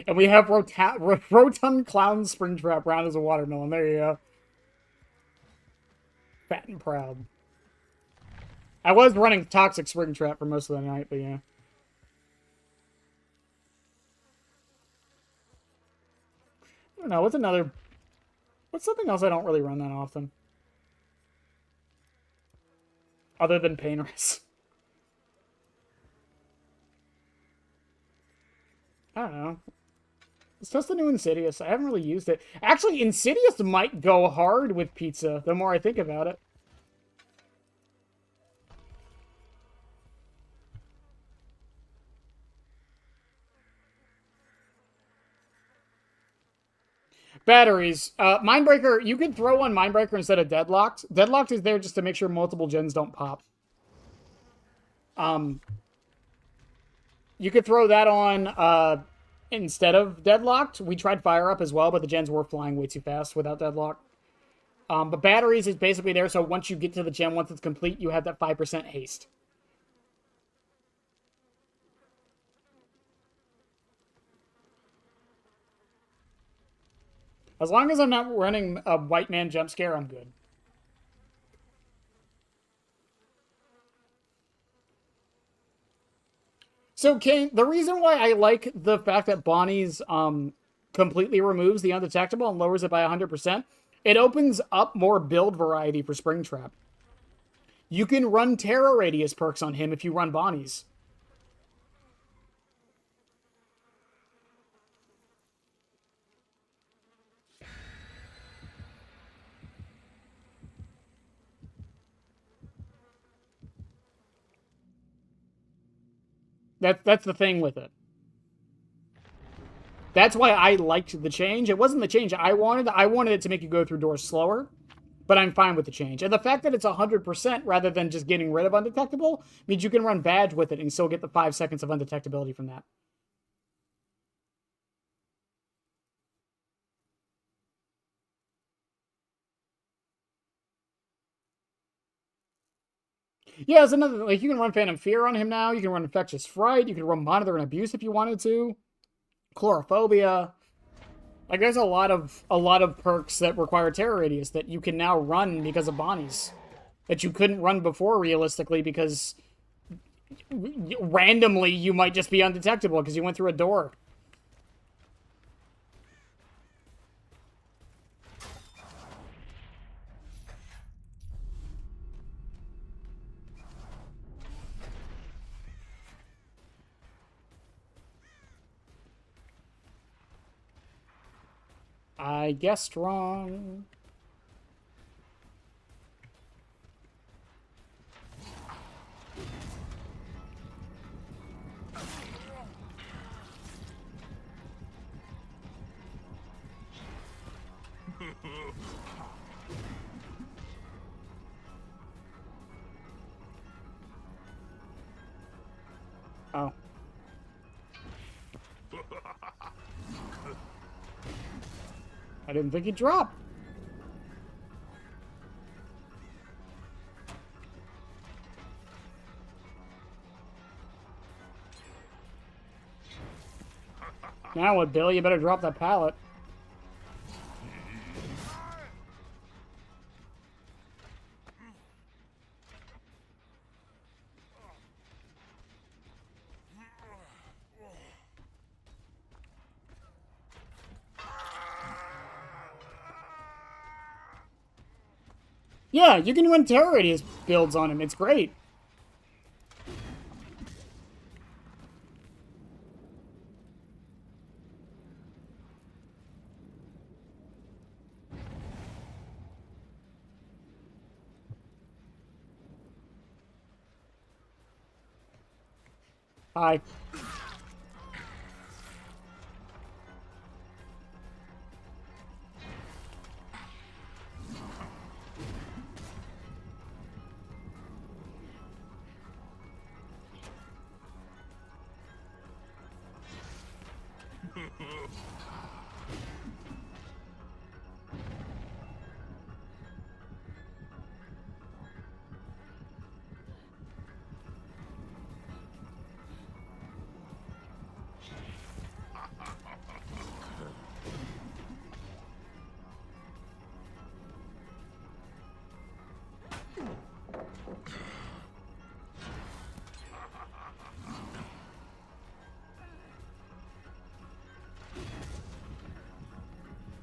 And we have Rotund Clown Springtrap round as a watermelon. There you go. Fat and proud. I was running Toxic Springtrap for most of the night, but yeah. I don't know, what's something else I don't really run that often? Other than Painless. I don't know. It's just the new Insidious. I haven't really used it. Actually, Insidious might go hard with pizza, the more I think about it. Batteries. Mindbreaker, you could throw on Mindbreaker instead of Deadlocked. Deadlocked is there just to make sure multiple gens don't pop. You could throw that on instead of Deadlocked. We tried Fire Up as well, but the gens were flying way too fast without Deadlock. But Batteries is basically there, so once you get to the gen, once it's complete, you have that 5% haste. As long as I'm not running a white man jump scare, I'm good. So, Kane, the reason why I like the fact that Bonnie's completely removes the undetectable and lowers it by 100%, it opens up more build variety for Springtrap. You can run Terror Radius perks on him if you run Bonnie's. That's the thing with it. That's why I liked the change. It wasn't the change I wanted. I wanted it to make you go through doors slower, but I'm fine with the change. And the fact that it's 100% rather than just getting rid of undetectable means you can run badge with it and still get the 5 seconds of undetectability from that. Yeah, it's another, like, you can run Phantom Fear on him now. You can run Infectious Fright. You can run Monitor and Abuse if you wanted to. Chlorophobia. Like, there's a lot of perks that require Terror Radius that you can now run because of Bonnie's. That you couldn't run before, realistically, because randomly you might just be undetectable because you went through a door. I guessed wrong. Oh. I didn't think he'd drop. Now what, Bill? You better drop that pallet. Yeah, you can run terror radius builds on him. It's great. Hi.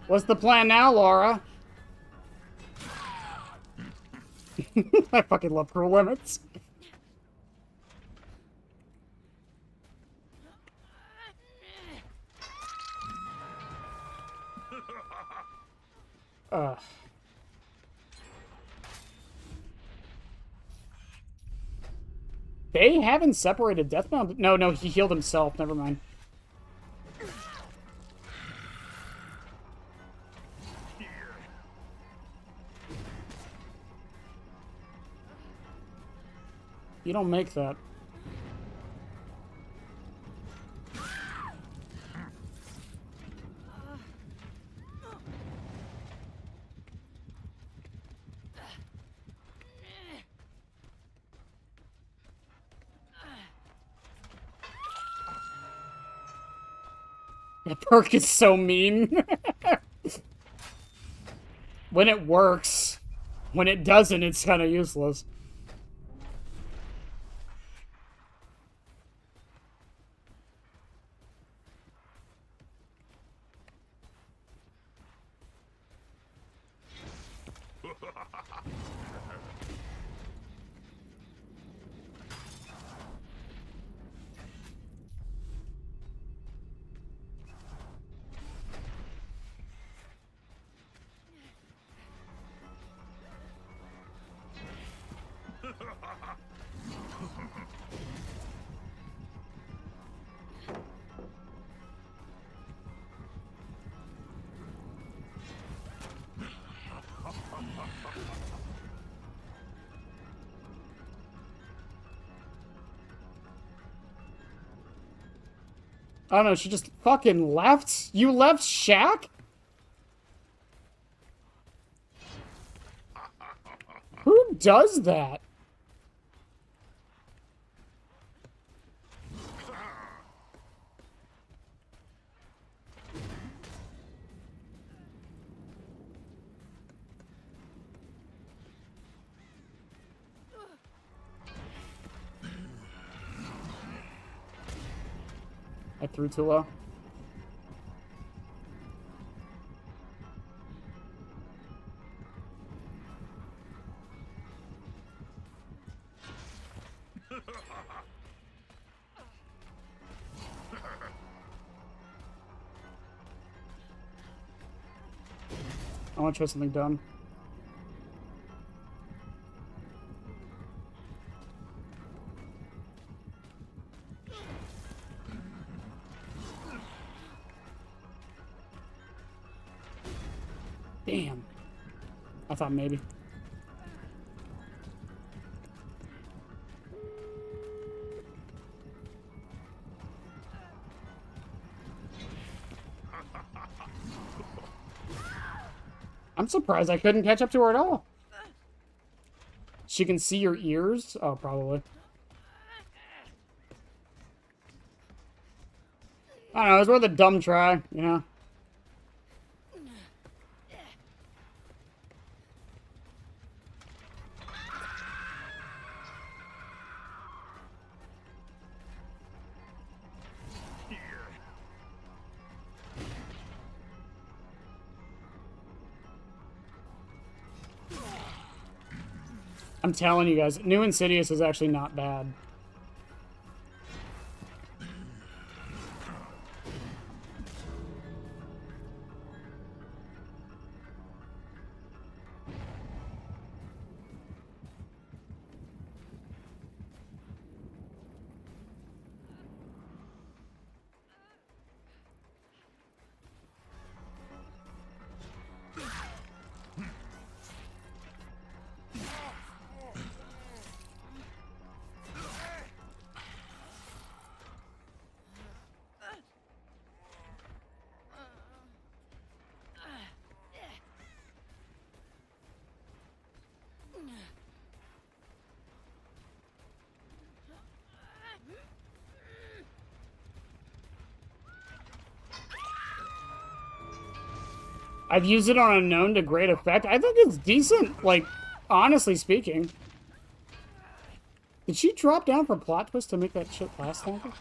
What's the plan now, Laura? I fucking love Cruel Limits. They haven't separated Deathbound. No, no, he healed himself. Never mind. You don't make that. That perk is so mean. When it works. When it doesn't, it's kind of useless. I don't know, she just fucking left? You left Shaq? Who does that? I threw too low. I want to try something dumb. Damn. I thought maybe. I'm surprised I couldn't catch up to her at all. She can see your ears? Oh, probably. I don't know, it's worth a dumb try, you know? I'm telling you guys, New Insidious is actually not bad. I've used it on Unknown to great effect. I think it's decent, like, honestly speaking. Did she drop down for plot twist to make that shit last longer?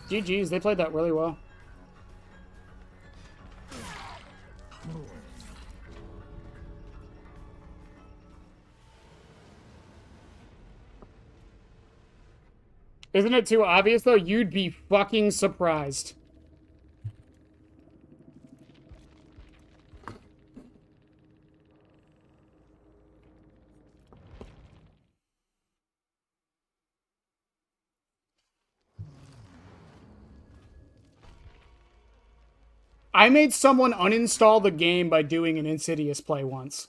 GG's, they played that really well. Isn't it too obvious, though? You'd be fucking surprised. I made someone uninstall the game by doing an Insidious play once.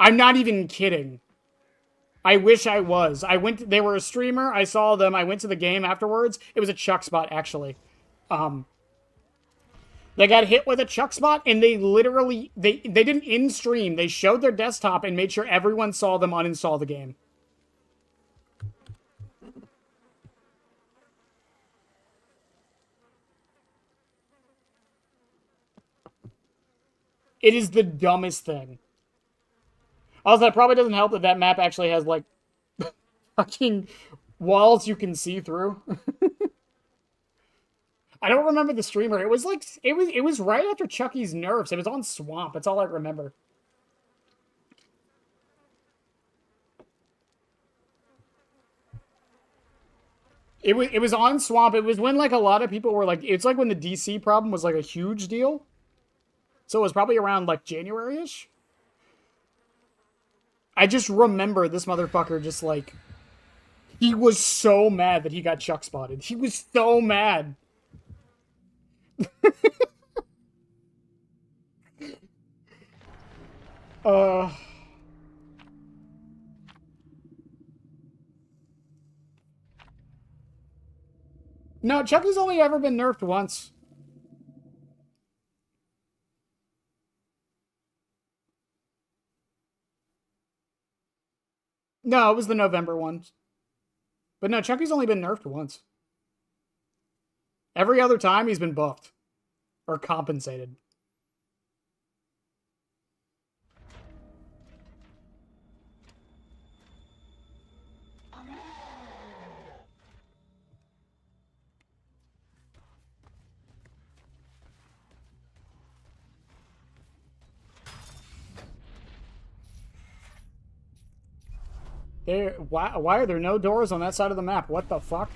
I'm not even kidding. I wish I was. They were a streamer. I saw them. I went to the game afterwards. It was a chuck spot, actually. They got hit with a chuck spot, and they literally, they didn't in-stream. They showed their desktop and made sure everyone saw them uninstall the game. It is the dumbest thing. Also, that probably doesn't help that that map actually has, like, fucking walls you can see through. I don't remember the streamer. It was like, it was right after Chucky's nerfs. It was on Swamp. That's all I remember. It was on Swamp. It was when, like, a lot of people were like, it's like when the DC problem was, like, a huge deal. So it was probably around, like, January-ish. I just remember this motherfucker just, like, he was so mad that he got chuck spotted. He was so mad. No, Chucky's only ever been nerfed once. No, it was the November one. But no, Chucky's only been nerfed once. Every other time he's been buffed. Or compensated. Why are there no doors on that side of the map? What the fuck?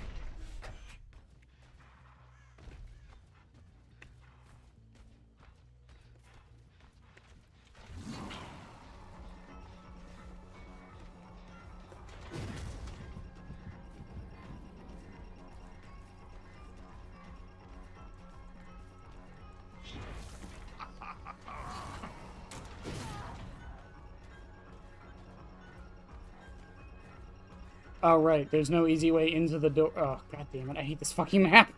Oh, right. There's no easy way into the door. Oh, god damn it. I hate this fucking map.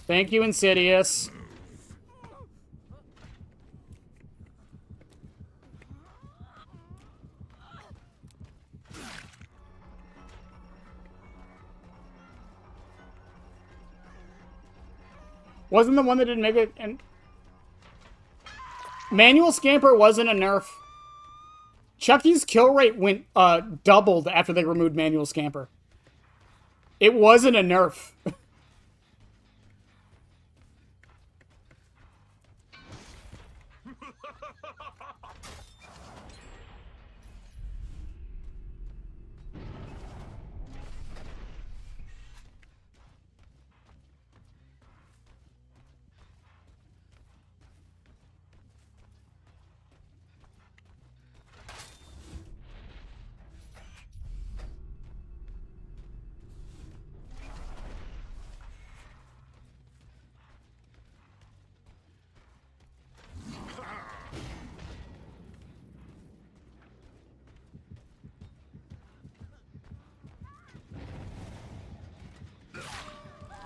Thank you, Insidious. Wasn't the one that didn't make it... And Manual Scamper wasn't a nerf. Chucky's kill rate went doubled after they removed Manual Scamper. It wasn't a nerf.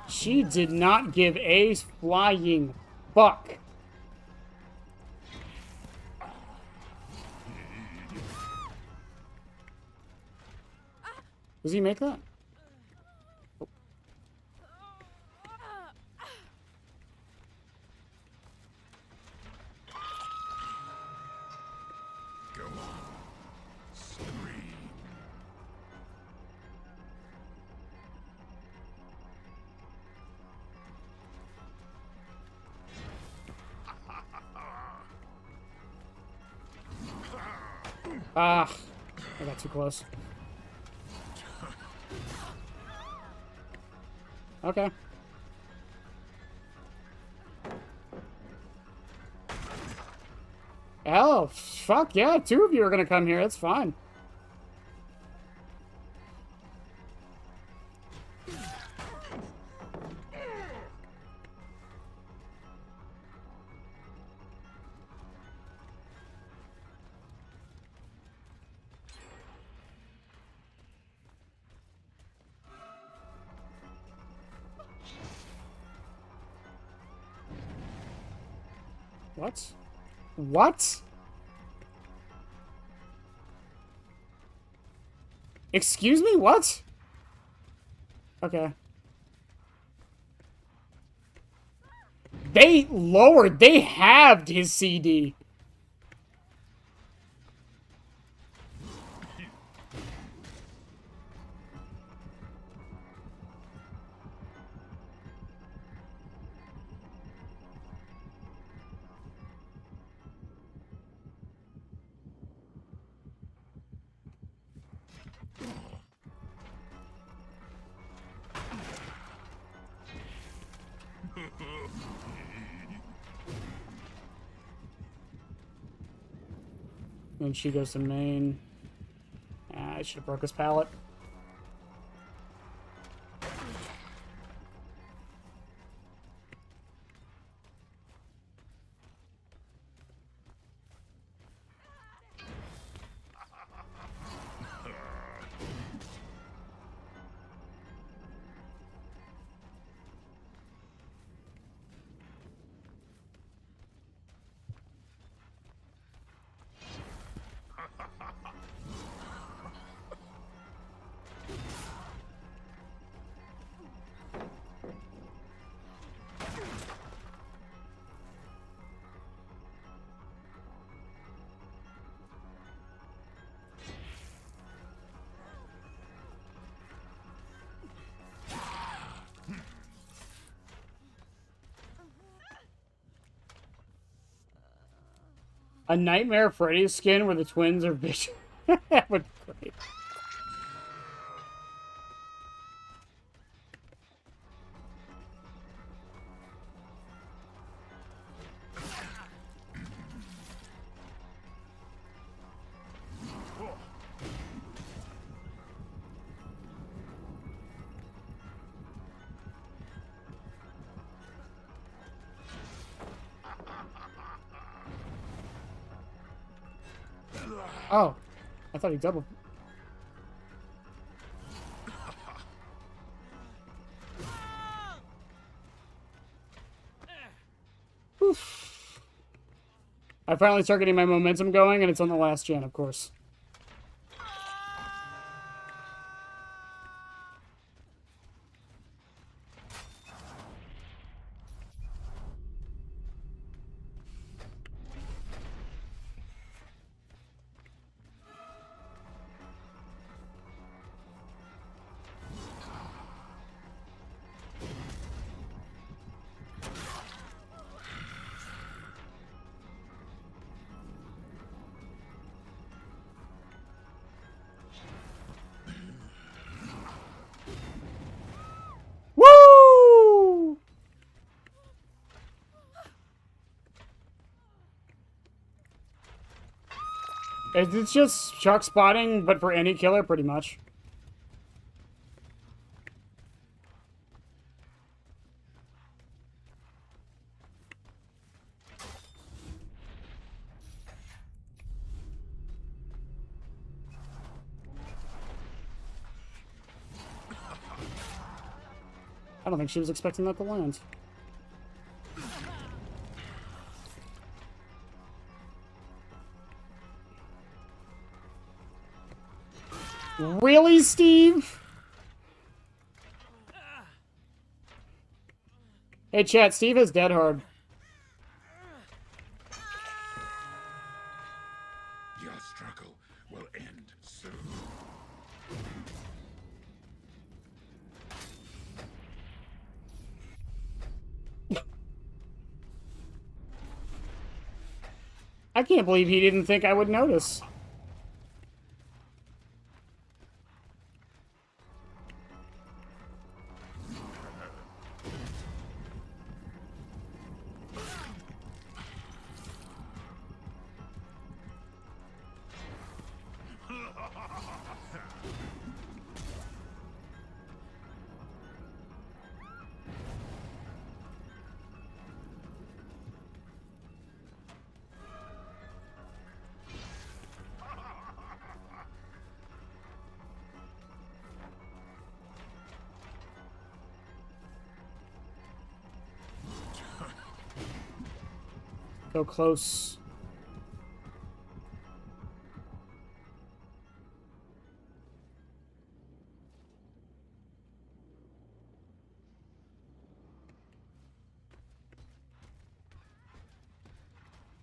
She did not give a flying fuck. Does he make that? Go on. Scream. Ah, I got too close. Okay. Oh, fuck yeah, two of you are gonna come here, that's fine. What? What? Excuse me, what? Okay. They halved his CD. And she goes to main. I should have broke his pallet. A Nightmare Freddy skin where the twins are bitch. That would be great. Oh. I thought he doubled. Oof. I finally start getting my momentum going, and it's on the last gen, of course. Woo! It's just shark spotting, but for any killer, pretty much. I don't think she was expecting that to land. Really, Steve? Hey, chat, Steve is dead hard. Your struggle will end soon. I can't believe he didn't think I would notice. Go close.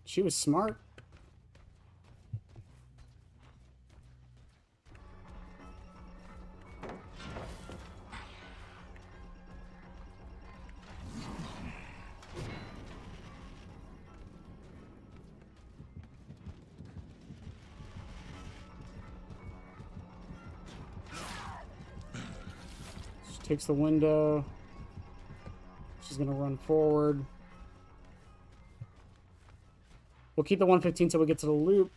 She was smart. She takes the window. She's gonna run forward. We'll keep the 115 till we get to the loop.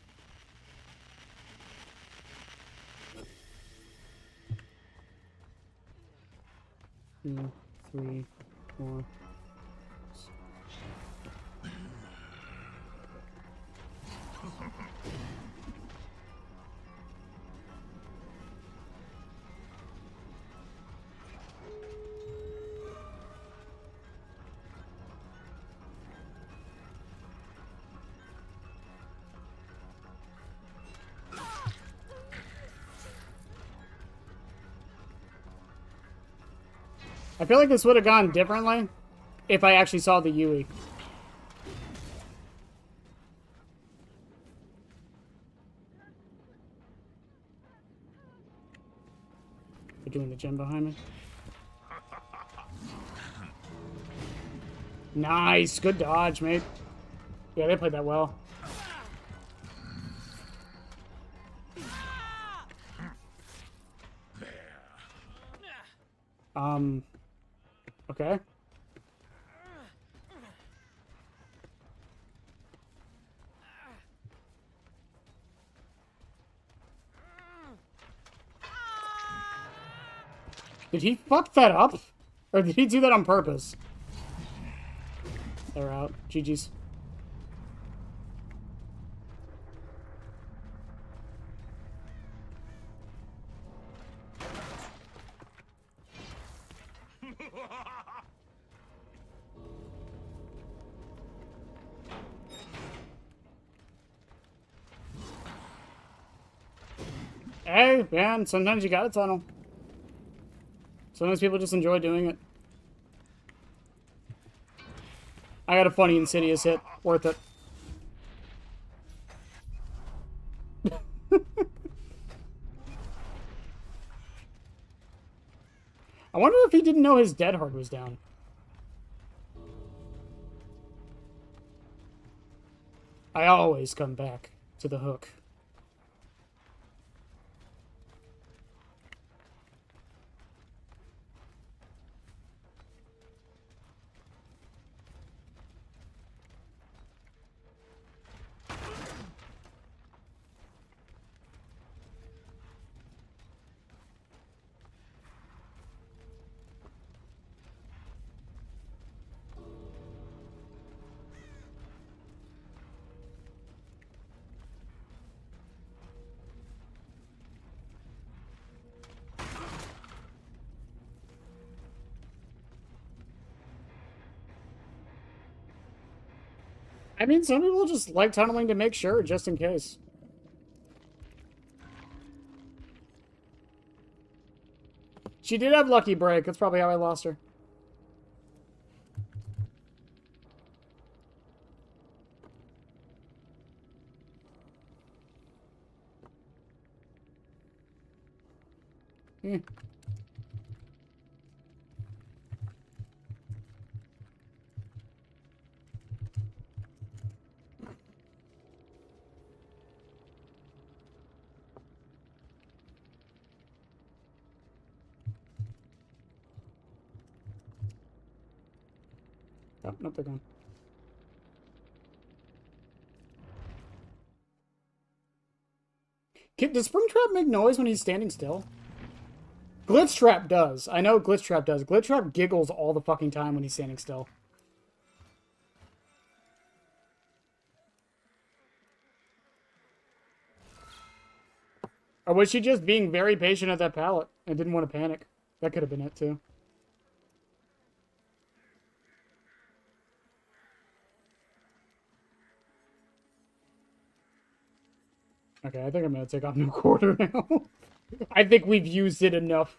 Two, 3, 4. I feel like this would have gone differently if I actually saw the Yui. They're doing the gem behind me. Nice, good dodge, mate. Yeah, they played that well. Okay. Did he fuck that up? Or did he do that on purpose? They're out. GG's. Hey, man, sometimes you gotta tunnel. Sometimes people just enjoy doing it. I got a funny Insidious hit. Worth it. I wonder if he didn't know his dead hard was down. I always come back to the hook. I mean, some people just like tunneling to make sure, just in case. She did have Lucky Break. That's probably how I lost her. Hmm. Oh, nope, they're gone. Does Springtrap make noise when he's standing still? Glitch Trap does. I know Glitch Trap does. Glitch Trap giggles all the fucking time when he's standing still. Or was she just being very patient at that pallet and didn't want to panic? That could have been it, too. Okay, I think I'm gonna take off no quarter now. I think we've used it enough.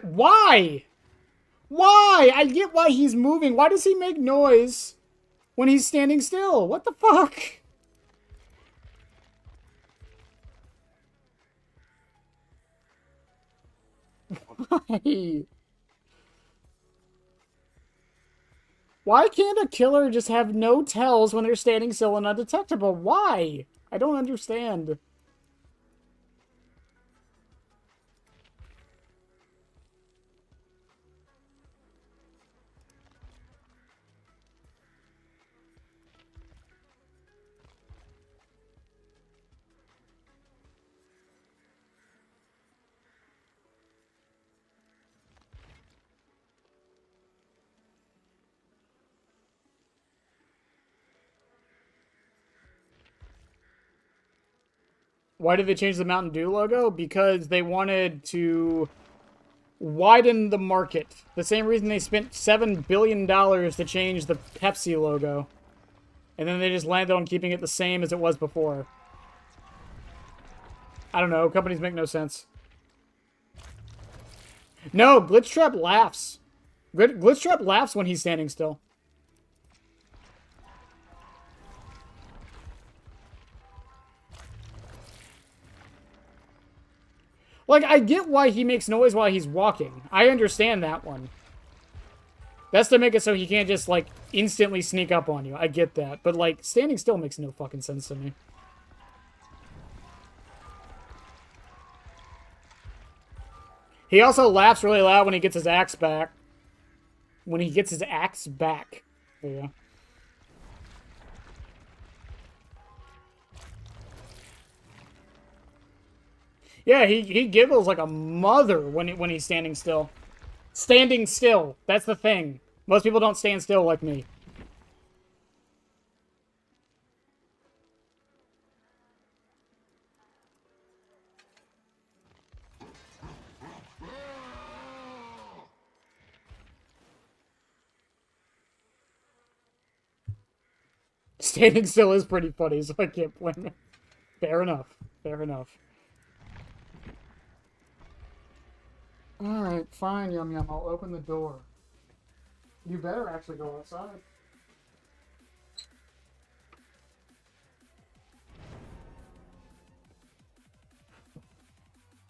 Why? Why? I get why he's moving. Why does he make noise when he's standing still? What the fuck? Why? Why can't a killer just have no tells when they're standing still and undetectable? Why? I don't understand. Why did they change the Mountain Dew logo? Because they wanted to widen the market. The same reason they spent $7 billion to change the Pepsi logo. And then they just landed on keeping it the same as it was before. I don't know. Companies make no sense. No, Glitch Trap laughs. Glitch Trap laughs when he's standing still. Like, I get why he makes noise while he's walking. I understand that one. That's to make it so he can't just, like, instantly sneak up on you. I get that. But, like, standing still makes no fucking sense to me. He also laughs really loud when he gets his axe back. When he gets his axe back. There you go. Yeah, he giggles like a mother when he's standing still. Standing still. That's the thing. Most people don't stand still like me. standing still is pretty funny, so I can't blame it. Fair enough. Fair enough. Alright, fine, Yum Yum. I'll open the door. You better actually go outside.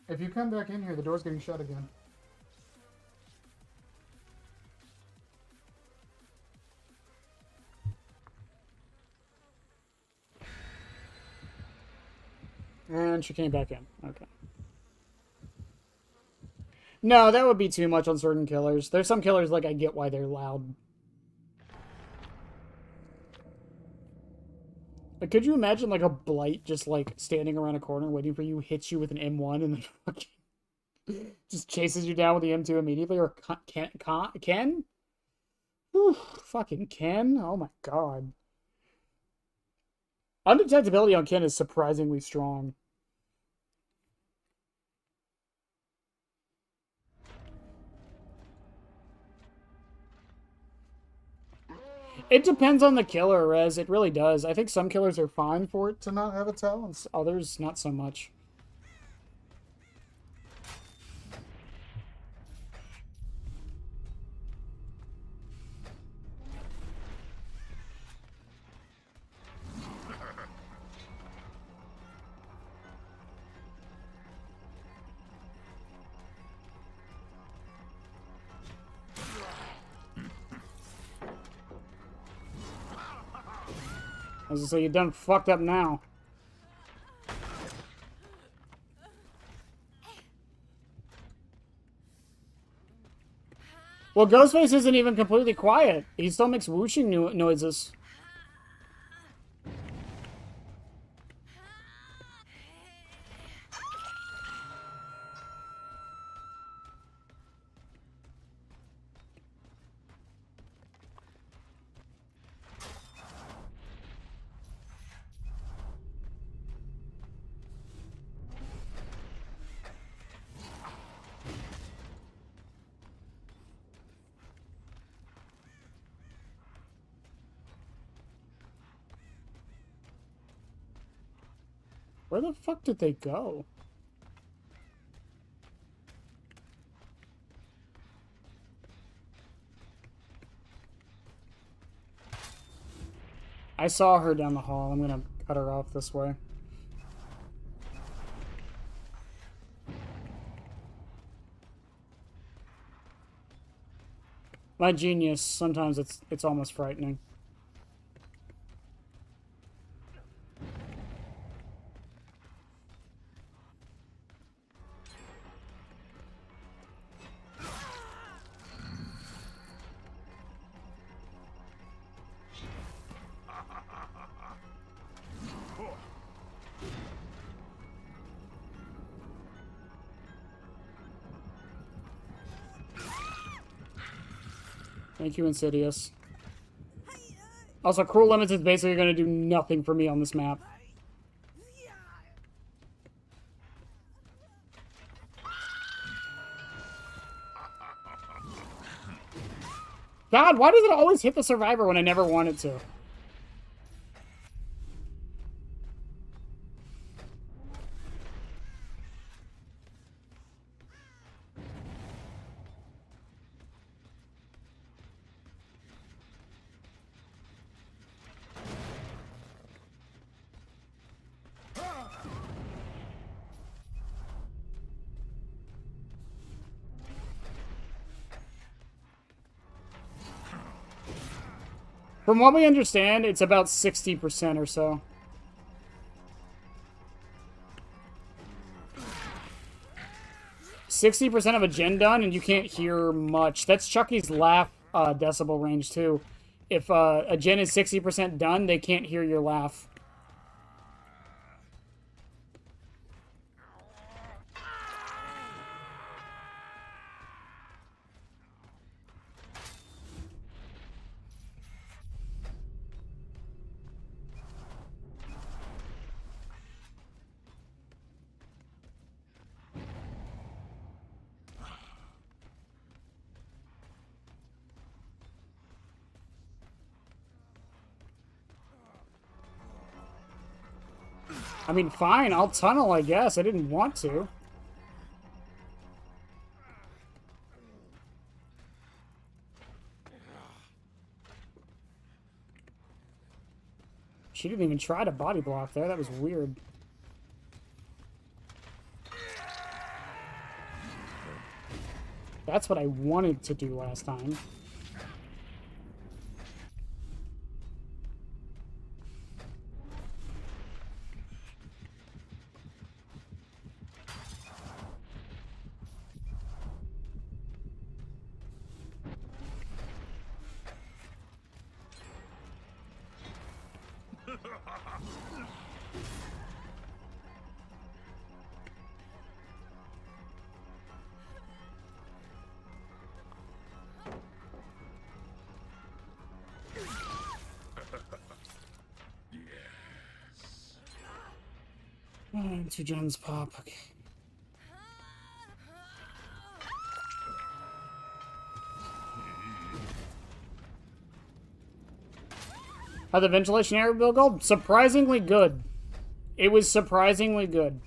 If you come back in here, the door's getting shut again. And she came back in. Okay. No, that would be too much on certain killers. There's some killers, like, I get why they're loud. Like, could you imagine, like, a blight just, like, standing around a corner waiting for you, hits you with an M1, and then fucking just chases you down with the M2 immediately? Or Ken? Whew, fucking Ken? Oh my god. Undetectability on Ken is surprisingly strong. It depends on the killer, Rez. It really does. I think some killers are fine for it to not have a tell, and others not so much. I was gonna say, you done fucked up now. Well, Ghostface isn't even completely quiet. He still makes whooshing noises. Where the fuck did they go? I saw her down the hall. I'm gonna cut her off this way. My genius, sometimes it's almost frightening. Thank you, Insidious. Also, Cruel Limits is basically going to do nothing for me on this map. God, why does it always hit the survivor when I never want it to? From what we understand, it's about 60% or so. %60 of a gen done, and you can't hear much. That's Chucky's laugh decibel range, too. If a gen is 60% done, they can't hear your laugh. I mean, fine, I'll tunnel, I guess. I didn't want to. She didn't even try to body block there. That was weird. That's what I wanted to do last time. Two gens pop. Okay. How the ventilation area will go? Surprisingly good. It was surprisingly good.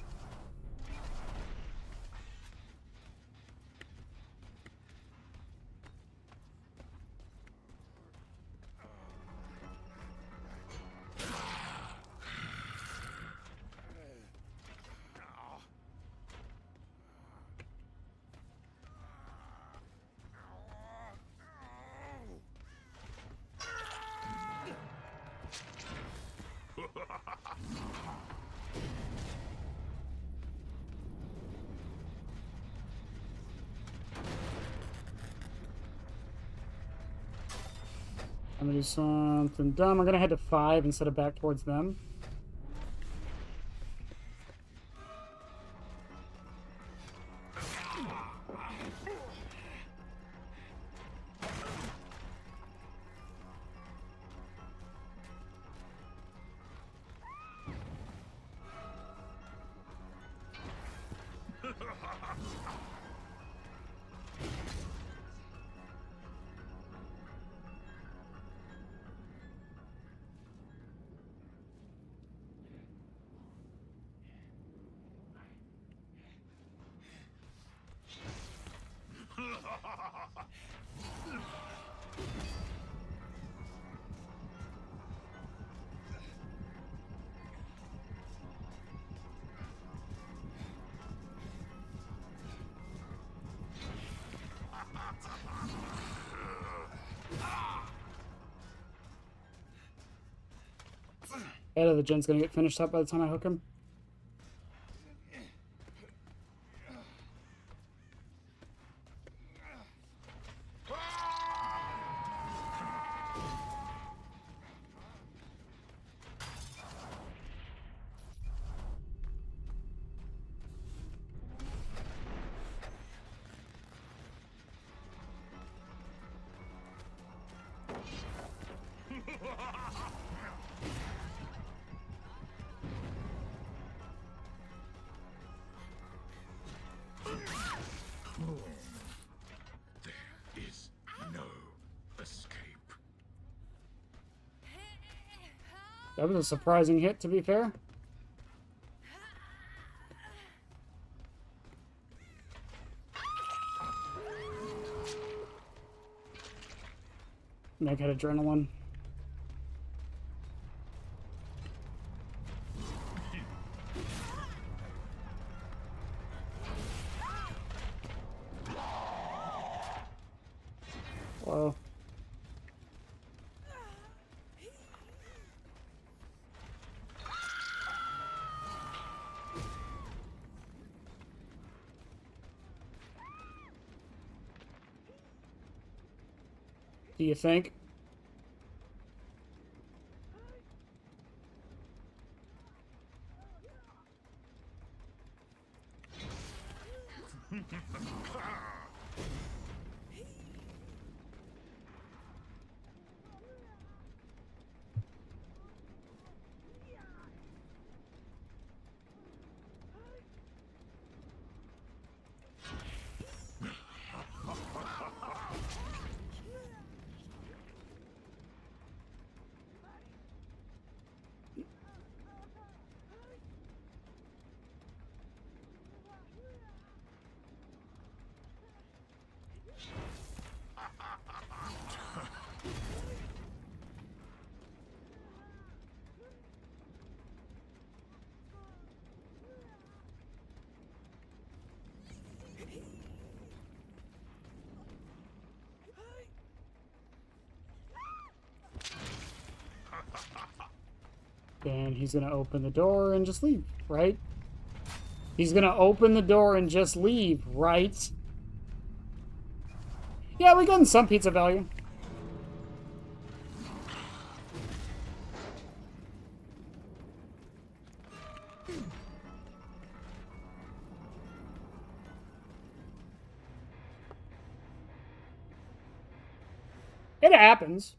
I'm gonna do something dumb. I'm gonna head to 5 instead of back towards them. Head of the gen's gonna get finished up by the time I hook him. There is no escape. That was a surprising hit, to be fair. Make it adrenaline. Whoa. Do you think? And he's gonna open the door and just leave, right? He's gonna open the door and just leave, right? Yeah, we got some pizza value. It happens.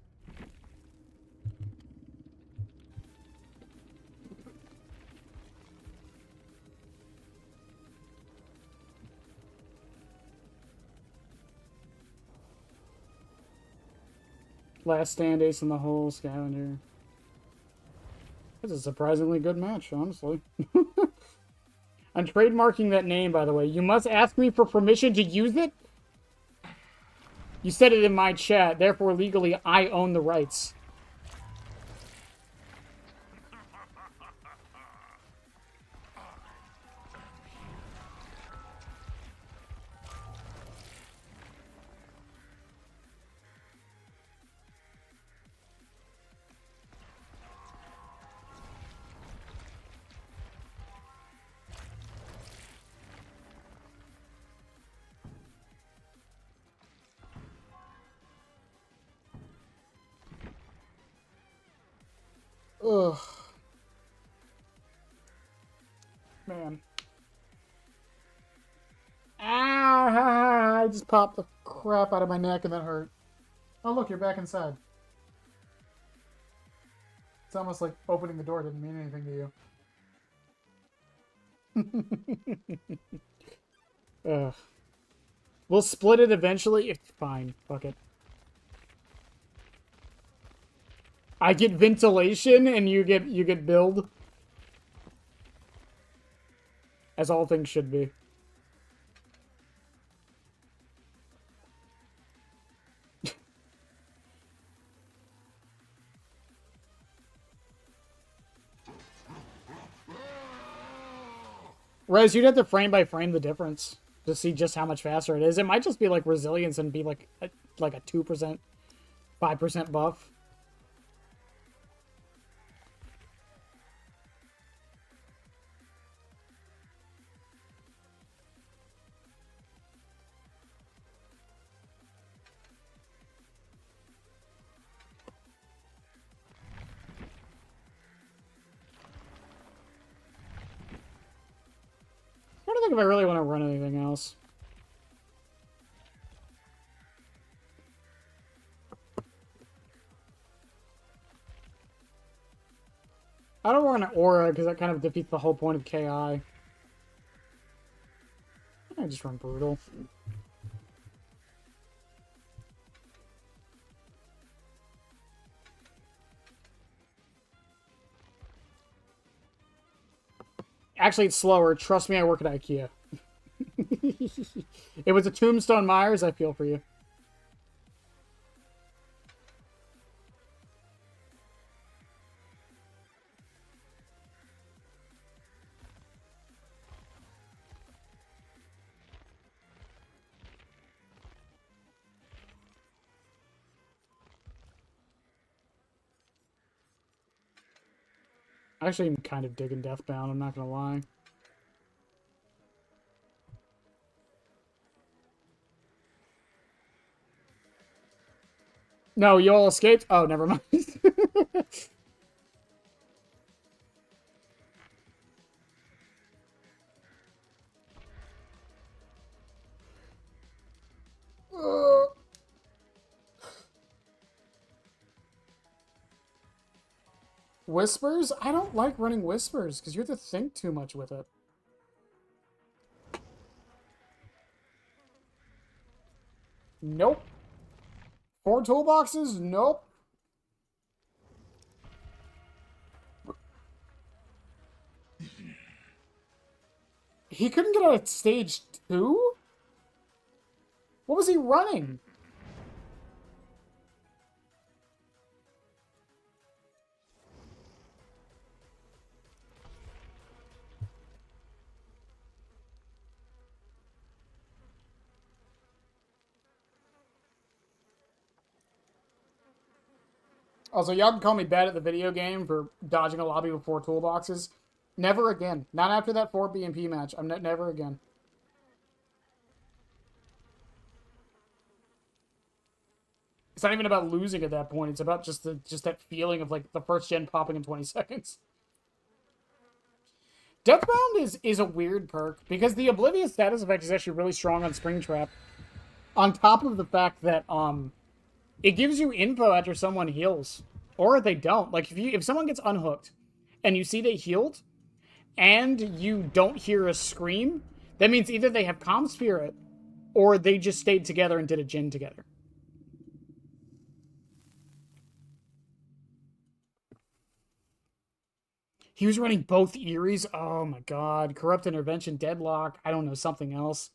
Last stand, ace in the hole, scavenger. It's a surprisingly good match, honestly. I'm trademarking that name, by the way. You must ask me for permission to use it? You said it in my chat, therefore legally I own the rights. Ugh. Man. Ah, I just popped the crap out of my neck and that hurt. Oh, look, you're back inside. It's almost like opening the door didn't mean anything to you. Ugh. We'll split it eventually. It's fine. Fuck it. I get ventilation and you get build. As all things should be. Rez, you'd have to frame by frame the difference to see just how much faster it is. It might just be like resilience and be like a 2%, 5% buff. I don't think if I really want to run anything else. I don't want an aura because that kind of defeats the whole point of KI. I just run brutal. Actually, it's slower. Trust me, I work at IKEA. It was a Tombstone Myers. I feel for you. Actually, I'm kind of digging Deathbound, I'm not gonna lie. No, you all escaped? Oh, never mind. Whispers? I don't like running Whispers, because you have to think too much with it. Nope. 4 toolboxes? Nope. He couldn't get out of stage 2? What was he running? Also, y'all can call me bad at the video game for dodging a lobby with 4 toolboxes. Never again. Not after that 4 BMP match. I'm never again. It's not even about losing at that point. It's about just that feeling of like the first gen popping in 20 seconds. Deathbound is a weird perk because the Oblivious status effect is actually really strong on Springtrap. On top of the fact that it gives you info after someone heals, or they don't. Like if someone gets unhooked and you see they healed and you don't hear a scream, that means either they have Calm Spirit or they just stayed together and did a gen together. He was running both Eries. Oh my god. Corrupt Intervention, Deadlock. I don't know, something else.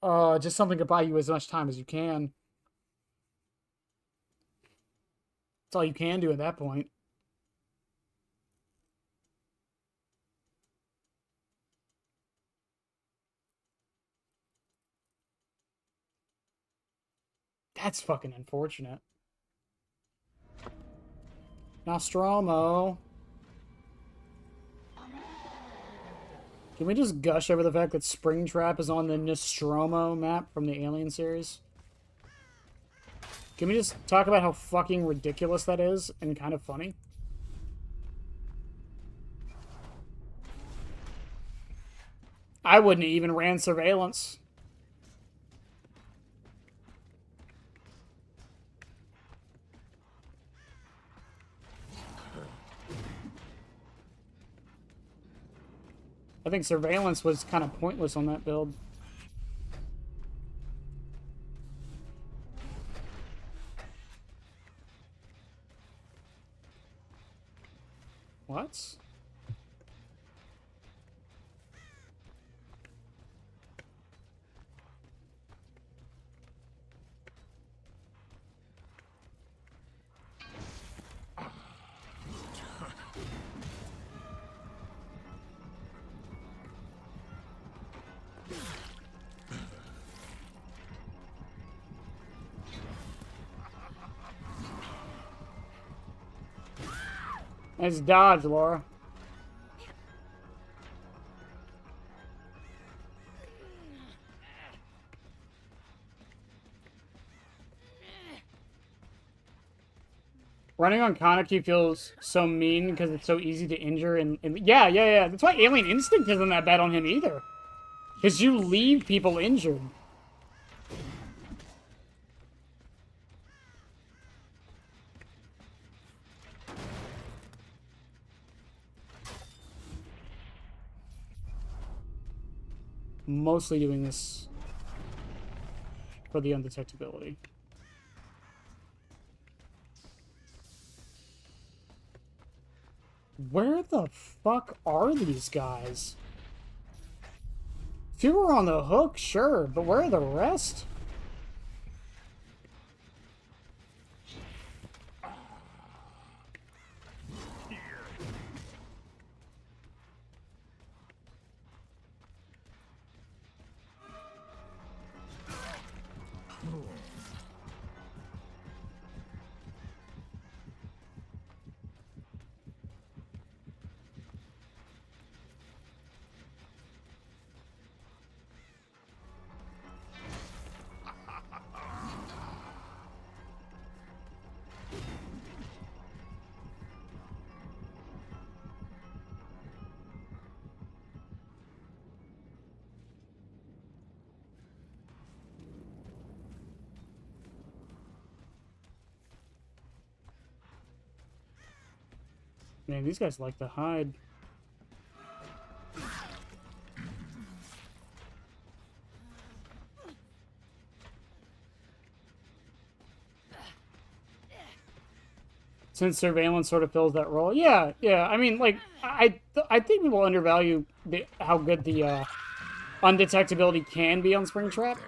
Just something to buy you as much time as you can. That's all you can do at that point. That's fucking unfortunate. Nostromo. Can we just gush over the fact that Springtrap is on the Nostromo map from the Alien series? Can we just talk about how fucking ridiculous that is and kind of funny? I wouldn't have even ran surveillance. I think surveillance was kind of pointless on that build. What? Nice dodge, Laura. Running on Kaneki feels so mean because it's so easy to injure and yeah. That's why Alien Instinct isn't that bad on him either. Because you leave people injured. Mostly doing this for the undetectability. Where the fuck are these guys? If you were on the hook, sure, but where are the rest? Man, these guys like to hide. Since surveillance sort of fills that role. Yeah. I mean, like, I think people undervalue how good the undetectability can be on Springtrap.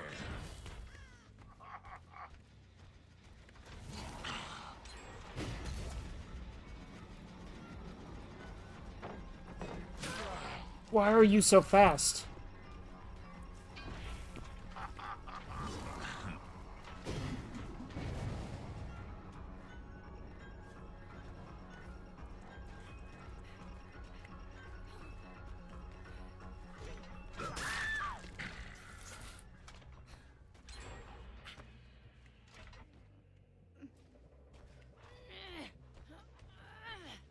Why are you so fast?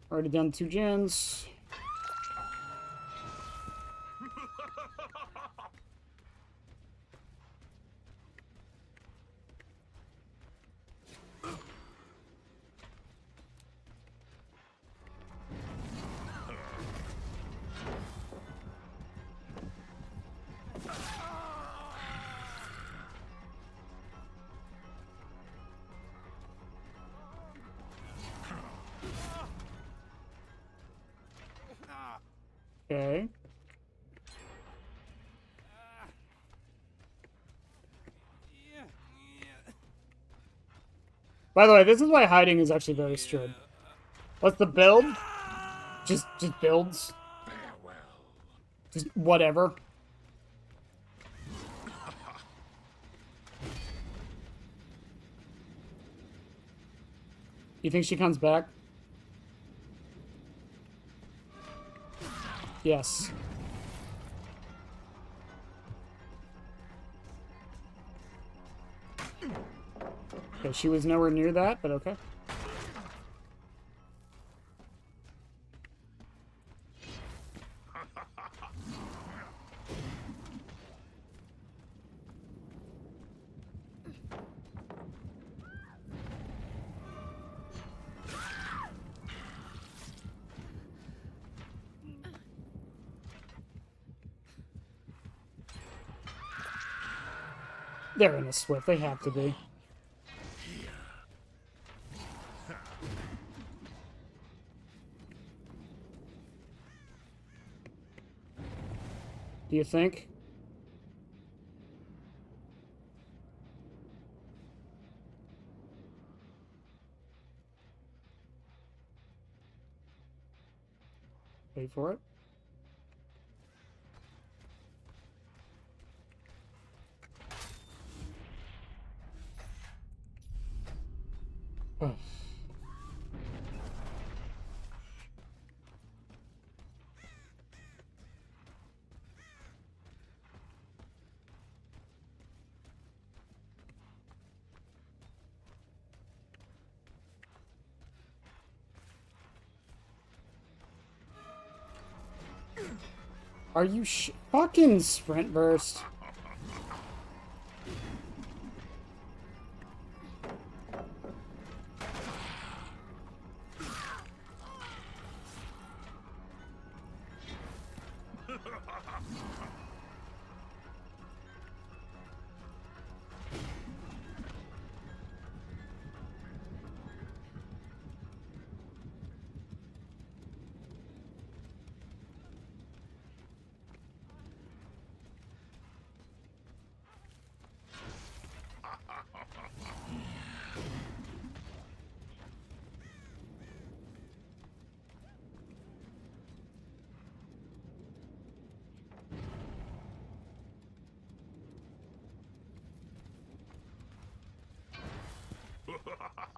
Already done 2 gens. Okay. By the way, this is why hiding is actually very strict. What's the build? Just builds. Farewell. Just whatever. You think she comes back? Yes. Okay, she was nowhere near that, but okay. They're in a swift. They have to be. Do you think? Wait for it. Oh. Are you fucking sprint burst?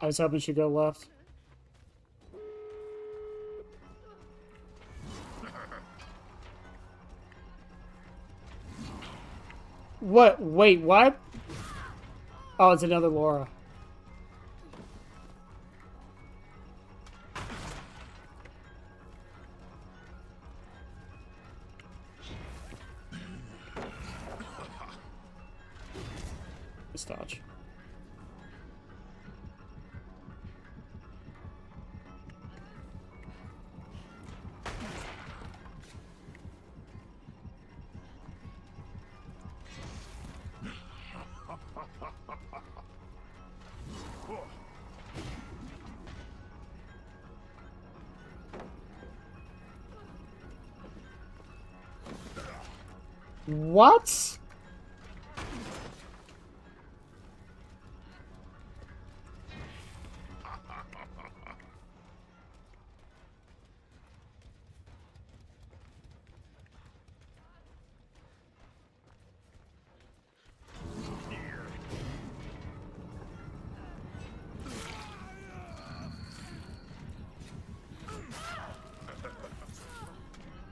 I was hoping she'd go left. What? Wait, what? Oh, it's another Laura. Nice dodge. What?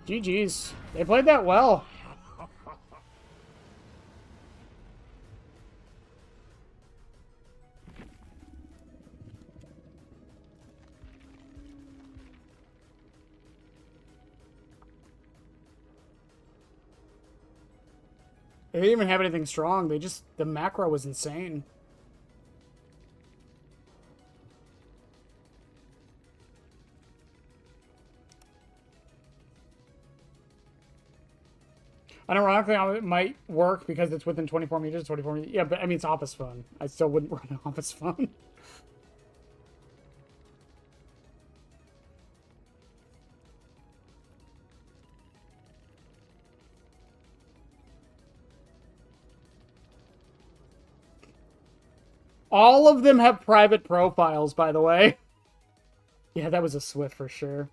GG's. They played that well. They didn't even have anything strong. They just... The macro was insane. Ironically, it might work because it's within 24 meters, 24 meters. Yeah, but I mean, it's office phone. I still wouldn't run an office phone. All of them have private profiles, by the way. Yeah, that was a Swift for sure.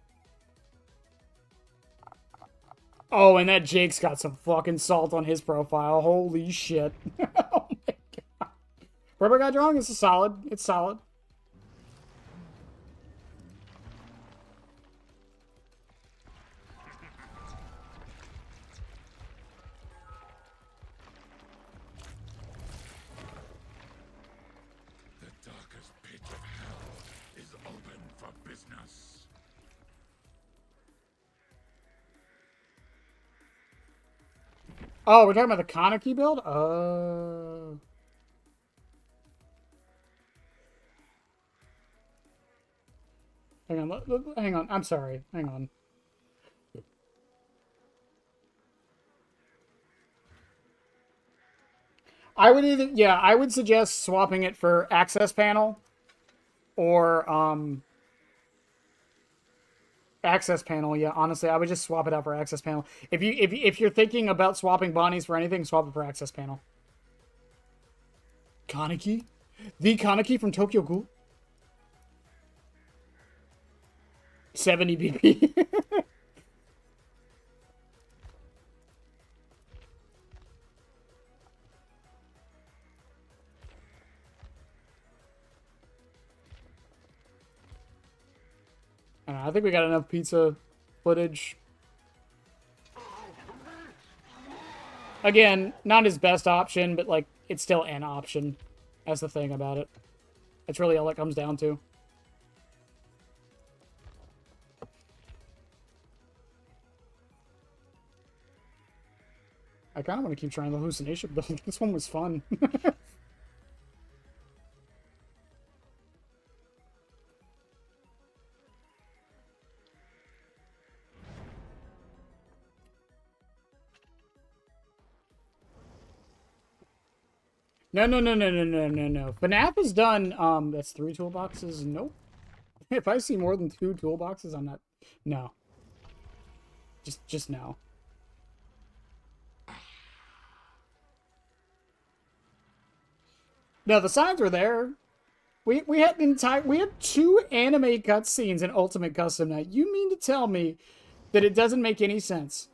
Oh, and that Jake's got some fucking salt on his profile. Holy shit. Oh my god. Rubber got wrong. This is solid. It's solid. The darkest pit of hell is open for business. Oh, we're talking about the Kaneki build? Hang on. I'm sorry. Hang on. I would either... Yeah, I would suggest swapping it for access panel. Or, access panel, yeah. Honestly, I would just swap it out for access panel. If you're thinking about swapping Bonnies for anything, swap it for access panel. Kaneki? The Kaneki from Tokyo Ghoul? 70 BP. I think we got enough pizza footage. Again, not his best option, but, like, it's still an option. That's the thing about it. That's really all it comes down to. I kind of want to keep trying the hallucination build. This one was fun. No. FNAF has done, that's 3 toolboxes. Nope. If I see more than 2 toolboxes, I'm not... No. Just no. No, the signs were there. We had 2 anime cutscenes in Ultimate Custom Night. You mean to tell me that it doesn't make any sense?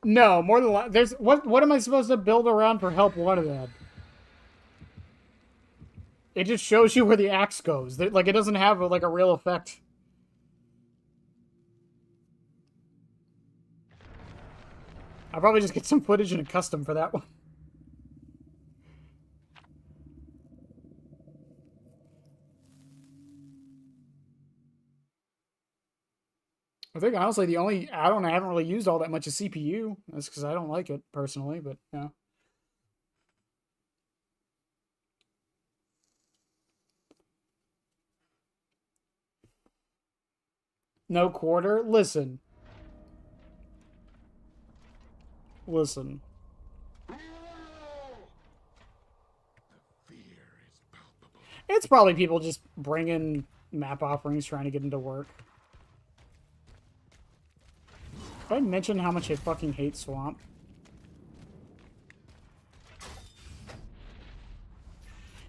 No, more than there's what am I supposed to build around for help 1 of that? It just shows you where the axe goes. Like, it doesn't have like a real effect. I'll probably just get some footage in a custom for that one. I think, honestly, the only add-on I haven't really used all that much is CPU. That's because I don't like it, personally, but, yeah. No quarter? Listen. Listen. It's probably people just bringing map offerings trying to get into work. Did I mention how much I fucking hate Swamp?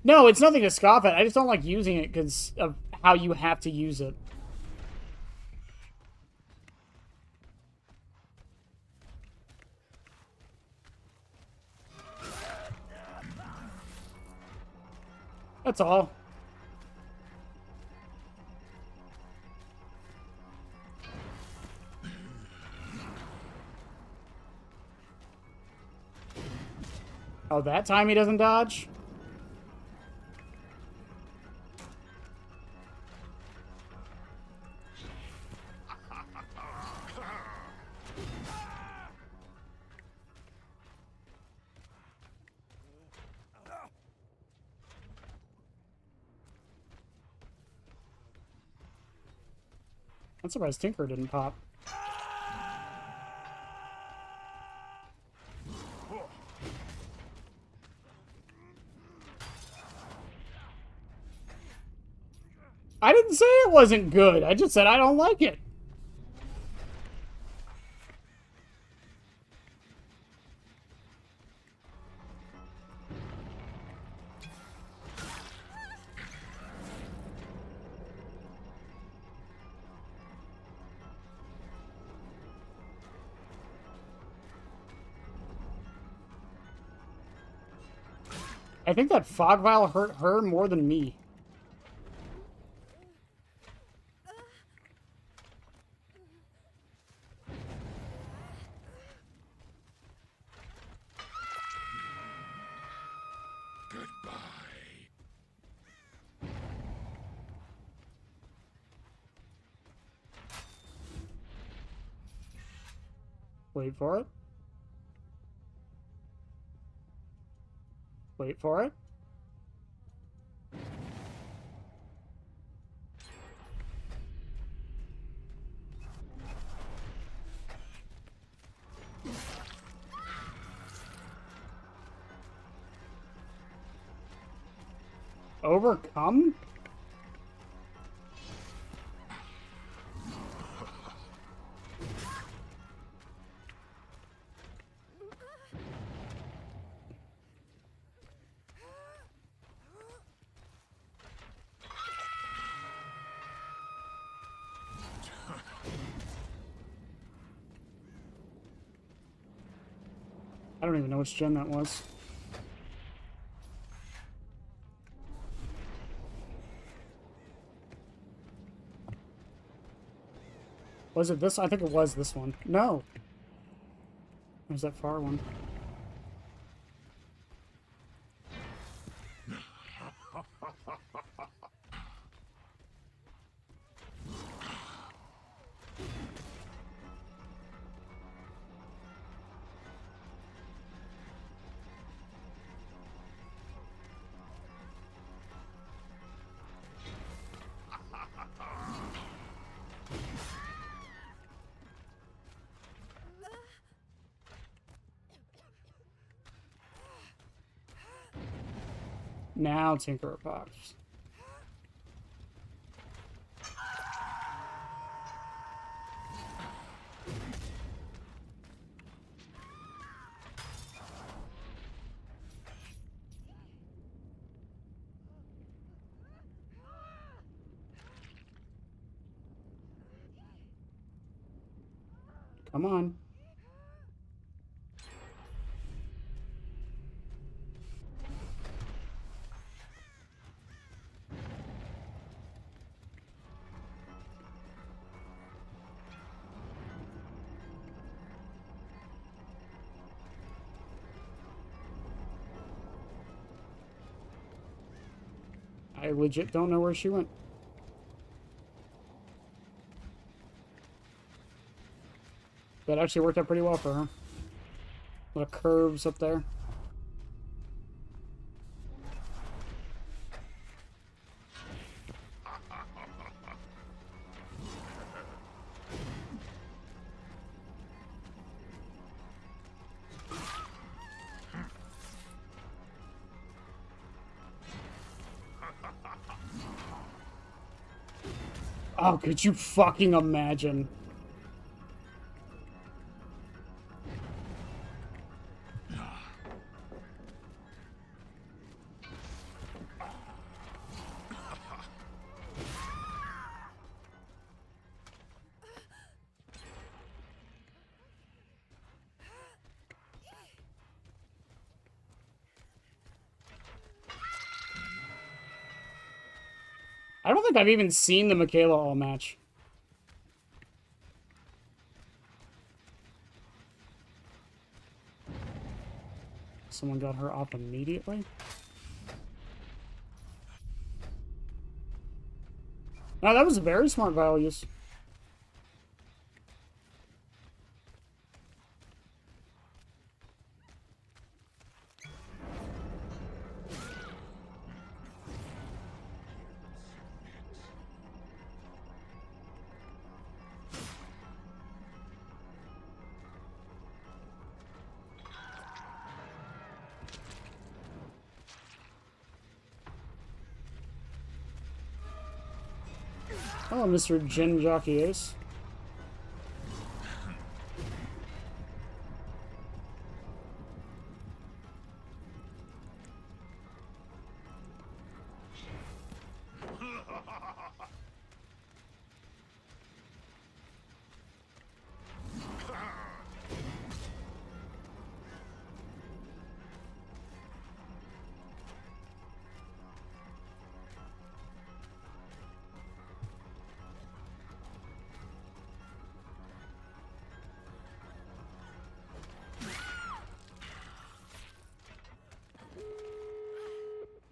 No, it's nothing to scoff at. I just don't like using it because of how you have to use it. That's all. Oh, that time he doesn't dodge? I'm surprised Tinker didn't pop. I didn't say it wasn't good. I just said I don't like it. I think that fog vial hurt her more than me. Goodbye. Wait for it. Wait for it. Overcome? I don't even know which gen that was. Was it this? I think it was this one. No. It was that far one. Now Tinkerer pops. Come on. I legit don't know where she went. That actually worked out pretty well for her. A lot of curves up there. Oh, could you fucking imagine? I don't think I've even seen the Michaela all match. Someone got her off immediately. No, that was a very smart vial use. Oh, Mr. Gin Jockey Ace.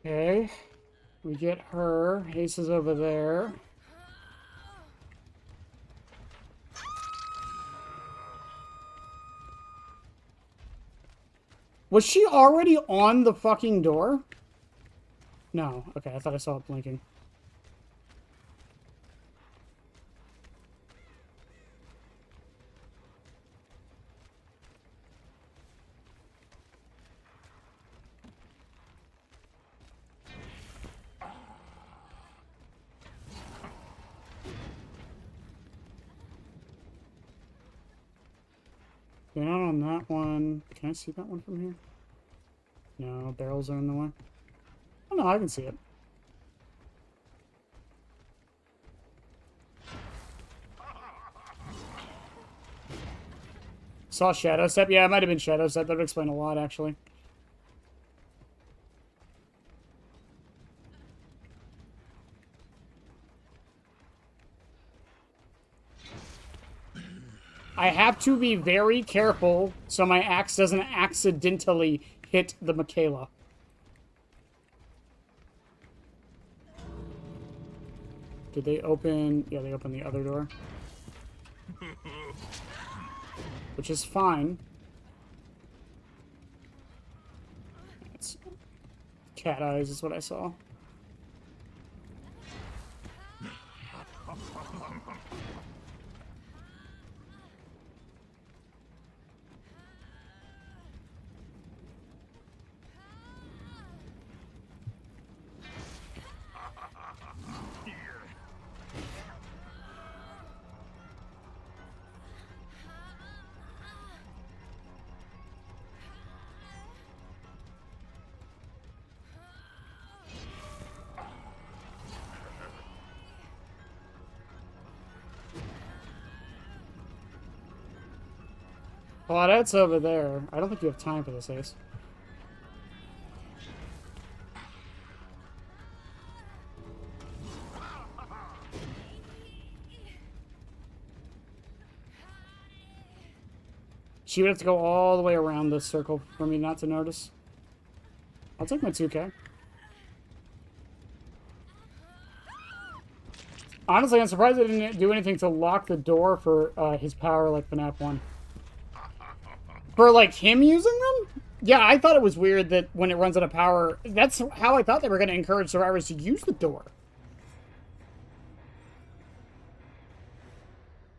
Okay. We get her. Ace is over there. Was she already on the fucking door? No. Okay, I thought I saw it blinking. They're not on that one. Can I see that one from here? No, barrels are in the way. Oh no, I can see it. Saw Shadow Step? Yeah, it might have been Shadow Step. That would explain a lot, actually. I have to be very careful so my axe doesn't accidentally hit the Michaela. Did they open... Yeah, they opened the other door. Which is fine. It's cat eyes is what I saw. Claudette's over there. I don't think you have time for this, Ace. She would have to go all the way around this circle for me not to notice. I'll take my 2K. Honestly, I'm surprised I didn't do anything to lock the door for his power like FNAF 1. For, like, him using them? Yeah, I thought it was weird that when it runs out of power... That's how I thought they were going to encourage survivors to use the door.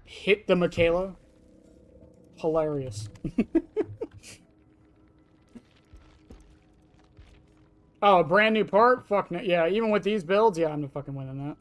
Hit the Michaela. Hilarious. Oh, a brand new part? Fuck no. Yeah, even with these builds, yeah, I'm not fucking winning that.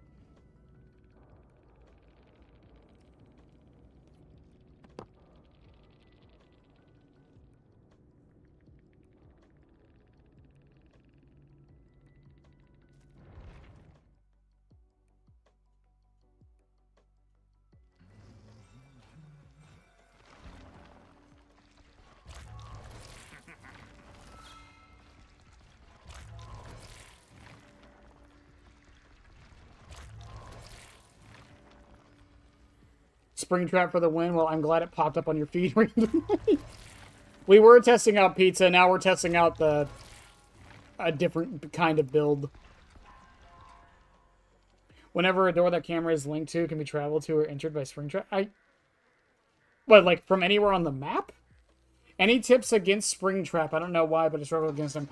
Springtrap for the win. Well, I'm glad it popped up on your feed randomly. We were testing out pizza. Now we're testing out a different kind of build. Whenever a door that camera is linked to can be traveled to or entered by Springtrap. What, like from anywhere on the map? Any tips against Springtrap? I don't know why, but I struggle against them.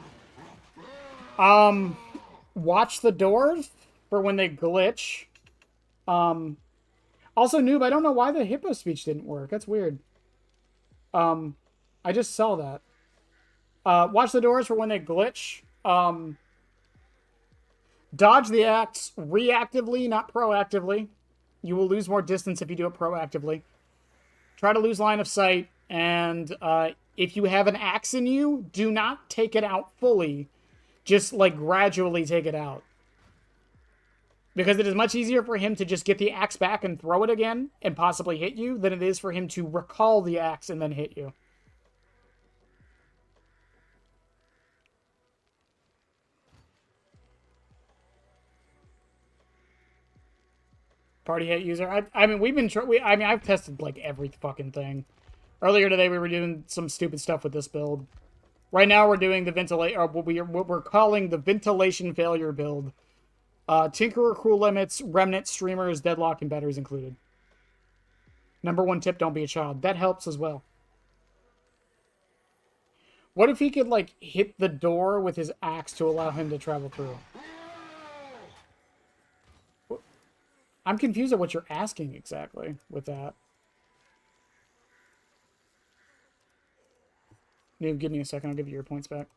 Watch the doors for when they glitch. Also, noob, I don't know why the hippo speech didn't work. That's weird. I just saw that. Watch the doors for when they glitch. Dodge the axe reactively, not proactively. You will lose more distance if you do it proactively. Try to lose line of sight, and if you have an axe in you, do not take it out fully. Just, like, gradually take it out. Because it is much easier for him to just get the axe back and throw it again and possibly hit you than it is for him to recall the axe and then hit you. Party hate user. I mean, we've been. I mean, I've tested like every fucking thing. Earlier today, we were doing some stupid stuff with this build. Right now, we're doing the ventilate, or what we're calling the ventilation failure build. Tinkerer, crew limits, remnant, streamers, deadlock, and batteries included. Number one tip: don't be a child. That helps as well. What if he could like hit the door with his axe to allow him to travel through? I'm confused at what you're asking exactly with that. Maybe give me a second. I'll give you your points back.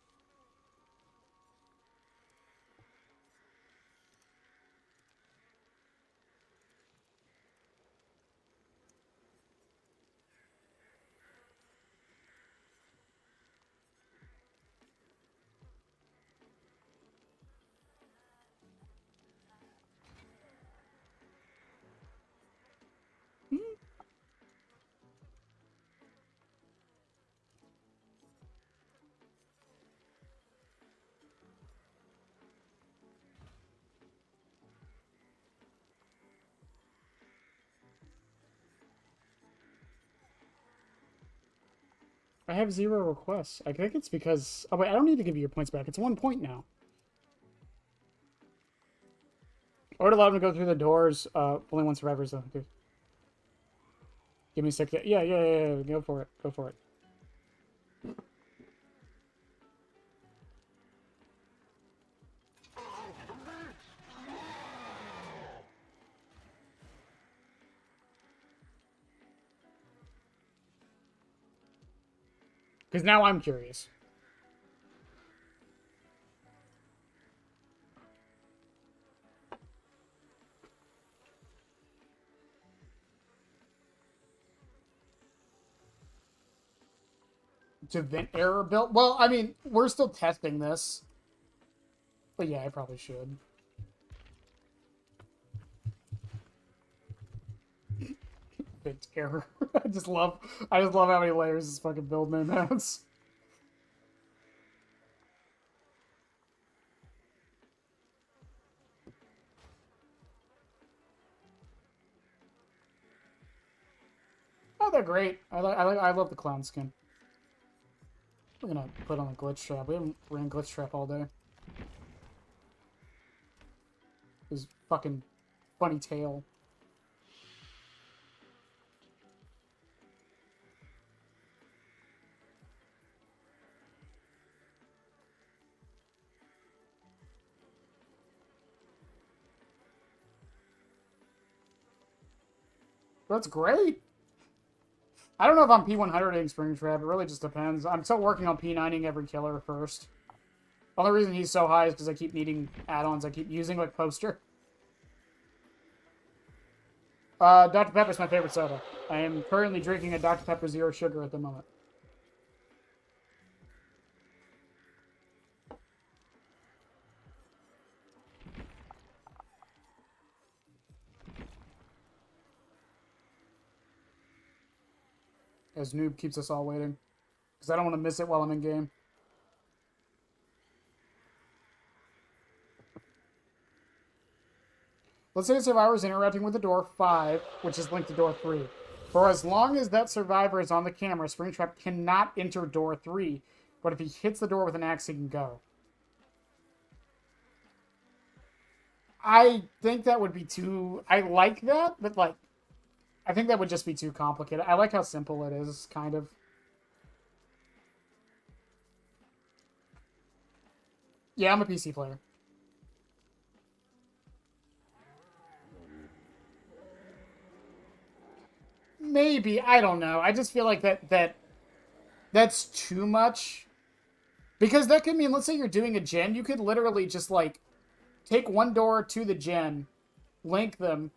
I have 0 requests. I think it's because... Oh, wait, I don't need to give you your points back. It's 1 point now. I would allow him to go through the doors. Only one survivor's though. Okay. Give me a sec. Yeah. Go for it. Go for it. Because now I'm curious. To vent error build? Well, I mean, we're still testing this. But yeah, I probably should. Vent error. I just love how many layers this fucking build name has. Oh, they're great. I love the clown skin. We're gonna put on a glitch trap. We haven't ran glitch trap all day. His fucking funny tail. That's great. I don't know if I'm P100ing Springtrap. It really just depends. I'm still working on P9ing every killer first. The only reason he's so high is because I keep needing add-ons I keep using, like Poster. Dr. Pepper's my favorite soda. I am currently drinking a Dr. Pepper Zero Sugar at the moment. As Noob keeps us all waiting. Because I don't want to miss it while I'm in game. Let's say a survivor is interacting with the door 5, which is linked to door 3. For as long as that survivor is on the camera, Springtrap cannot enter door 3. But if he hits the door with an axe, he can go. I think that would be too... I like that, but like... I think that would just be too complicated. I like how simple it is, kind of. Yeah, I'm a PC player. Maybe, I don't know. I just feel like that's too much. Because that could mean, let's say you're doing a gen, you could literally just, like, take one door to the gen, link them,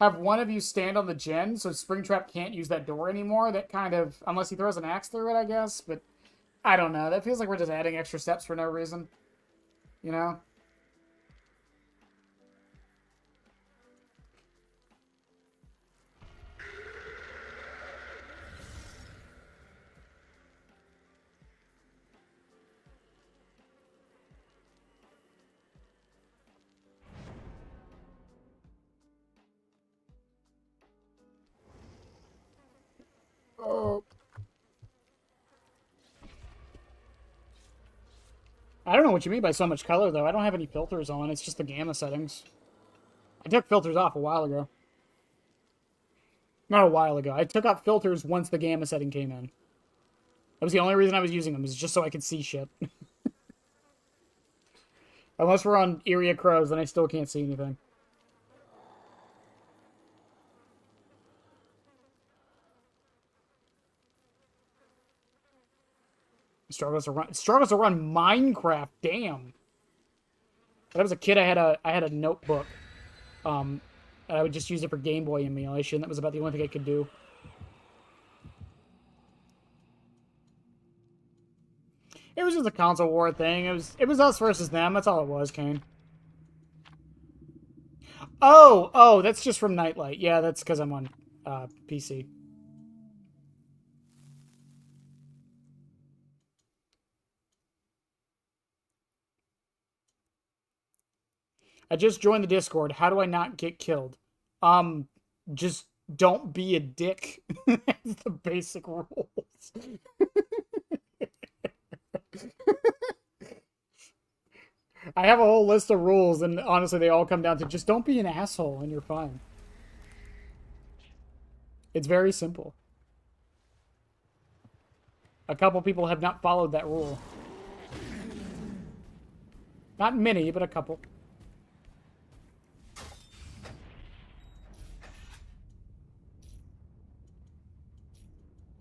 have one of you stand on the gen so Springtrap can't use that door anymore. That kind of, unless he throws an axe through it, I guess. But I don't know. That feels like we're just adding extra steps for no reason. You know? Oh. I don't know what you mean by so much color, though. I don't have any filters on. It's just the gamma settings. I took filters off a while ago. Not a while ago. I took off filters once the gamma setting came in. That was the only reason I was using them, is just so I could see shit. Unless we're on Area Crows, then I still can't see anything. Struggles to run Minecraft. Damn. When I was a kid, I had a notebook. And I would just use it for Game Boy emulation. That was about the only thing I could do. It was just a console war thing. It was us versus them. That's all it was, Kane. Oh, that's just from Nightlight. Yeah, that's because I'm on PC. I just joined the Discord. How do I not get killed? Just don't be a dick. That's the basic rules. I have a whole list of rules, and honestly, they all come down to just don't be an asshole, and you're fine. It's very simple. A couple people have not followed that rule. Not many, but a couple.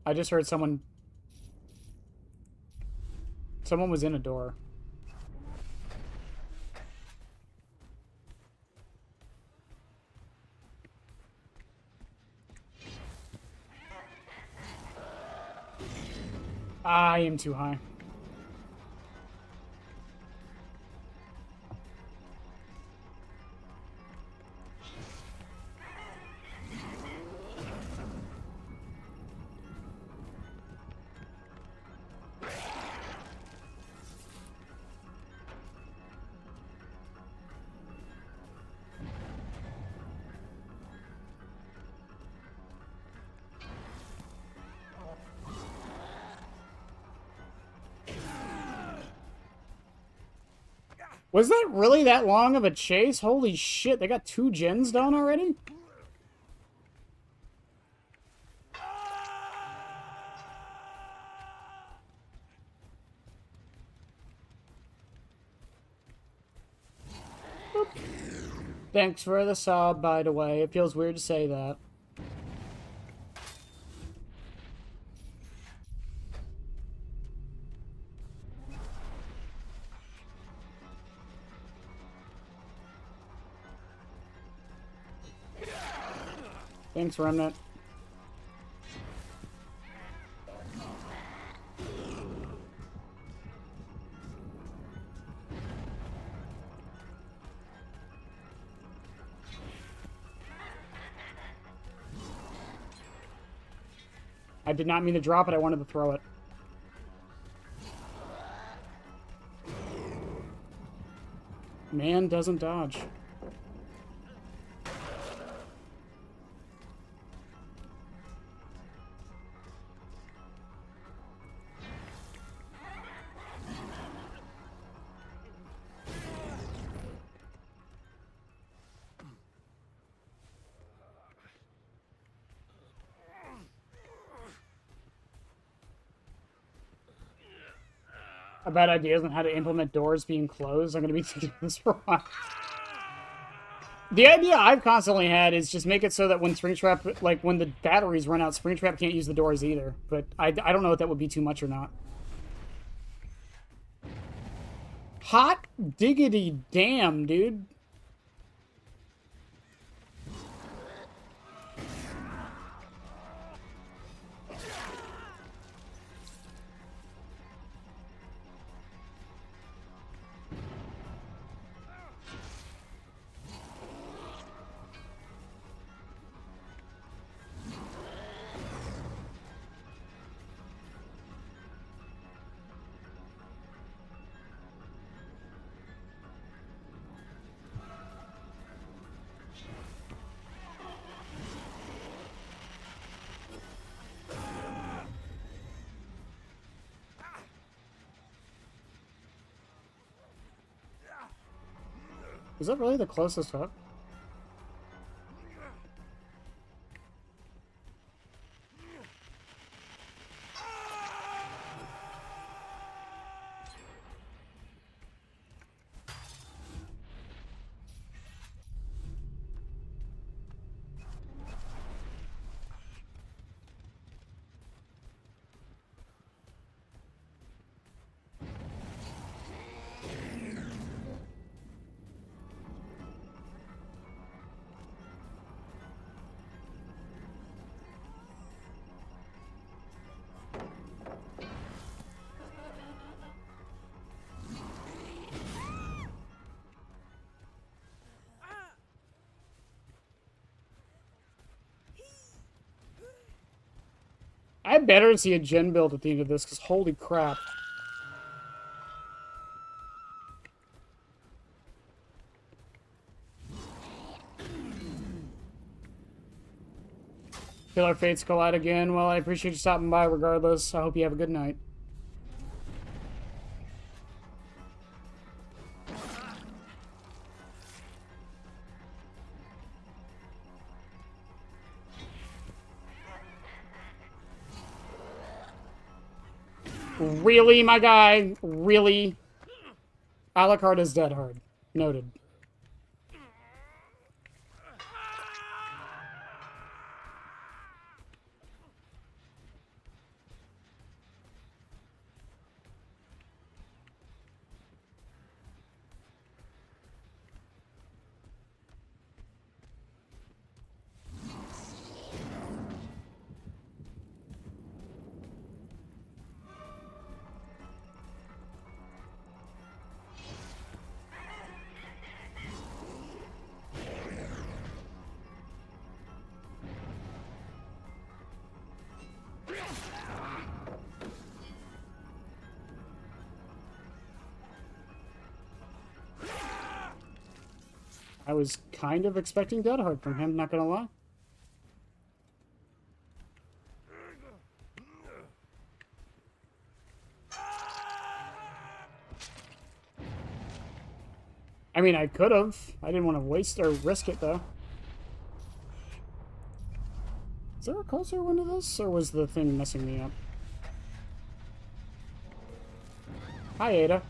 I just heard someone was in a door. I am too high. Was that really that long of a chase? Holy shit, they got 2 gens done already? Boop. Thanks for the sub, by the way. It feels weird to say that. Thanks, Remnant. I did not mean to drop it, I wanted to throw it. Man doesn't dodge. A bad idea on how to implement doors being closed. I'm going to be thinking this for a while. The idea I've constantly had is just make it so that when Springtrap, like when the batteries run out, Springtrap can't use the doors either. But I don't know if that would be too much or not. Hot diggity damn, dude. Is that really the closest hook? I better see a gen build at the end of this, because holy crap. Feel our fates collide again. Well, I appreciate you stopping by regardless. I hope you have a good night. Really, my guy? Really? Alucard is dead hard. Noted. I was kind of expecting Dead Hard from him, not gonna lie. I mean, I could have. I didn't want to waste or risk it, though. Is there a closer one to this, or was the thing messing me up? Hi, Ada.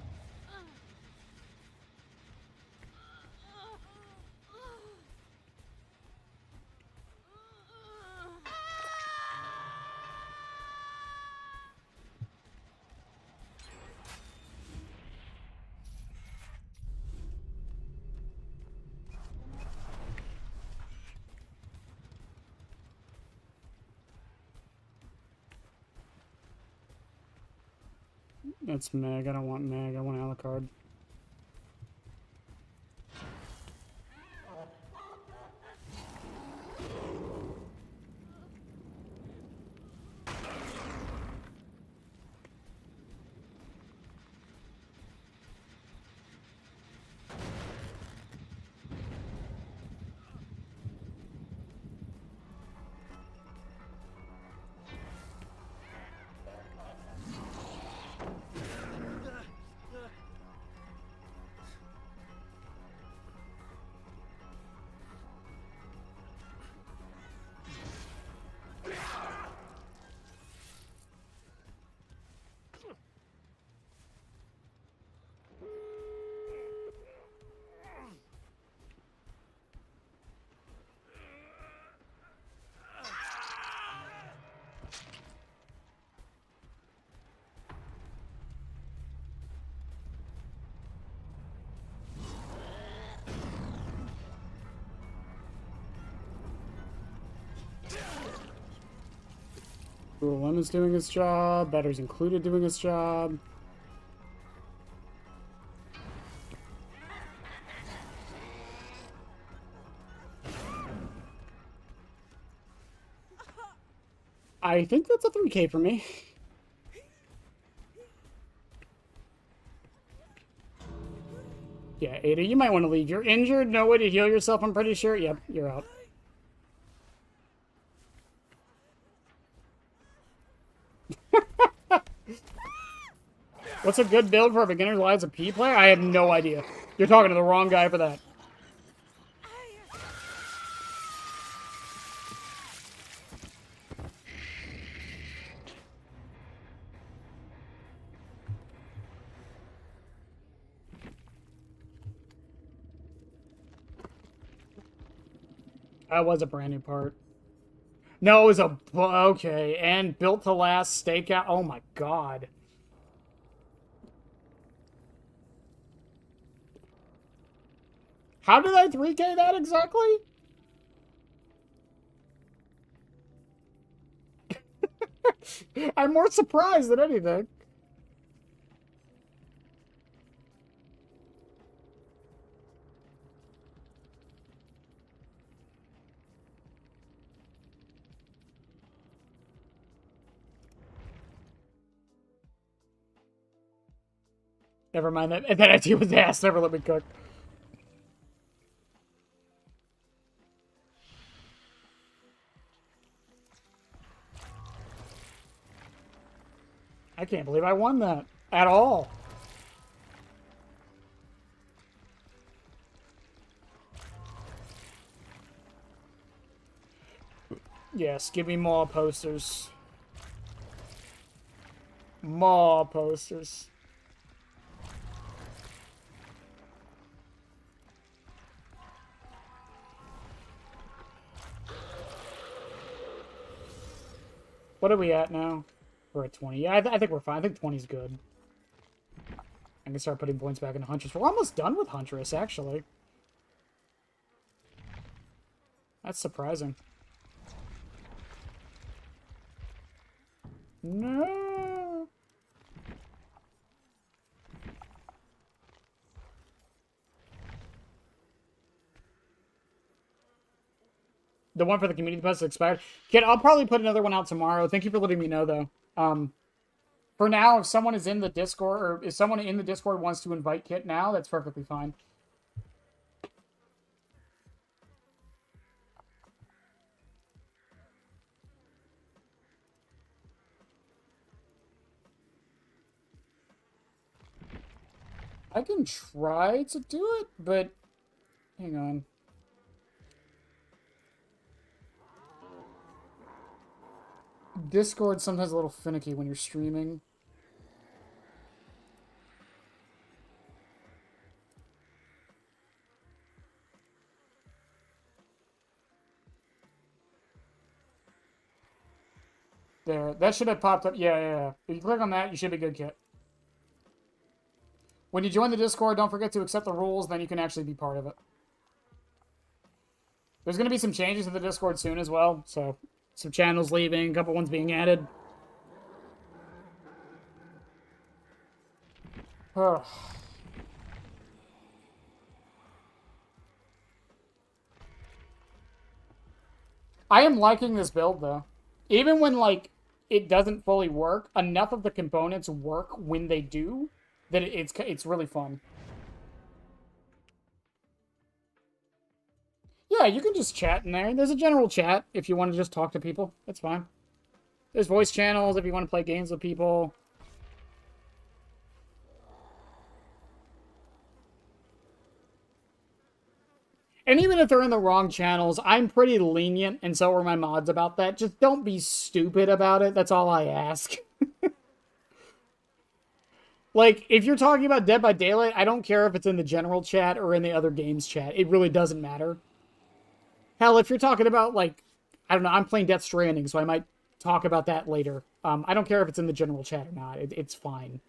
That's Meg. I don't want Meg. I want Alucard. Rule 1 is doing its job. Batteries included doing its job. I think that's a 3K for me. Yeah, Ada, you might want to leave. You're injured, no way to heal yourself, I'm pretty sure. Yep, you're out. What's a good build for a beginner's Lies of P player? I have no idea. You're talking to the wrong guy for that. That was a brand new part. No, it was a... Okay, and built to last stakeout. Oh my god. How did I 3K that exactly? I'm more surprised than anything. Never mind, that idea was ass. Never let me cook. I can't believe I won that. At all. Yes, give me more posters. More posters. What are we at now? We're at 20. Yeah, I think we're fine. I think 20 is good. I can start putting points back into Huntress. We're almost done with Huntress, actually. That's surprising. No. The one for the community post is expired. Kid, I'll probably put another one out tomorrow. Thank you for letting me know, though. For now, if someone is in the Discord, or if someone in the Discord wants to invite Kit now, that's perfectly fine. I can try to do it, but hang on. Discord's sometimes a little finicky when you're streaming. There, that should have popped up. Yeah. If you click on that, you should be good, Kit. When you join the Discord, don't forget to accept the rules, then you can actually be part of it. There's going to be some changes to the Discord soon as well, so some channels leaving, a couple ones being added. Ugh. I am liking this build, though. Even when, like, it doesn't fully work, enough of the components work when they do that it's really fun. Yeah, you can just chat in there. There's a general chat if you want to just talk to people. That's fine. There's voice channels if you want to play games with people. And even if they're in the wrong channels, I'm pretty lenient, and so are my mods about that. Just don't be stupid about it. That's all I ask. Like, if you're talking about Dead by Daylight, I don't care if it's in the general chat or in the other games chat. It really doesn't matter. Hell, if you're talking about, like, I don't know, I'm playing Death Stranding, so I might talk about that later. I don't care if it's in the general chat or not. It's fine.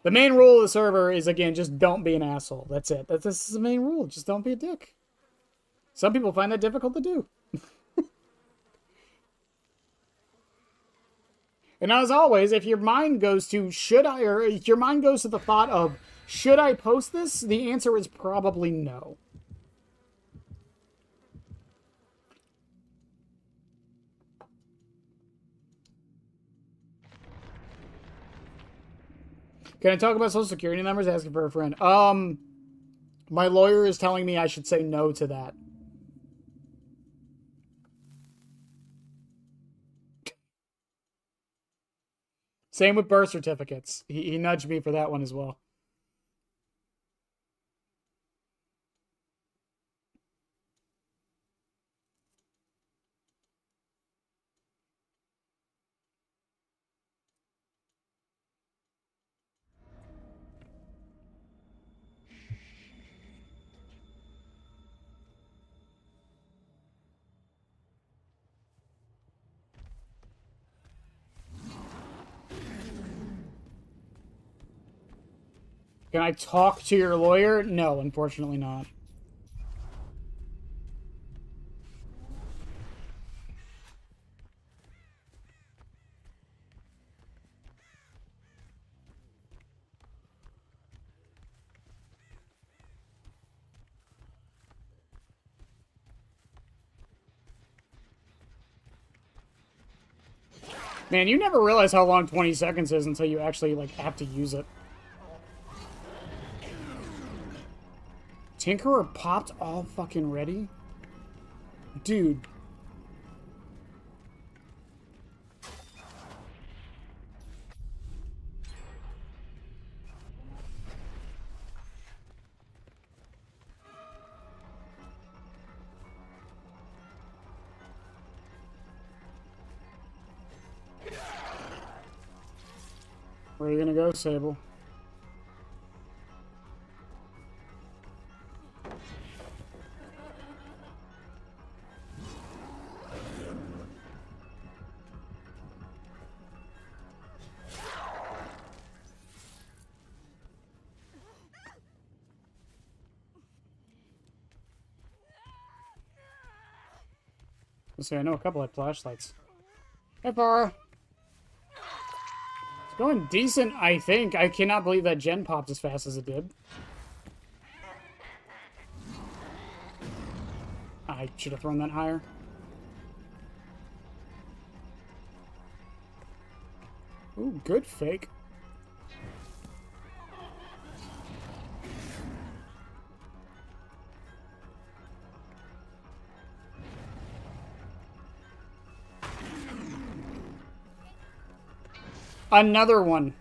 The main rule of the server is, again, just don't be an asshole. That's it. This is the main rule. Just don't be a dick. Some people find that difficult to do. And as always, if your mind goes to, or if your mind goes to the thought of, should I post this? The answer is probably no. Can I talk about social security numbers? Asking for a friend. My lawyer is telling me I should say no to that. Same with birth certificates. He nudged me for that one as well. Can I talk to your lawyer? No, unfortunately not. Man, you never realize how long 20 seconds is until you actually, like, have to use it. Tinkerer popped all fucking ready? Dude. Where are you gonna go, Sable? Let's see, I know a couple of flashlights. Hey, Farah. It's going decent, I think. I cannot believe that gen popped as fast as it did. I should have thrown that higher. Ooh, good fake. Another one.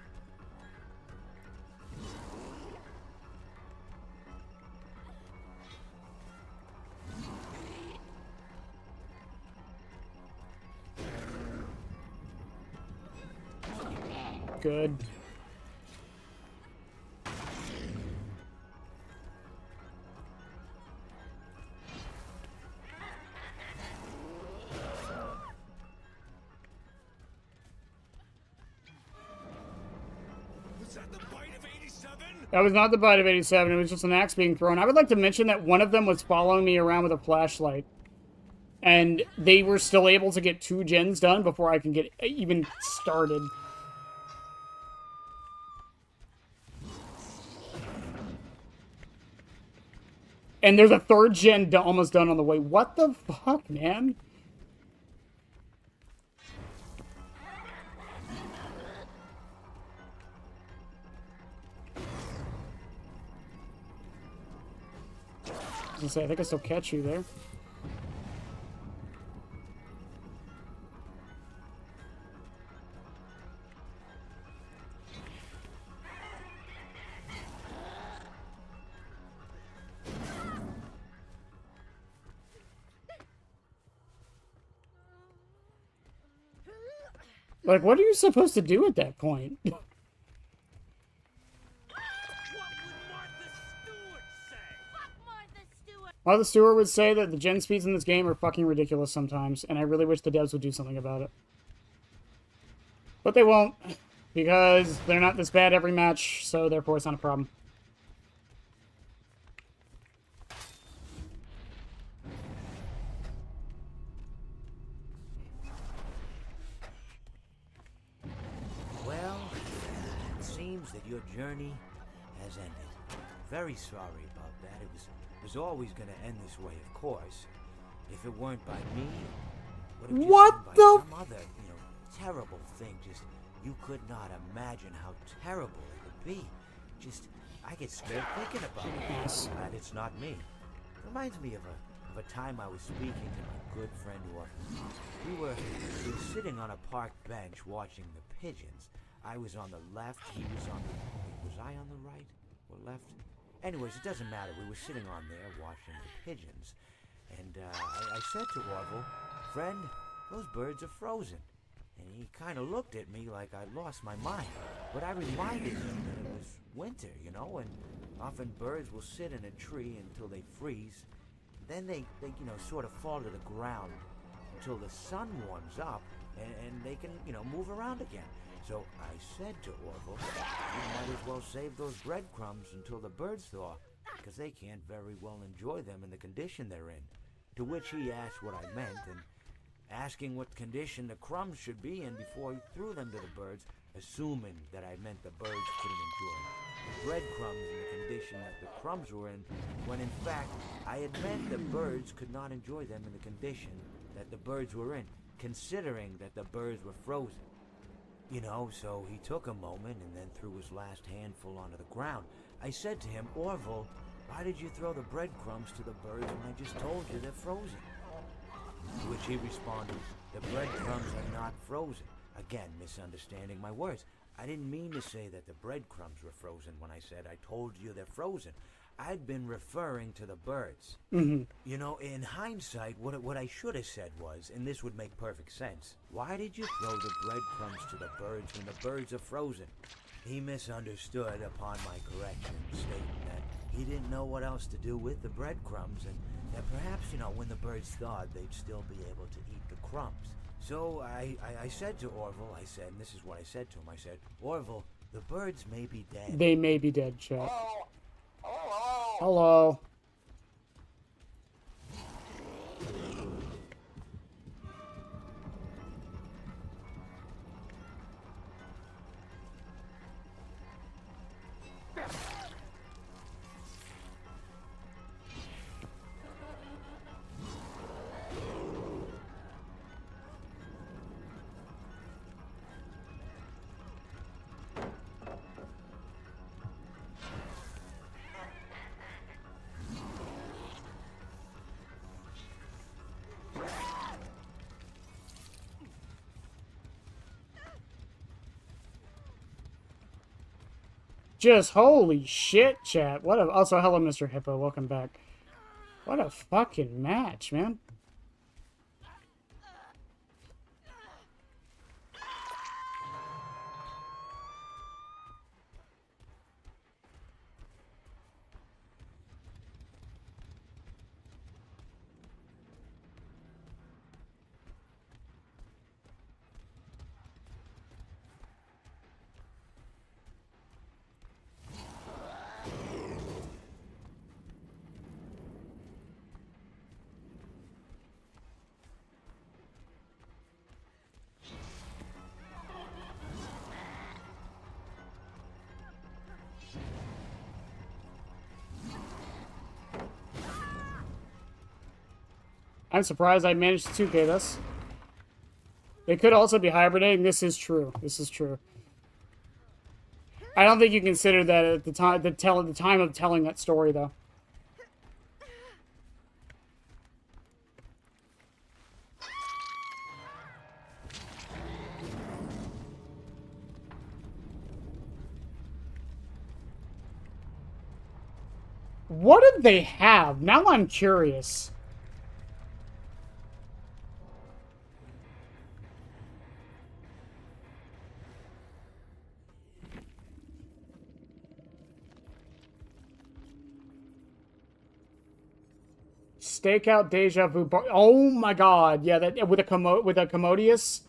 Good. Was that the bite of 87? That was not the bite of 87, it was just an axe being thrown. I would like to mention that one of them was following me around with a flashlight. And they were still able to get 2 gens done before I can get even started. And there's a 3rd gen almost done on the way. What the fuck, man? I was gonna say, I think I still catch you there. Like, what are you supposed to do at that point? What would Martha Stewart say? Fuck Martha Stewart! Martha Stewart would say that the gen speeds in this game are fucking ridiculous sometimes, and I really wish the devs would do something about it. But they won't, because they're not this bad every match, so therefore it's not a problem. Well, it seems that your journey has ended. Very sorry about that. It was always going to end this way, of course. If it weren't by me, it would have just What been by the some other, terrible thing. Just, you could not imagine how terrible it would be. Just, I get scared thinking about it. Yes. Glad it's not me. Reminds me of a time I was speaking to my good friend Orphan. We were sitting on a park bench watching the pigeons. I was on the left, he was on the... Wait, was I on the right or left? Anyways, it doesn't matter. We were sitting on there watching the pigeons. And I said to Orville, "Friend, those birds are frozen." And he kind of looked at me like I lost my mind. But I reminded him that it was winter, and often birds will sit in a tree until they freeze. Then they sort of fall to the ground until the sun warms up and they can, move around again. So I said to Orville, you might as well save those breadcrumbs until the birds thaw, because they can't very well enjoy them in the condition they're in. To which he asked what I meant, and asking what condition the crumbs should be in before he threw them to the birds, assuming that I meant the birds couldn't enjoy the breadcrumbs in the condition that the crumbs were in, when in fact I had meant the birds could not enjoy them in the condition that the birds were in, considering that the birds were frozen. You know, so he took a moment and then threw his last handful onto the ground. I said to him, Orville, why did you throw the breadcrumbs to the birds when I just told you they're frozen? To which he responded, the breadcrumbs are not frozen. Again, misunderstanding my words. I didn't mean to say that the breadcrumbs were frozen when I said I told you they're frozen. I'd been referring to the birds. You know, in hindsight, what I should have said was, and this would make perfect sense, why did you throw the breadcrumbs to the birds when the birds are frozen? He misunderstood upon my correction, stating that he didn't know what else to do with the breadcrumbs, and that perhaps, you know, when the birds thawed, they'd still be able to eat the crumbs. So I said to Orville, I said, and this is what I said to him, I said, Orville, the birds may be dead. They may be dead, chat. Hello. Just holy shit, chat. What a... Also, hello, Mr. Hippo. Welcome back. What a fucking match, man. I'm surprised I managed to 2K this. They could also be hibernating. This is true. This is true. I don't think you consider that at the time, the time of telling that story, though. What did they have? Now I'm curious. Stakeout deja vu bar. Oh my god. Yeah, that with a commodious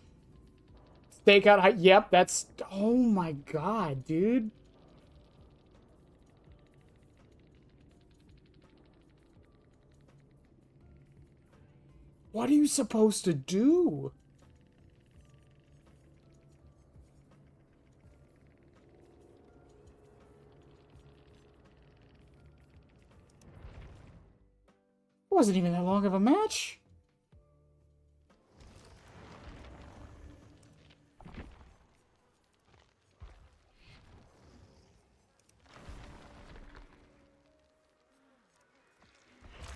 stakeout. Yep, that's... Oh my god, dude. What are you supposed to do? It wasn't even that long of a match.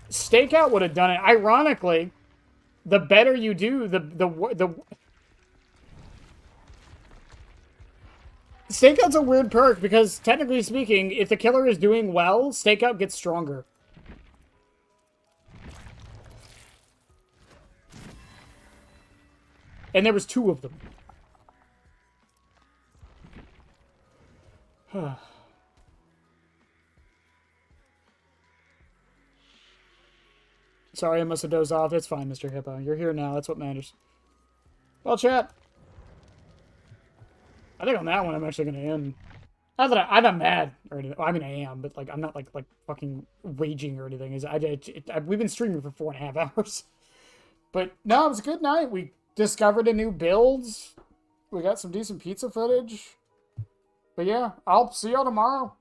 Stakeout would have done it. Ironically, the better you do, the Stakeout's a weird perk because technically speaking, if the killer is doing well, Stakeout gets stronger. And there was 2 of them. Sorry, I must have dozed off. It's fine, Mr. Hippo. You're here now. That's what matters. Well, chat. I think on that one I'm actually gonna end. Not that I'm not mad or anything. Well, I mean, I am, but like I'm not like fucking raging or anything. We've been streaming for 4.5 hours. But no, it was a good night. We discovered a new build. We got some decent pizza footage. But yeah, I'll see y'all tomorrow.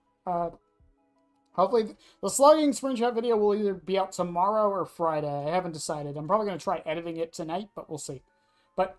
Hopefully, the slugging Springtrap video will either be out tomorrow or Friday. I haven't decided. I'm probably going to try editing it tonight, but we'll see. But